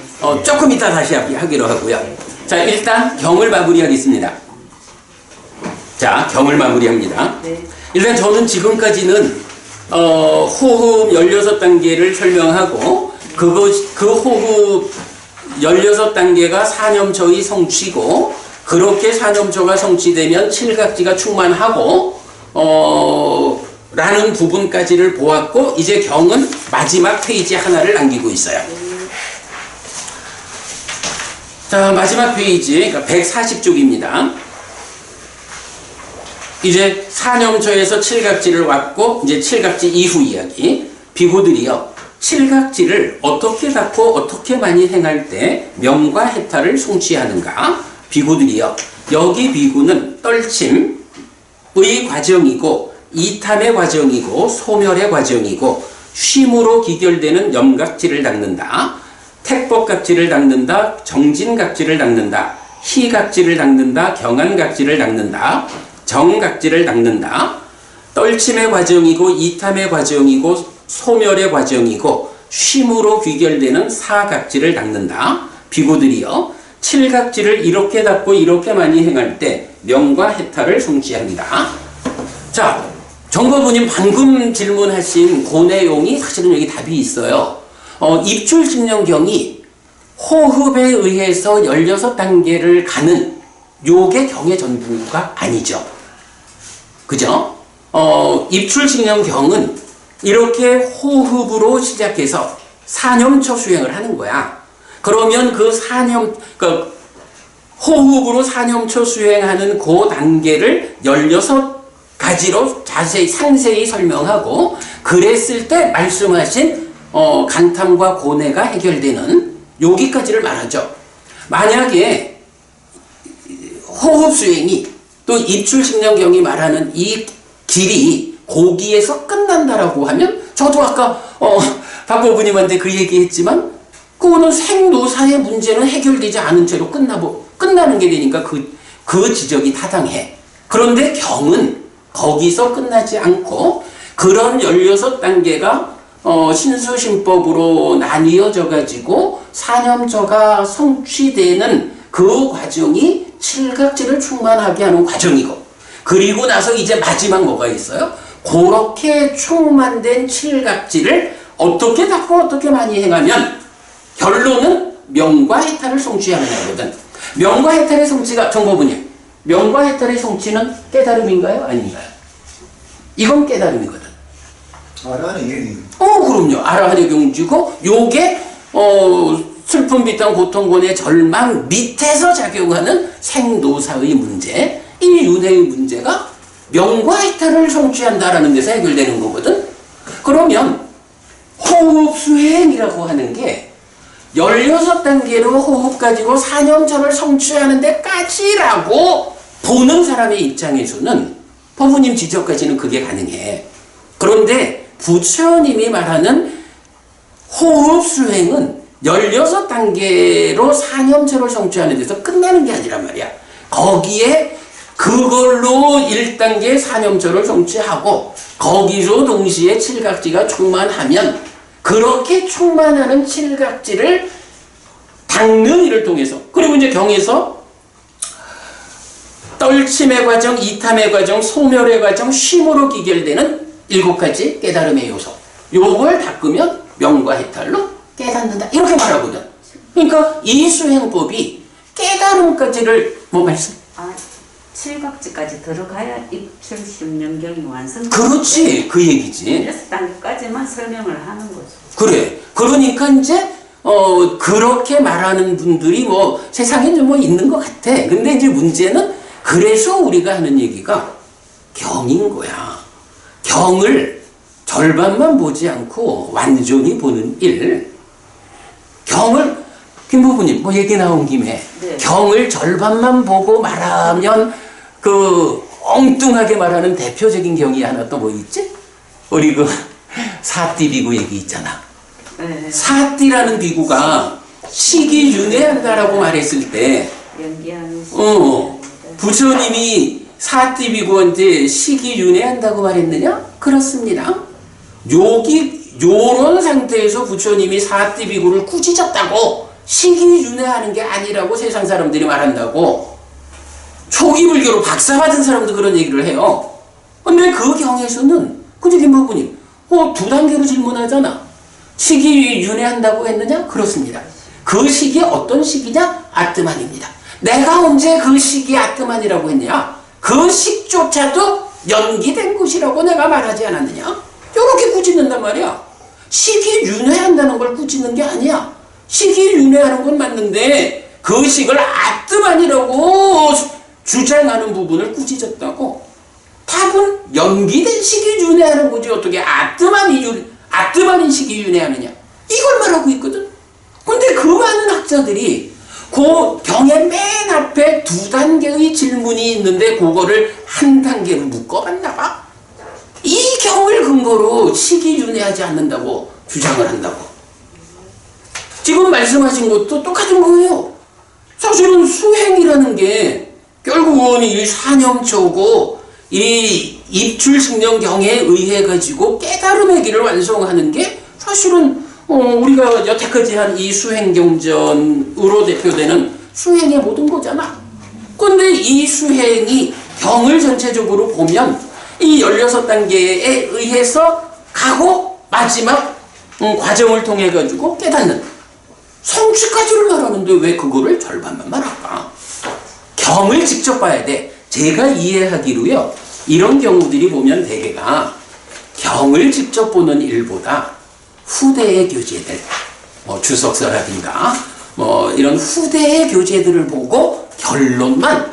조금 이따 다시 하기로 하고요. 자, 일단 경을 마무리하겠습니다. 자, 경을 마무리합니다. 네. 일단 저는 지금까지는 호흡 16단계를 설명하고 그 호흡 16단계가 사념초의 성취고, 그렇게 사념초가 성취되면 칠각지가 충만하고 라는 부분까지를 보았고, 이제 경은 마지막 페이지 하나를 남기고 있어요. 자, 마지막 페이지, 그러니까 140쪽입니다. 이제 사념초에서 칠각지를 왔고, 이제 칠각지 이후 이야기. 비구들이요, 칠각지를 어떻게 닦고 어떻게 많이 행할 때 명과 해탈을 성취하는가? 비구들이요, 여기 비구는 떨침의 과정이고, 이탐의 과정이고, 소멸의 과정이고, 쉼으로 기결되는 염각지를 닦는다, 택법각지를 닦는다, 정진각지를 닦는다, 희각지를 닦는다, 경안각지를 닦는다, 정각지를 닦는다, 떨침의 과정이고, 이탐의 과정이고, 소멸의 과정이고, 쉼으로 귀결되는 사각지를 닦는다. 비구들이요, 칠각지를 이렇게 닦고 이렇게 많이 행할 때 명과 해탈을 성취합니다. 자, 정보부님 방금 질문하신 그 내용이 사실은 여기 답이 있어요. 입출직령경이 호흡에 의해서 16단계를 가는 요게 경의 전부가 아니죠. 그죠? 입출직령경은 이렇게 호흡으로 시작해서 사념초 수행을 하는 거야. 그러면 그 호흡으로 사념초 수행하는 그 단계를 16가지로 자세히 상세히 설명하고, 그랬을 때 말씀하신 간탐과 고뇌가 해결되는 여기까지를 말하죠. 만약에 호흡 수행이 또 입출직령경이 말하는 이 길이 거기에서 끝난다라고 하면, 저도 아까 박보부님한테 그 얘기했지만, 그거는 생노사의 문제는 해결되지 않은 채로 끝나는 게 되니까 그 지적이 타당해. 그런데 경은 거기서 끝나지 않고, 그런 16단계가 신수신법으로 나뉘어져 가지고 사념초가 성취되는 그 과정이 칠각지를 충만하게 하는 과정이고, 그리고 나서 이제 마지막 뭐가 있어요? 그렇게 충만된 칠각지를 어떻게 닦고 어떻게 많이 행하면 결론은 명과 해탈을 성취하느냐거든. 명과 해탈의 성취가, 정보부님, 명과 해탈의 성취는 깨달음인가요? 아닌가요? 이건 깨달음이거든. 아라는 얘기. 그럼요. 아라한의 경지고, 요게 슬픔, 비탄, 고통, 고뇌, 절망 밑에서 작용하는 생도사의 문제, 이 윤회의 문제가 명과 해탈을 성취한다라는 데서 해결되는 거거든. 그러면 호흡 수행이라고 하는 게 16단계로 호흡 가지고 사념초를 성취하는 데까지라고 보는 사람의 입장에서는 법부님 지적까지는 그게 가능해. 그런데 부처님이 말하는 호흡 수행은 16단계로 사념초를 성취하는 데서 끝나는 게 아니란 말이야. 거기에 그걸로 1단계 사념초를 성취하고, 거기서 동시에 칠각지가 충만하면 그렇게 충만하는 칠각지를 닦는 일을 통해서, 그리고 이제 경에서 떨침의 과정, 이탐의 과정, 소멸의 과정, 쉼으로 기결되는 7가지 깨달음의 요소, 요걸 닦으면 명과 해탈로 깨닫는다, 이렇게 말하거든. 그러니까 이 수행법이 깨달음까지를 말씀. 칠각지까지 들어가야 입출심령경이 완성. 그렇지, 그 얘기지. 6단계까지만 설명을 하는 거죠. 그래. 그러니까 이제 그렇게 말하는 분들이 세상에 좀 있는 것 같아. 근데 이제 문제는, 그래서 우리가 하는 얘기가 경인 거야. 경을 절반만 보지 않고 완전히 보는 일. 경을, 김부부님 얘기 나온 김에, 네. 경을 절반만 보고 말하면 엉뚱하게 말하는 대표적인 경이 하나 또 뭐 있지? 우리 사띠비구 얘기 있잖아. 네. 사띠라는 비구가 시기 윤회한다라고 말했을 때, 연기하는 부처님이 사띠비구한테 식이윤회한다고 말했느냐? 그렇습니다. 요런 상태에서 부처님이 사띠비구를 꾸짖었다고 식이윤회하는 게 아니라고 세상 사람들이 말한다고. 초기 불교로 박사받은 사람도 그런 얘기를 해요. 근데 그 경에서는 근데 김법부님 두 단계로 질문하잖아. 식이윤회한다고 했느냐? 그렇습니다. 그 식이 어떤 식이냐? 아뜨만입니다. 내가 언제 그 식이 아뜨만이라고 했냐? 그 식조차도 연기된 것이라고 내가 말하지 않았느냐? 이렇게 꾸짖는단 말이야. 식이 윤회한다는 걸 꾸짖는 게 아니야. 식이 윤회하는 건 맞는데 그 식을 아뜨만이라고 주장하는 부분을 꾸짖었다고. 답은 연기된 식이 윤회하는 거지 어떻게 아뜨만인 식이 윤회하느냐? 이걸 말하고 있거든. 근데 그 많은 학자들이 그 경의 맨 앞에 2단계의 질문이 있는데 그거를 한 단계로 묶어봤나 봐. 이 경을 근거로 식이윤회하지 않는다고 주장을 한다고. 지금 말씀하신 것도 똑같은 거예요. 사실은 수행이라는 게 결국은 이 사념초고 이 입출승령경에 의해 가지고 깨달음의 길을 완성하는 게 사실은 우리가 여태까지 한 이 수행경전으로 대표되는 수행의 모든 거잖아. 근데 이 수행이 경을 전체적으로 보면 이 16단계에 의해서 가고 마지막 과정을 통해 가지고 깨닫는 성취까지를 말하는데 왜 그거를 절반만 말할까? 경을 직접 봐야 돼. 제가 이해하기로요. 이런 경우들이 보면 대개가 경을 직접 보는 일보다 후대의 교재들, 주석서라든가 이런 후대의 교재들을 보고 결론을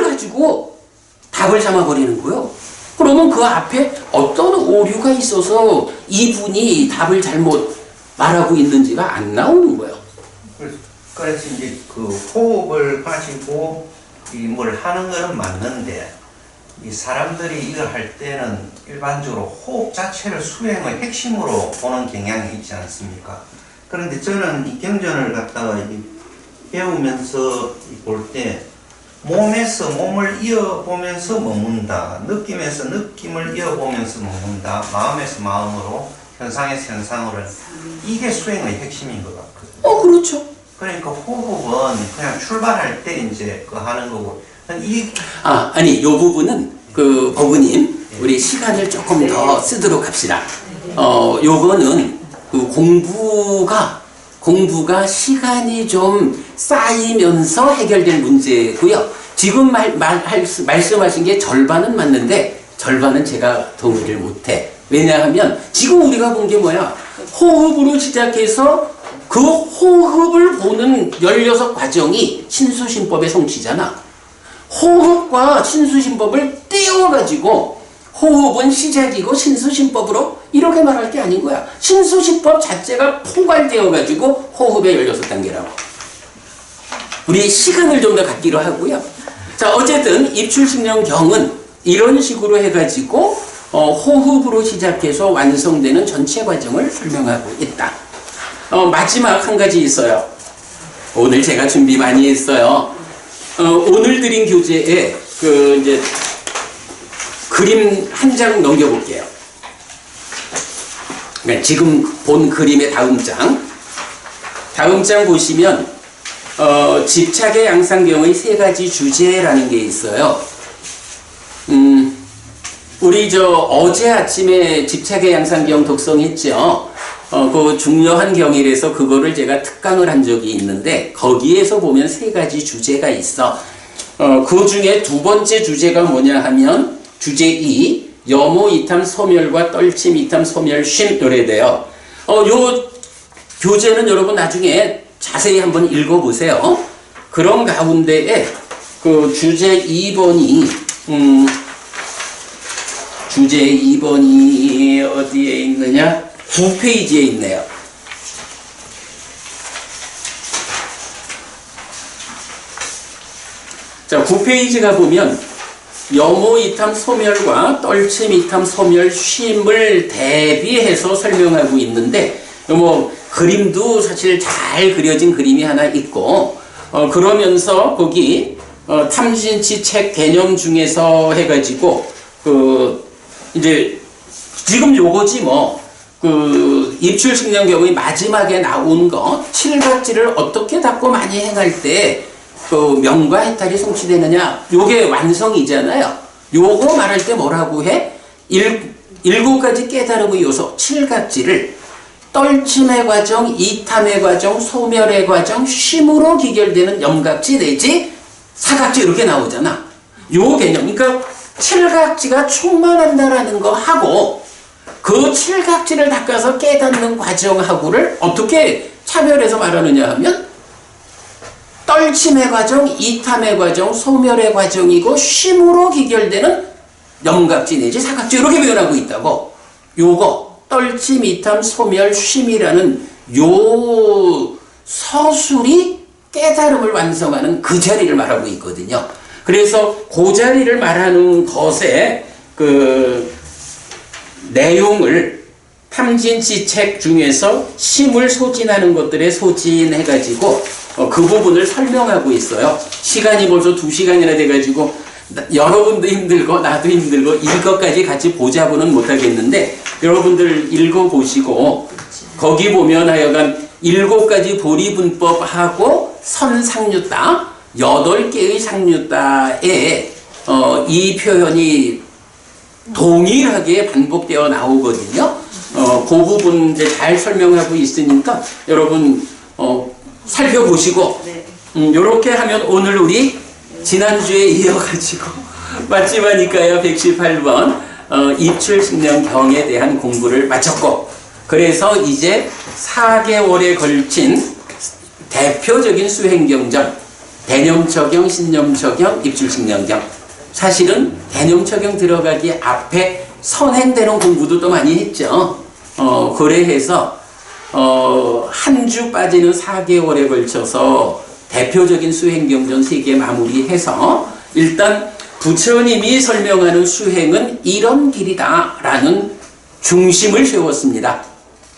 가지고 답을 삼아버리는 거예요. 그러면 그 앞에 어떤 오류가 있어서 이분이 답을 잘못 말하고 있는지가 안 나오는 거예요. 그래서 이제 그 호흡을 가지고 뭘 하는 거는 맞는데 이 사람들이 이걸 할 때는 일반적으로 호흡 자체를 수행의 핵심으로 보는 경향이 있지 않습니까? 그런데 저는 이 경전을 갖다가 배우면서 볼 때 몸에서 몸을 이어보면서 머문다, 느낌에서 느낌을 이어보면서 머문다, 마음에서 마음으로, 현상에서 현상으로, 이게 수행의 핵심인 것 같거든요. 그렇죠. 그러니까 호흡은 그냥 출발할 때 이제 그 하는 거고. 아니, 요 부분은 그 법우님, 우리 시간을 조금 더 쓰도록 합시다. 요거는 그 공부가 시간이 좀 쌓이면서 해결될 문제고요. 지금 말씀하신 게 절반은 맞는데 절반은 제가 동의를 못해. 왜냐하면 지금 우리가 본 게 뭐야? 호흡으로 시작해서 그 호흡을 보는 16과정이 신수신법의 성취잖아. 호흡과 신수신법을 떼어가지고 호흡은 시작이고 신수신법으로 이렇게 말할 게 아닌 거야. 신수신법 자체가 포괄되어가지고 호흡의 16단계라고. 우리 시간을 좀 더 갖기로 하고요. 자, 어쨌든 입출승령경은 이런 식으로 해가지고 호흡으로 시작해서 완성되는 전체 과정을 설명하고 있다. 마지막 한 가지 있어요. 오늘 제가 준비 많이 했어요. 오늘 드린 교재에 이제 그림 한 장 넘겨볼게요. 그러니까 지금 본 그림의 다음 장 보시면 집착의 양상경의 3가지 주제라는 게 있어요. 우리 어제 아침에 집착의 양상경 독성했죠. 그 중요한 경일에서 그거를 제가 특강을 한 적이 있는데 거기에서 보면 3가지 주제가 있어. 그 중에 2번째 주제가 뭐냐 하면 주제 2 여모 이탐 소멸과 떨침 이탐 소멸 쉼 노래돼요. 요 교재는 여러분 나중에 자세히 한번 읽어보세요. 그런 가운데에 그 주제 2번이 어디에 있느냐? 9페이지에 있네요. 자, 9페이지가 보면 여모 이탐 소멸과 떨침 이탐 소멸 쉼을 대비해서 설명하고 있는데 그림도 사실 잘 그려진 그림이 하나 있고 그러면서 거기 탐진치 책 개념 중에서 해가지고 이제 지금 요거지 뭐 입출식량 경우에 마지막에 나온 거 칠각지를 어떻게 닦고 많이 행할 때 명과 해탈이 성취되느냐 요게 완성이잖아요. 요거 말할 때 뭐라고 해? 7가지 깨달음의 요소 칠각지를 떨침의 과정, 이탐의 과정, 소멸의 과정, 쉼으로 기결되는 염각지 내지 사각지 이렇게 나오잖아. 요 개념, 그러니까 칠각지가 충만한다라는 거 하고 그 칠각지를 닦아서 깨닫는 과정하고를 어떻게 차별해서 말하느냐 하면 떨침의 과정, 이탐의 과정, 소멸의 과정이고 쉼으로 기결되는 염각지 내지 사각지 이렇게 표현하고 있다고. 요거 떨침, 이탐, 소멸, 쉼이라는 요 서술이 깨달음을 완성하는 그 자리를 말하고 있거든요. 그래서 그 자리를 말하는 것에 내용을 탐진치 책 중에서 심을 소진하는 것들에 소진해가지고 그 부분을 설명하고 있어요. 시간이 벌써 2시간이나 돼가지고 여러분도 힘들고 나도 힘들고 이것까지 같이 보자고는 못하겠는데 여러분들 읽어보시고 거기 보면 하여간 7가지 보리분법하고 선상류따 8개의 상류따에 이 표현이 동일하게 반복되어 나오거든요. 그 부분 이제 잘 설명하고 있으니까 여러분 살펴보시고 요렇게 하면 오늘 우리 지난주에 이어가지고 마침하니까요 118번 입출식량경에 대한 공부를 마쳤고 그래서 이제 4개월에 걸친 대표적인 수행경전 대념처경, 신념처경, 입출식량경 사실은 대념처경 들어가기 앞에 선행되는 공부도 또 많이 했죠. 그래 해서 한 주 빠지는 4개월에 걸쳐서 대표적인 수행경전 3개 마무리해서 일단 부처님이 설명하는 수행은 이런 길이다 라는 중심을 세웠습니다.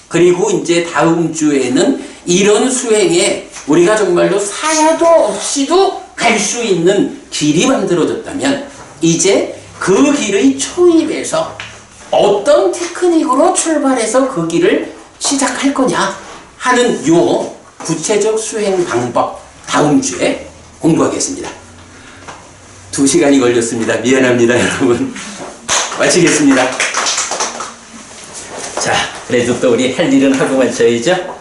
그리고 이제 다음 주에는 이런 수행에 우리가 정말로 사야도 없이도 갈 수 있는 길이 만들어졌다면 이제 그 길의 초입에서 어떤 테크닉으로 출발해서 그 길을 시작할 거냐 하는 요 구체적 수행 방법 다음 주에 공부하겠습니다. 2시간이 걸렸습니다. 미안합니다, 여러분. 마치겠습니다. 자, 그래도 또 우리 할 일은 하고 마쳐야죠.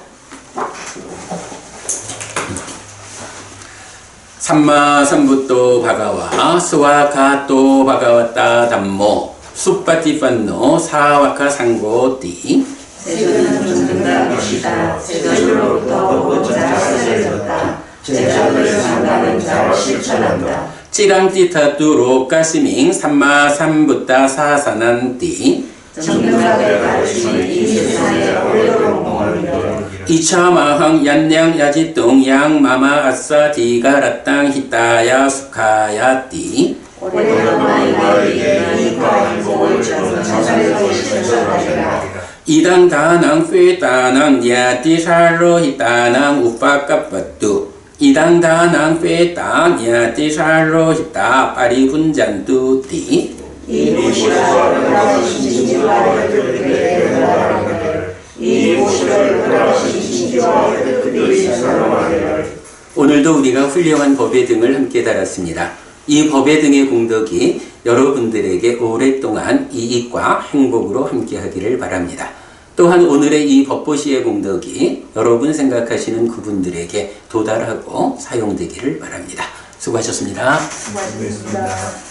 삼마삼부토 바가와 스와카토 바가와타 담모 수파티판노 사와카 상고띠 세금은 준다 것이다. 세금으로부터 보호자가 쓰여졌다. 제자를 상가는 자를 실천한다. 찌랑띠타뚜로 까시밍 삼마삼부타 사사난띠 정등하게 가르치는 이 세상에 오래도록 공헌을 이차마항 얀냥 야지똥 양마마 아싸 디가라땅 히타야 수카야띠 오래도록 너희에게 이익과 행복을 주는 자자를 실천하리라. 이당 다낭 페다낭 야티살로 히타낭 우파까빠뚜 이당 다낭 페다 야티살로 히타 파리분잔뚜띠 이 무엇을 돌아오신 진지와 그들에게 응답하기를 이 무엇을 돌아오신 진지와 그들이 설명하기를. 오늘도 우리가 훌륭한 법의 등을 함께 달았습니다. 이 법의 등의 공덕이 여러분들에게 오랫동안 이익과 행복으로 함께 하기를 바랍니다. 또한 오늘의 이 법보시의 공덕이 여러분 생각하시는 그분들에게 도달하고 사용되기를 바랍니다. 수고하셨습니다. 수고하셨습니다.